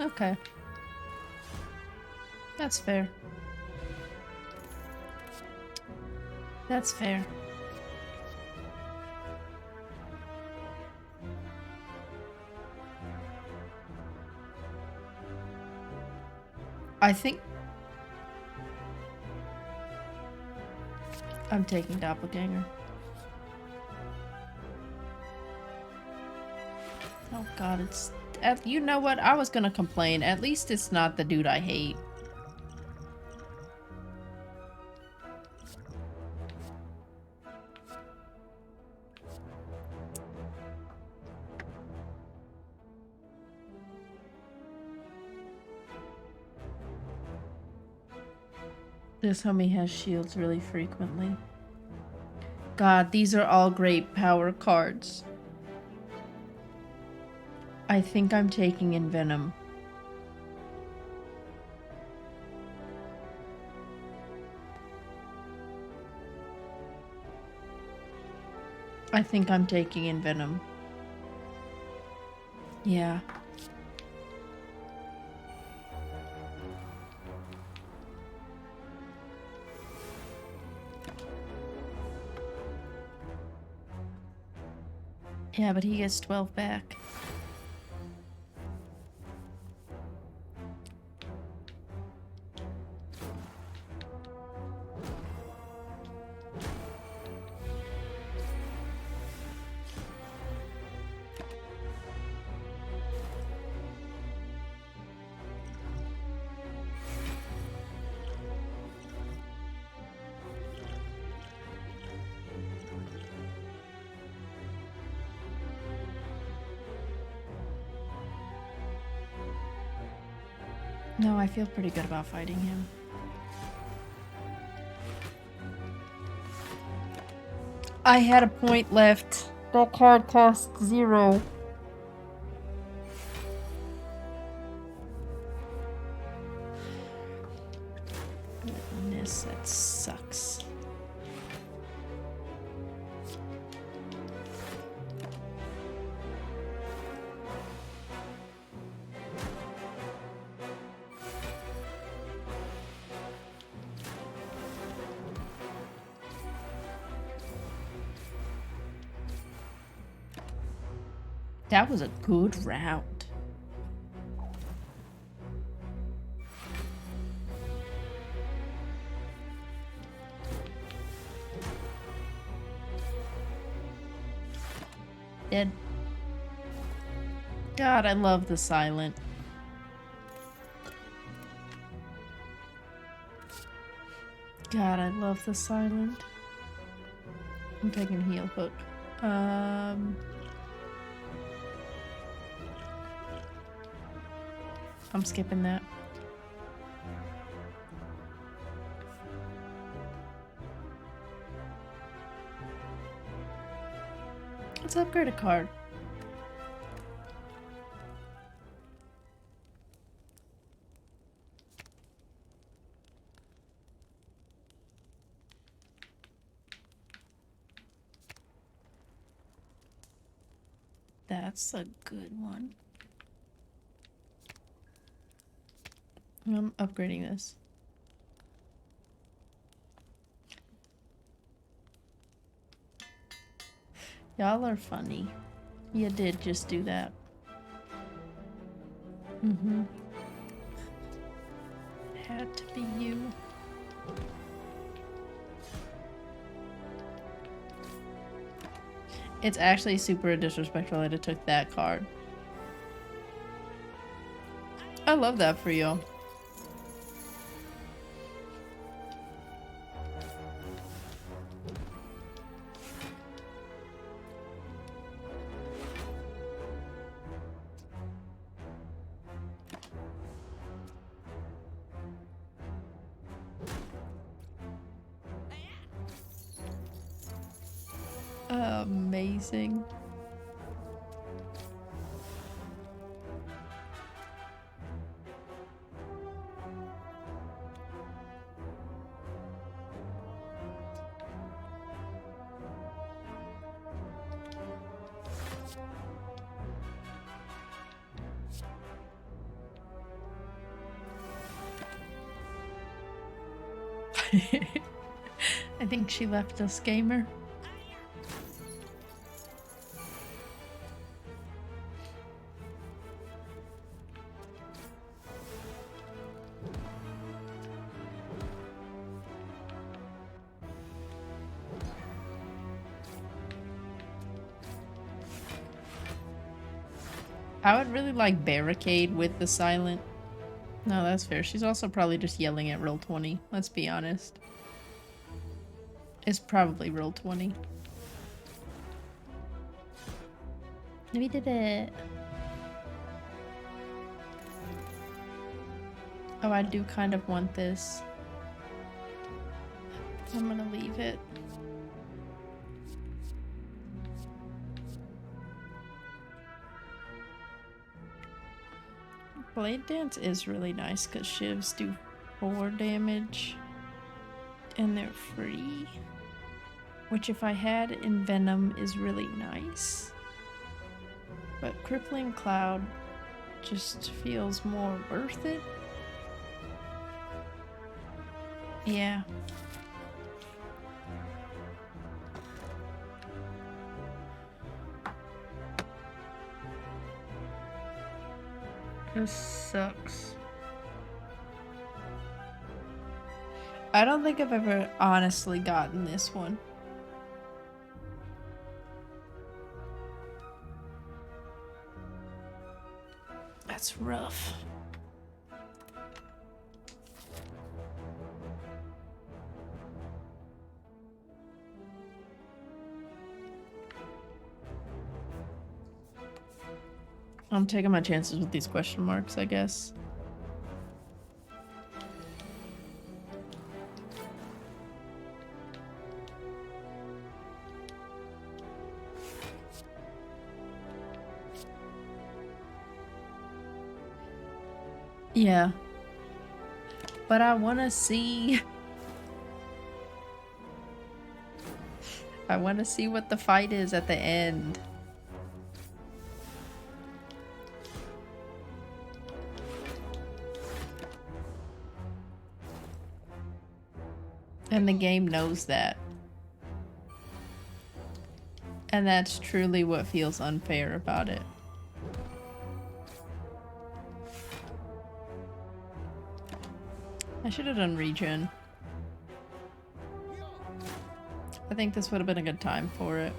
Okay. That's fair. That's fair. I think I'm taking Doppelganger. Oh god, it's... you know what? I was gonna complain. At least it's not the dude I hate. This homie has shields really frequently. God, these are all great power cards. I think I'm taking Envenom. I think I'm taking Envenom. Yeah. Yeah, but he gets 12 back. No, I feel pretty good about fighting him. I had a point left. That card cost 0. Goodness, that sucks. That was a good round. Dead. God, I love the silent. God, I love the silent. I'm taking heal hook. I'm skipping that. Let's upgrade a card. That's a good one. I'm upgrading this. Y'all are funny. You did just do that. Mm-hmm. Had to be you. It's actually super disrespectful that it took that card. I love that for you. Amazing. I think she left us, gamer. I would really like barricade with the silent. No, that's fair. She's also probably just yelling at roll 20. Let's be honest. It's probably roll 20. We did it. Oh, I do kind of want this. I'm gonna leave it. Blade Dance is really nice because shivs do 4 damage and they're free, which if I had in Venom is really nice, but Crippling Cloud just feels more worth it. Yeah. This sucks. I don't think I've ever honestly gotten this one. That's rough. I'm taking my chances with these question marks, I guess. Yeah. But I want to see... I want to see what the fight is at the end. And the game knows that. And that's truly what feels unfair about it. I should have done regen. I think this would have been a good time for it.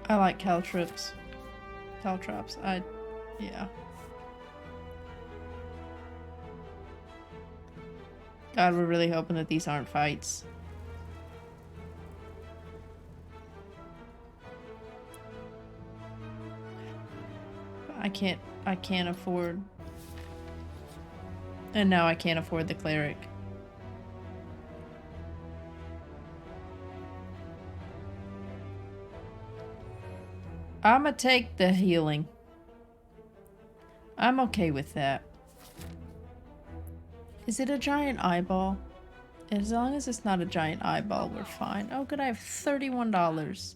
I like caltrops. Yeah. God, we're really hoping that these aren't fights. I can't afford. And now I can't afford the cleric. I'ma take the healing. I'm okay with that. Is it a giant eyeball? As long as it's not a giant eyeball, we're fine. Oh, good, I have $31.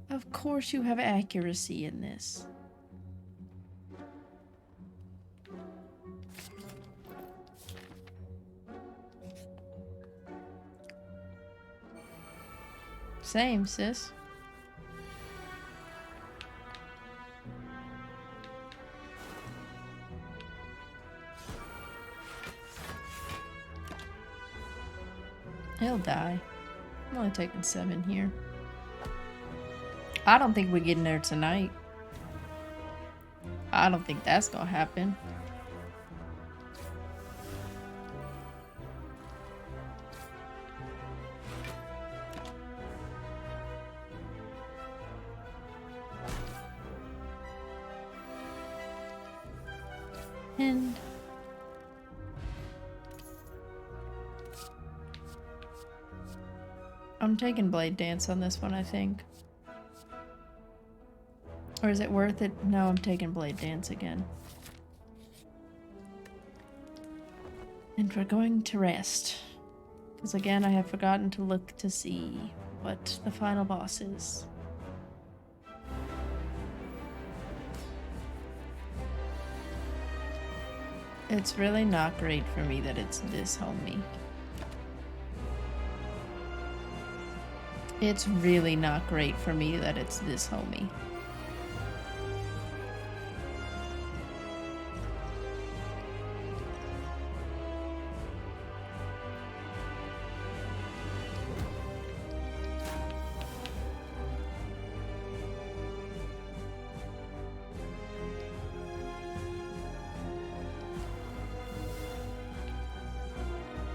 Of course you have accuracy in this. Same, sis. He'll die. I'm only taking 7 here. I don't think we're getting there tonight. I don't think that's gonna happen. And I'm taking Blade Dance on this one, I think. Or is it worth it? No, I'm taking Blade Dance again. And we're going to rest. Because again, I have forgotten to look to see what the final boss is. It's really not great for me that it's this homie. It's really not great for me that it's this homie.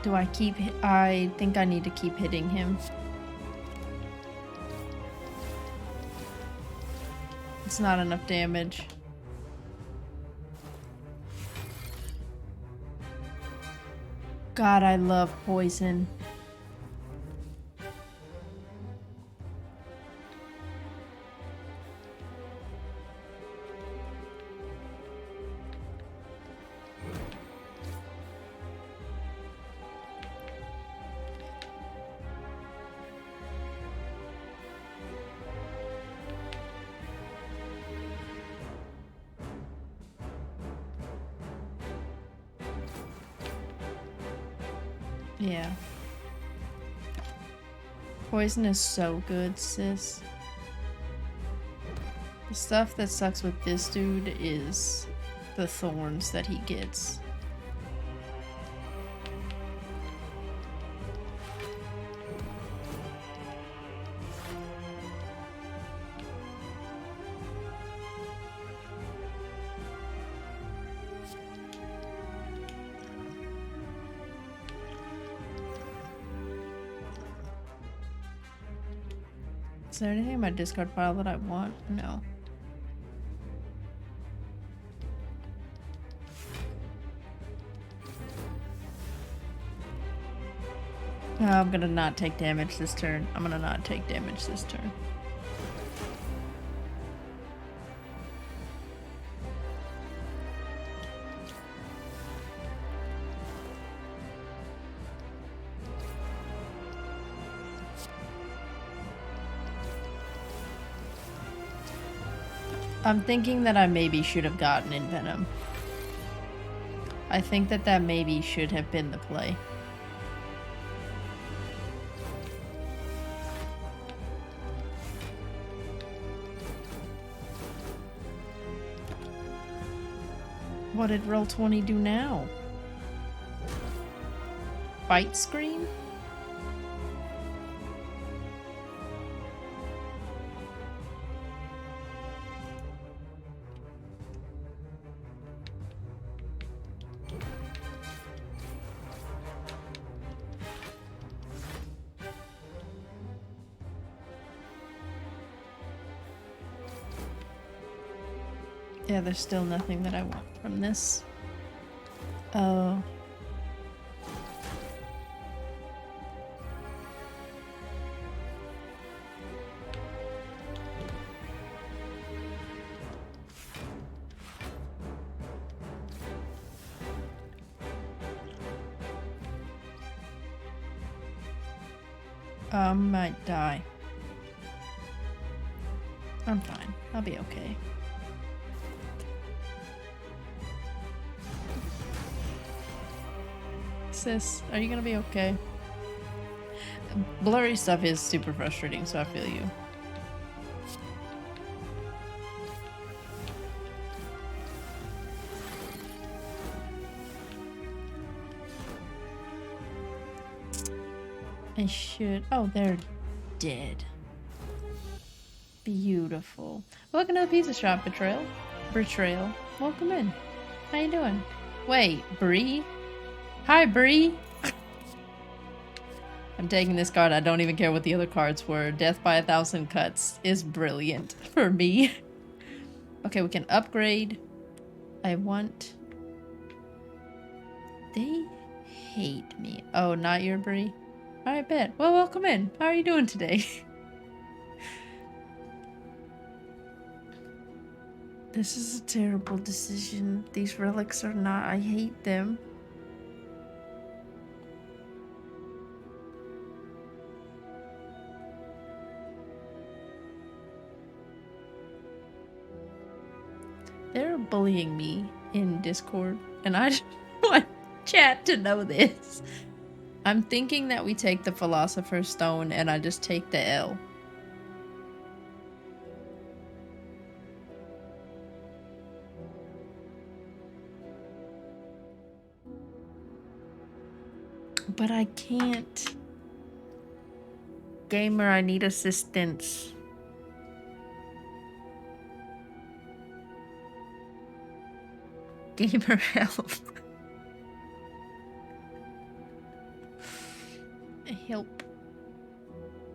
Do I keep... I think I need to keep hitting him. It's not enough damage. God, I love poison. Yeah. Poison is so good, sis. The stuff that sucks with this dude is the thorns that he gets. Is there anything in my discard pile that I want? No. Oh, I'm gonna not take damage this turn. I'm gonna not take damage this turn. I'm thinking that I maybe should have gotten in Venom. I think that that maybe should have been the play. What did Roll20 do now? Fight screen? Yeah, there's still nothing that I want from this. Oh. I might die. I'm fine. I'll be okay. Sis, are you gonna be okay? Blurry stuff is super frustrating, so I feel you. I should... Oh, they're dead. Beautiful. Welcome to the pizza shop, Betrayal. Betrayal. Welcome in. How you doing? Wait, Bree? Hi, Bree! I'm taking this card. I don't even care what the other cards were. Death by 1,000 cuts is brilliant for me. Okay, we can upgrade. I want... They hate me. Oh, not your Bree? Alright, bet. Well, welcome in. How are you doing today? This is a terrible decision. These relics are not... I hate them. They're bullying me in Discord, and I just want chat to know this. I'm thinking that we take the Philosopher's Stone and I just take the L. But I can't. Gamer, I need assistance. Gamer help. Help.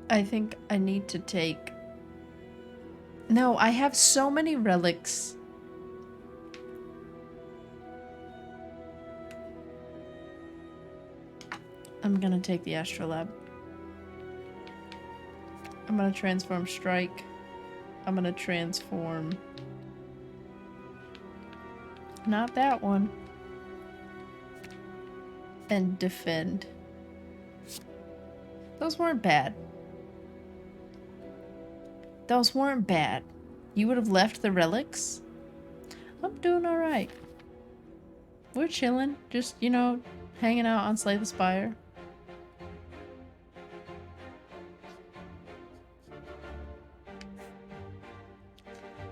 I think I need to take... No, I have so many relics. I'm gonna take the Astrolab. I'm gonna transform Strike. I'm gonna transform... Not that one. And defend. Those weren't bad. Those weren't bad. You would have left the relics? I'm doing alright. We're chilling. Just, you know, hanging out on Slay the Spire.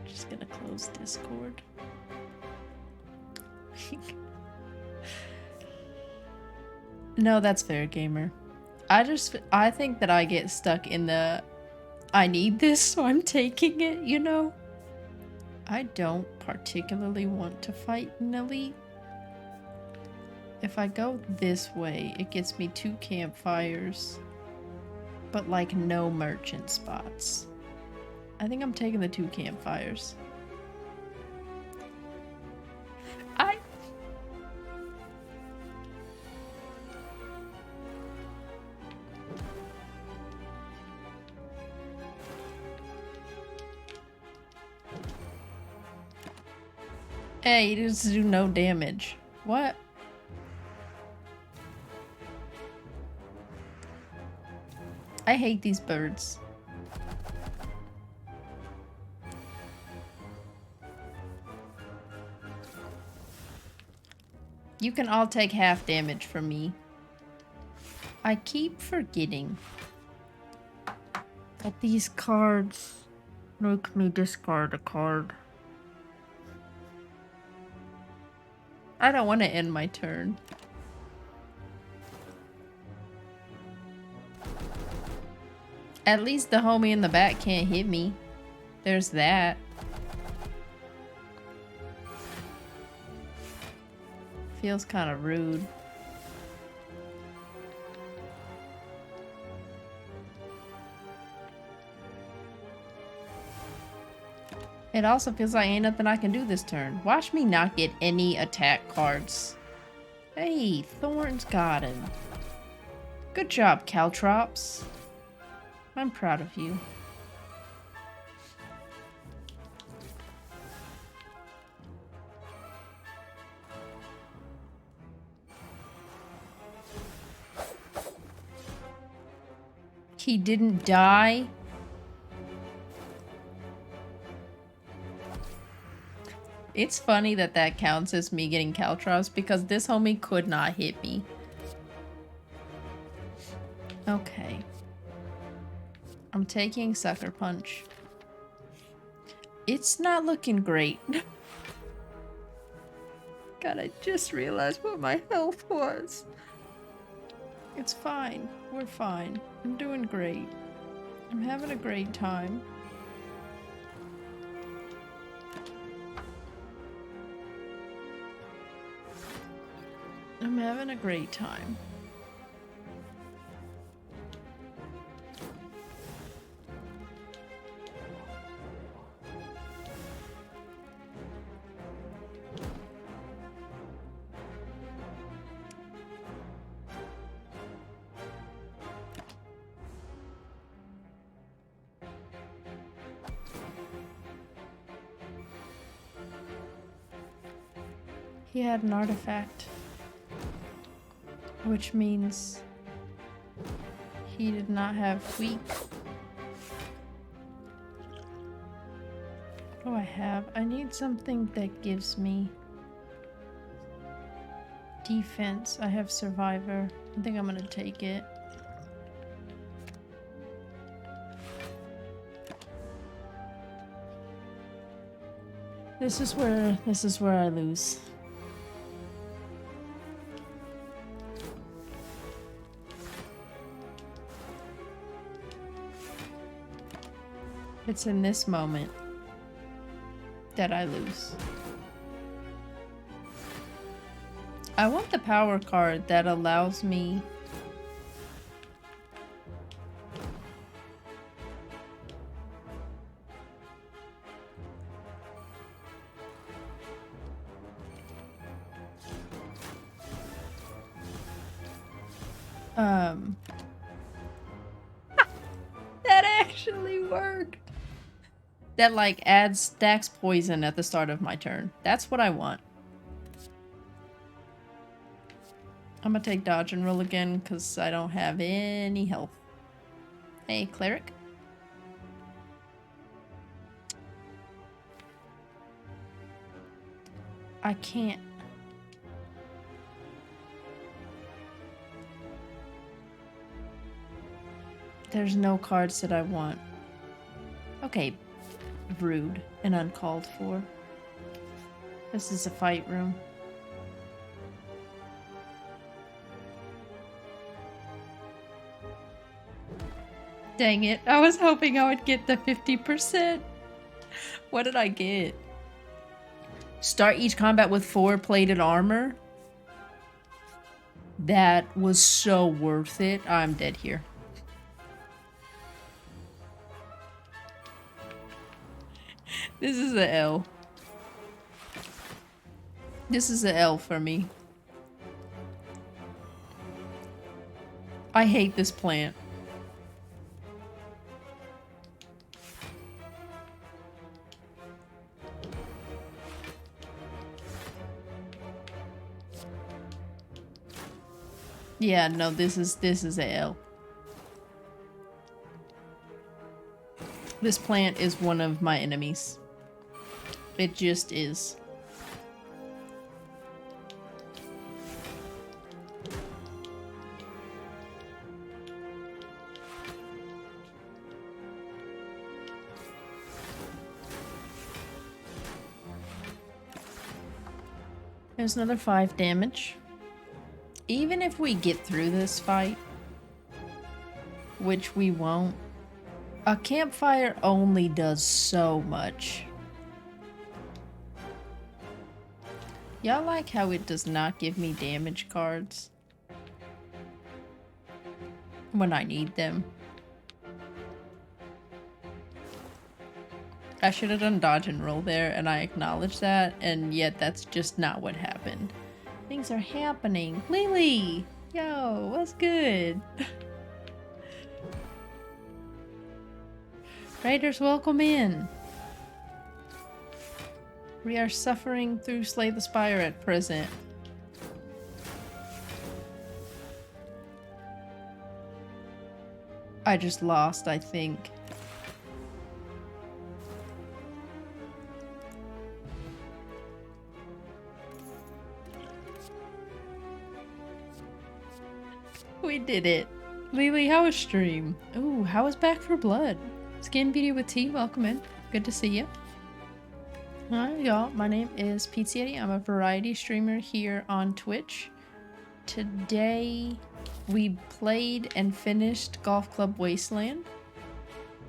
Just gonna close Discord. No, that's fair, gamer. I think that I get stuck in the I need this, so I'm taking it, you know? I don't particularly want to fight an elite. If I go this way, it gets me 2 campfires, but like no merchant spots. I think I'm taking the 2 campfires. Hey, he doesn't do no damage. What? I hate these birds. You can all take half damage from me. I keep forgetting that these cards make me discard a card. I don't want to end my turn. At least the homie in the back can't hit me. There's that. Feels kind of rude. It also feels like ain't nothing I can do this turn. Watch me not get any attack cards. Hey, Thorn's got him. Good job, Caltrops. I'm proud of you. He didn't die? It's funny that that counts as me getting Caltrops because this homie could not hit me. Okay. I'm taking Sucker Punch. It's not looking great. God, I just realized what my health was. It's fine. We're fine. I'm doing great. I'm having a great time. I'm having a great time. He had an artifact, which means he did not have weak. What do I have? I need something that gives me defense. I have survivor. I think I'm gonna take it. This is where I lose. It's in this moment that I lose. I want the power card that allows me that actually worked. That like stacks poison at the start of my turn. That's what I want. I'm gonna take dodge and roll again because I don't have any health. Hey, cleric. I can't. There's no cards that I want. Okay. Rude and uncalled for. This is a fight room. Dang it. I was hoping I would get the 50%. What did I get? Start each combat with 4 plated armor. That was so worth it. I'm dead here. This is a L. This is a L for me. I hate this plant. Yeah, no, this is a L. This plant is one of my enemies. It just is. There's another 5 damage. Even if we get through this fight, which we won't, a campfire only does so much. Y'all like how it does not give me damage cards when I need them? I should have done dodge and roll there, and I acknowledge that, and yet that's just not what happened. Things are happening. Lily! Yo, what's good? Raiders, welcome in. We are suffering through Slay the Spire at present. I just lost, I think. We did it. Lily, how was stream? Ooh, how was Back for Blood? Skin Beauty with Tea, welcome in. Good to see you. Hi, y'all. My name is Pizza Yeti. I'm a variety streamer here on Twitch. Today, we played and finished Golf Club Wasteland.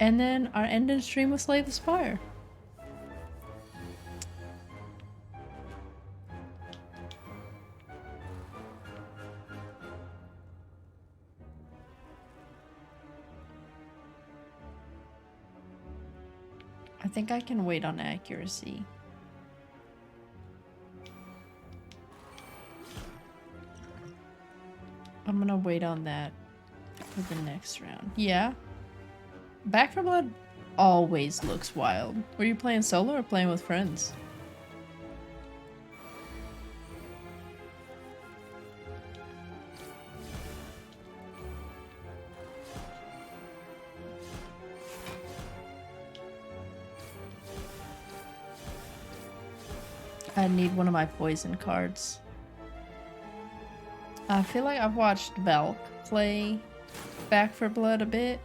And then our ending stream was Slay the Spire. I think I can wait on accuracy. I'm gonna wait on that for the next round. Yeah. Back 4 Blood always looks wild. Were you playing solo or playing with friends? I need one of my poison cards. I feel like I've watched Valk play Back 4 Blood a bit,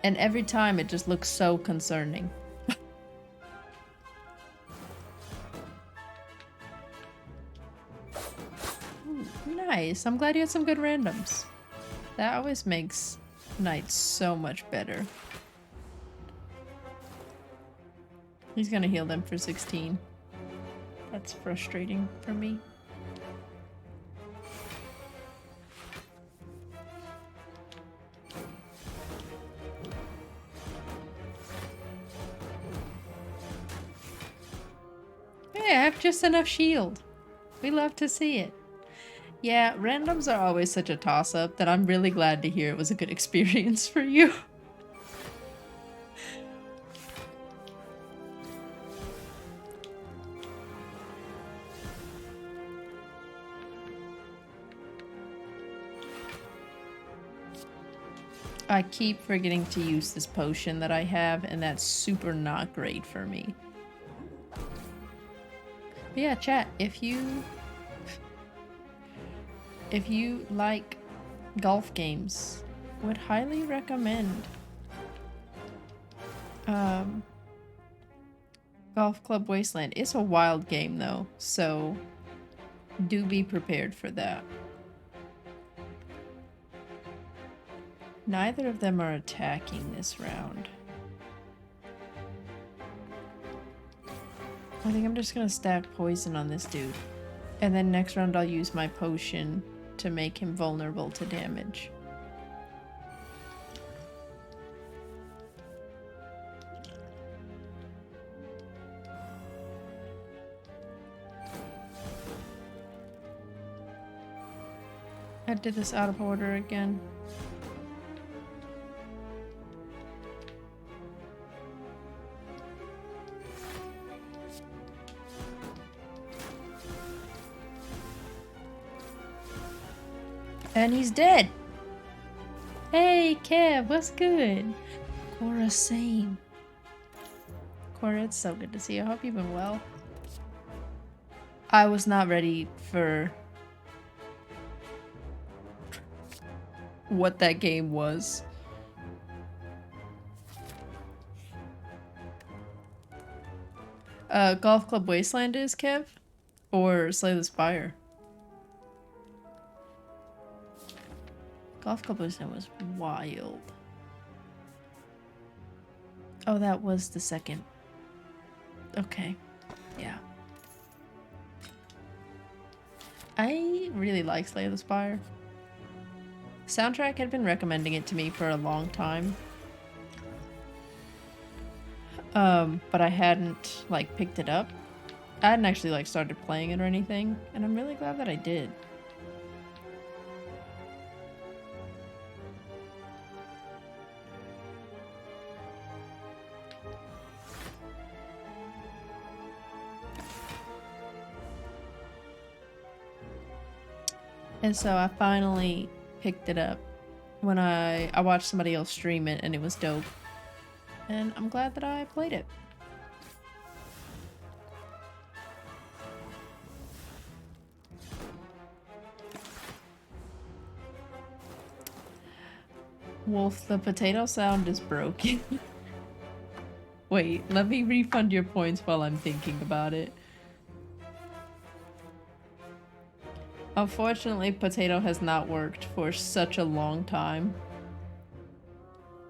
and every time it just looks so concerning. Ooh, nice. I'm glad you had some good randoms. That always makes nights so much better. He's gonna heal them for 16. That's frustrating for me. Hey, I have just enough shield. We love to see it. Yeah, randoms are always such a toss-up that I'm really glad to hear it was a good experience for you. I keep forgetting to use this potion that I have, and that's super not great for me. But yeah, chat, if you like golf games, would highly recommend Golf Club Wasteland. It's a wild game though, so do be prepared for that. Neither of them are attacking this round. I think I'm just gonna stack poison on this dude. And then next round I'll use my potion to make him vulnerable to damage. I did this out of order again. And he's dead. Hey, Kev, what's good? Cora, same. Cora, it's so good to see you. I hope you've been well. I was not ready for what that game was. Golf Club Wasteland is, Kev? Or Slay the Spire? Golf Club Wasteland was wild. Oh, that was the second. Okay. Yeah. I really like Slay the Spire. Soundtrack had been recommending it to me for a long time. But I hadn't, like, picked it up. I hadn't actually, like, started playing it or anything. And I'm really glad that I did. And so I finally picked it up when I watched somebody else stream it, and it was dope. And I'm glad that I played it. Wolf, the potato sound is broken. Wait, let me refund your points while I'm thinking about it. Unfortunately, potato has not worked for such a long time.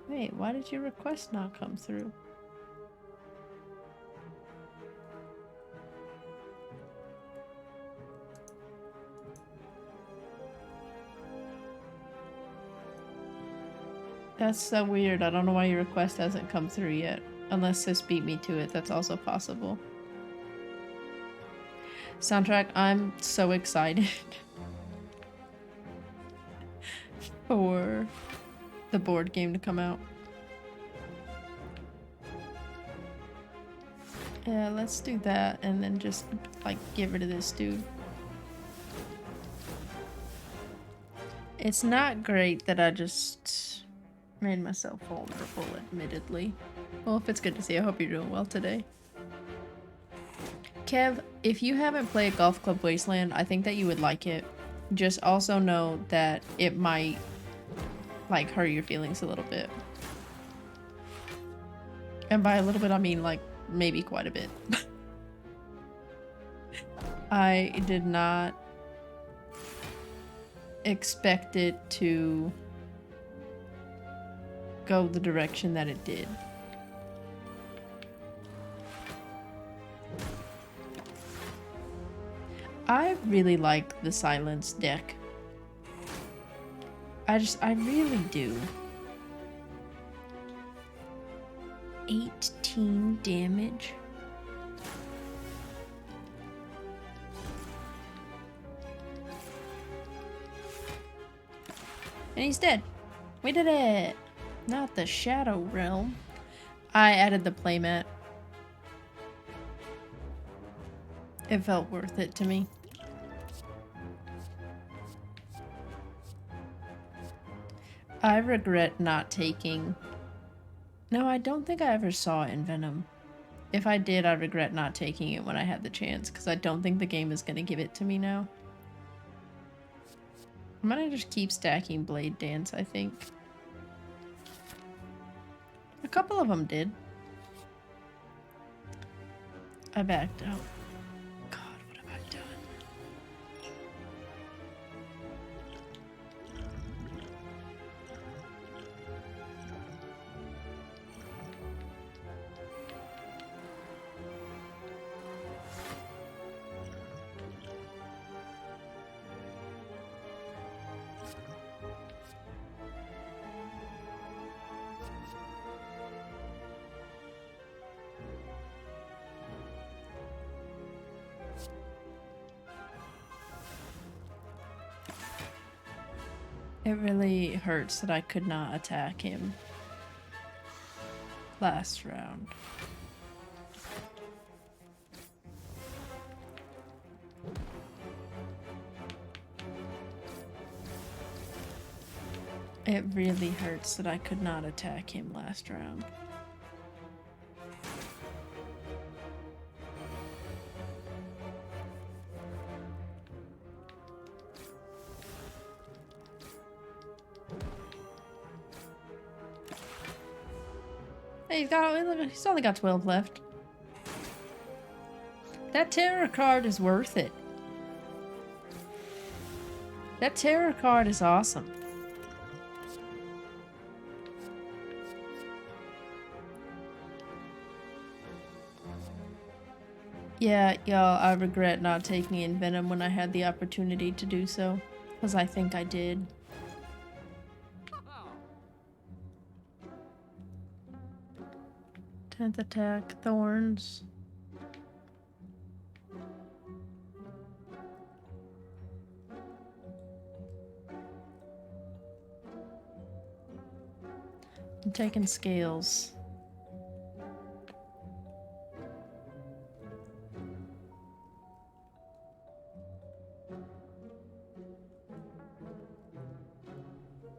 Wait, why did your request not come through? That's so weird. I don't know why your request hasn't come through yet. Unless Sis beat me to it, that's also possible. Soundtrack, I'm so excited for the board game to come out. Yeah, let's do that and then just, like, get rid of this dude. It's not great that I just made myself vulnerable, admittedly. Well, if it's good to see, I hope you're doing well today. Kev, if you haven't played Golf Club Wasteland, I think that you would like it. Just also know that it might, like, hurt your feelings a little bit. And by a little bit, I mean, like, maybe quite a bit. I did not expect it to go the direction that it did. I really like the Silence deck. I really do. 18 damage. And he's dead. We did it. Not the Shadow Realm. I added the playmat. It felt worth it to me. I regret not taking... No, I don't think I ever saw Envenom. If I did, I regret not taking it when I had the chance, because I don't think the game is going to give it to me now. I'm going to just keep stacking Blade Dance, I think. A couple of them did. I backed out. It really hurts that I could not attack him last round. It really hurts that I could not attack him last round. Hey, he's only got 12 left. That terror card is worth it. That terror card is awesome. Yeah, y'all, I regret not taking in Venom when I had the opportunity to do so. Because I think I did. 10th attack, Thorns. I'm taking Scales.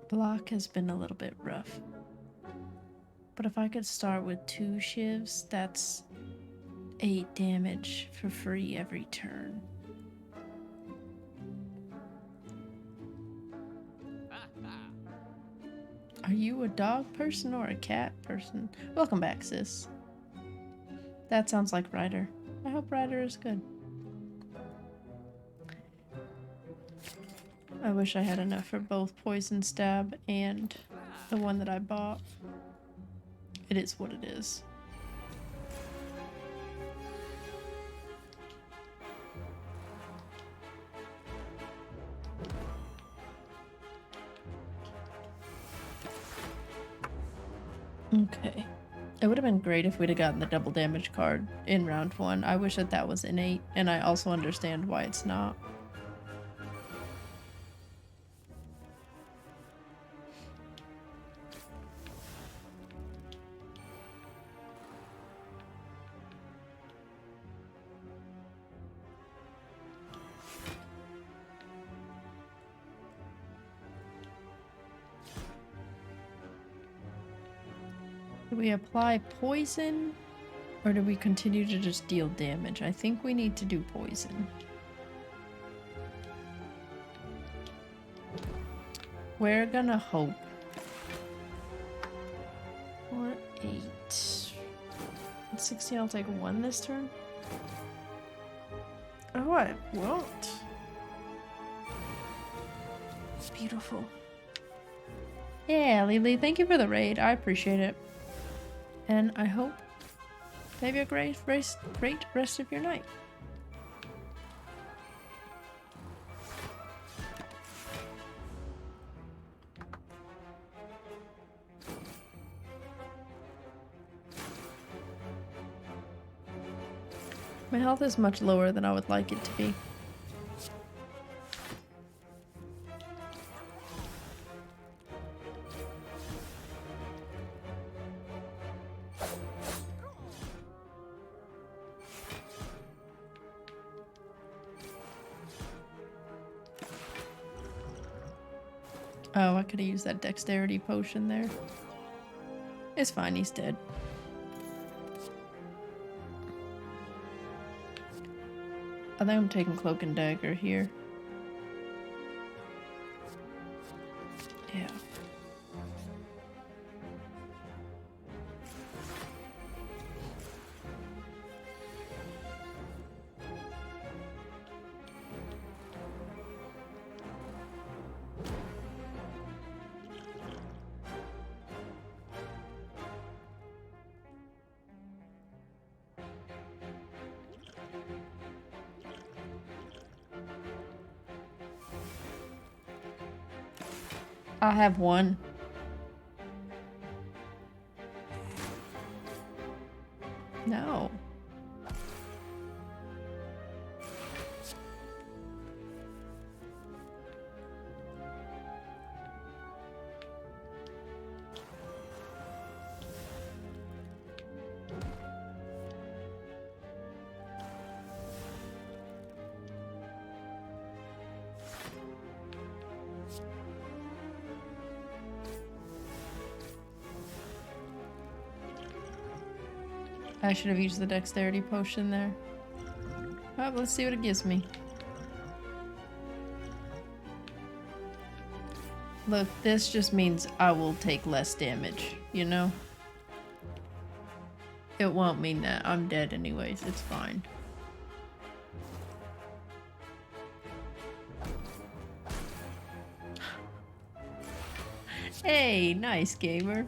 Block has been a little bit rough. But if I could start with 2 shivs, that's 8 damage for free every turn. Are you a dog person or a cat person? Welcome back, sis. That sounds like Ryder. I hope Ryder is good. I wish I had enough for both Poison Stab and the one that I bought. It is what it is. Okay. It would have been great if we'd have gotten the double damage card in round 1. I wish that that was innate, and I also understand why it's not. Do we apply poison, or do we continue to just deal damage? I think we need to do poison. We're gonna hope. 4, 8. 16, I'll take 1 this turn. Oh, I won't. Beautiful. Yeah, Lily, thank you for the raid. I appreciate it. And I hope you have a great rest of your night. My health is much lower than I would like it to be. Oh, I could have used that dexterity potion there. It's fine, he's dead. I think I'm taking Cloak and Dagger here. Yeah. I have 1. No. I should have used the dexterity potion there. Alright, let's see what it gives me. Look, this just means I will take less damage, you know? It won't mean that I'm dead anyways, it's fine. Hey, nice gamer.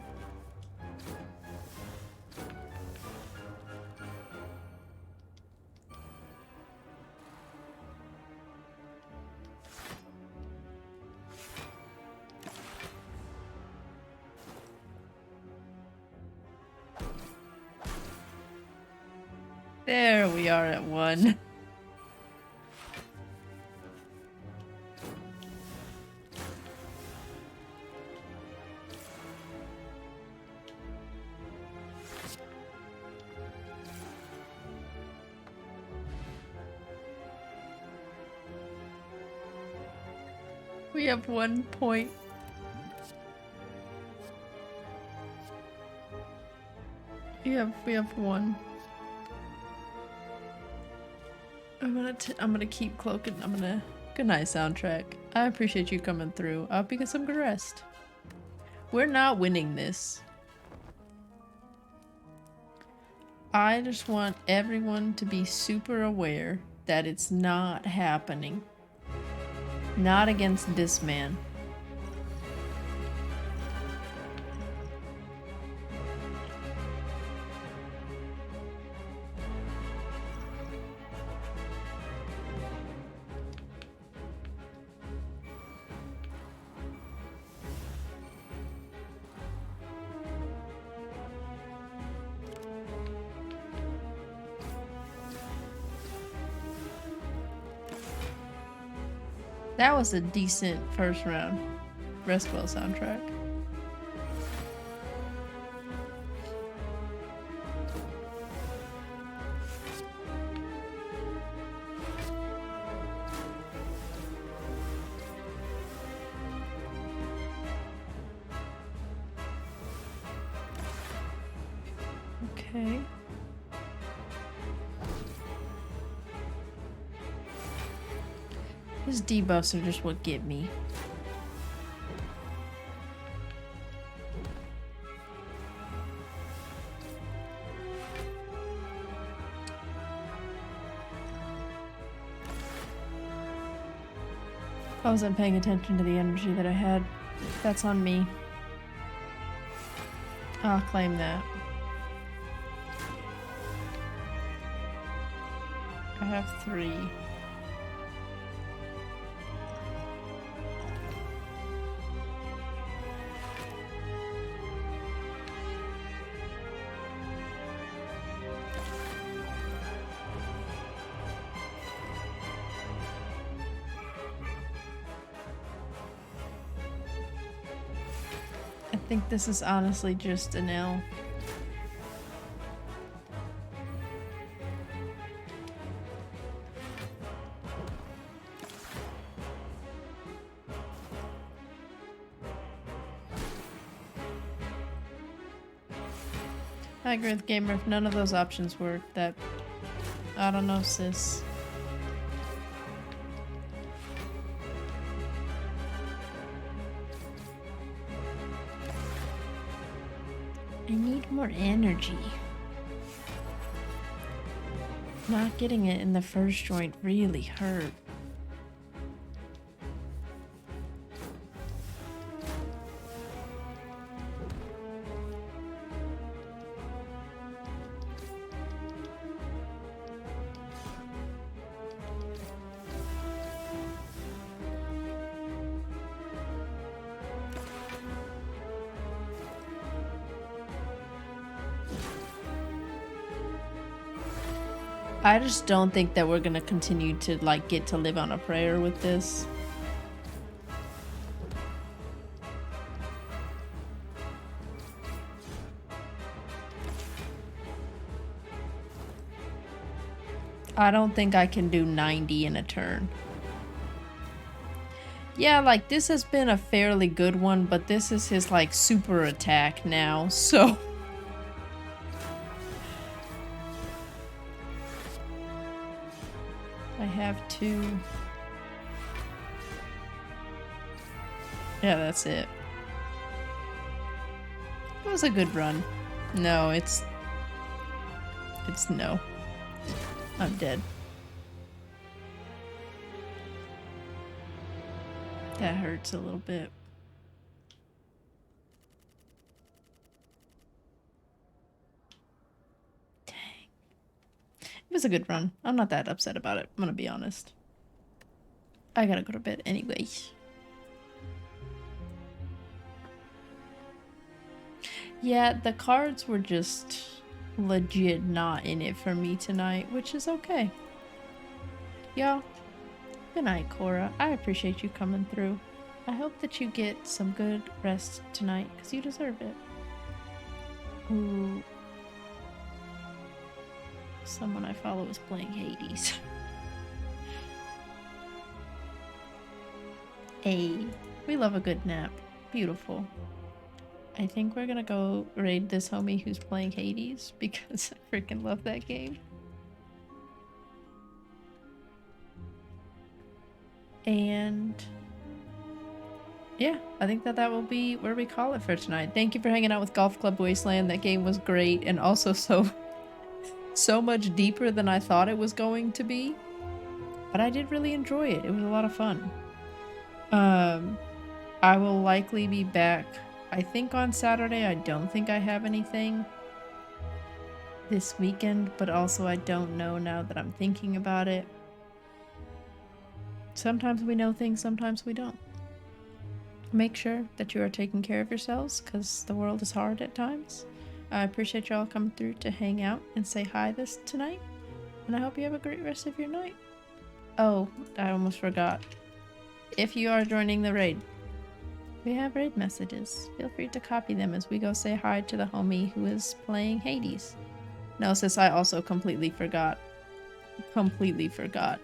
There we are at 1. We have 1 point. We have 1. I'm gonna keep cloaking. Good night, soundtrack. I appreciate you coming through. I hope you get some good rest. We're not winning this. I just want everyone to be super aware that it's not happening. Not against this man. That was a decent first round. Rest well, soundtrack. Okay. His debuffs are just what get me. I wasn't paying attention to the energy that I had. That's on me. I'll claim that. I have 3. I think this is honestly just an L. I agree with Gamer. If none of those options work, that... I don't know, sis. I need more energy. Not getting it in the first joint really hurt. I just don't think that we're gonna continue to like get to live on a prayer with this. I don't think I can do 90 in a turn. Yeah, like this has been a fairly good one, but this is his like super attack now, so I have to... Yeah, that's it. It was a good run. No, it's no. I'm dead. That hurts a little bit. Dang. It was a good run. I'm not that upset about it. I'm gonna be honest. I gotta go to bed anyway. Yeah, the cards were just legit not in it for me tonight, which is okay. Y'all, good night, Cora. I appreciate you coming through. I hope that you get some good rest tonight, because you deserve it. Ooh. Someone I follow is playing Hades. Hey, we love a good nap. Beautiful. I think we're gonna go raid this homie who's playing Hades because I freaking love that game. And yeah, I think that will be where we call it for tonight. Thank you for hanging out with Golf Club Wasteland. That game was great and also so much deeper than I thought it was going to be. But I did really enjoy it. It was a lot of fun. I will likely be back, I think, on Saturday. I don't think I have anything this weekend, but also I don't know now that I'm thinking about it. Sometimes we know things, sometimes we don't. Make sure that you are taking care of yourselves, because the world is hard at times. I appreciate y'all coming through to hang out and say hi tonight, and I hope you have a great rest of your night. Oh, I almost forgot. If you are joining the raid, we have raid messages. Feel free to copy them as we go say hi to the homie who is playing Hades. No, sis, I also completely forgot. Completely forgot.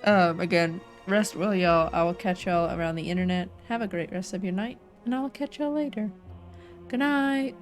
Again, rest well, y'all. I will catch y'all around the internet. Have a great rest of your night, and I will catch y'all later. Good night.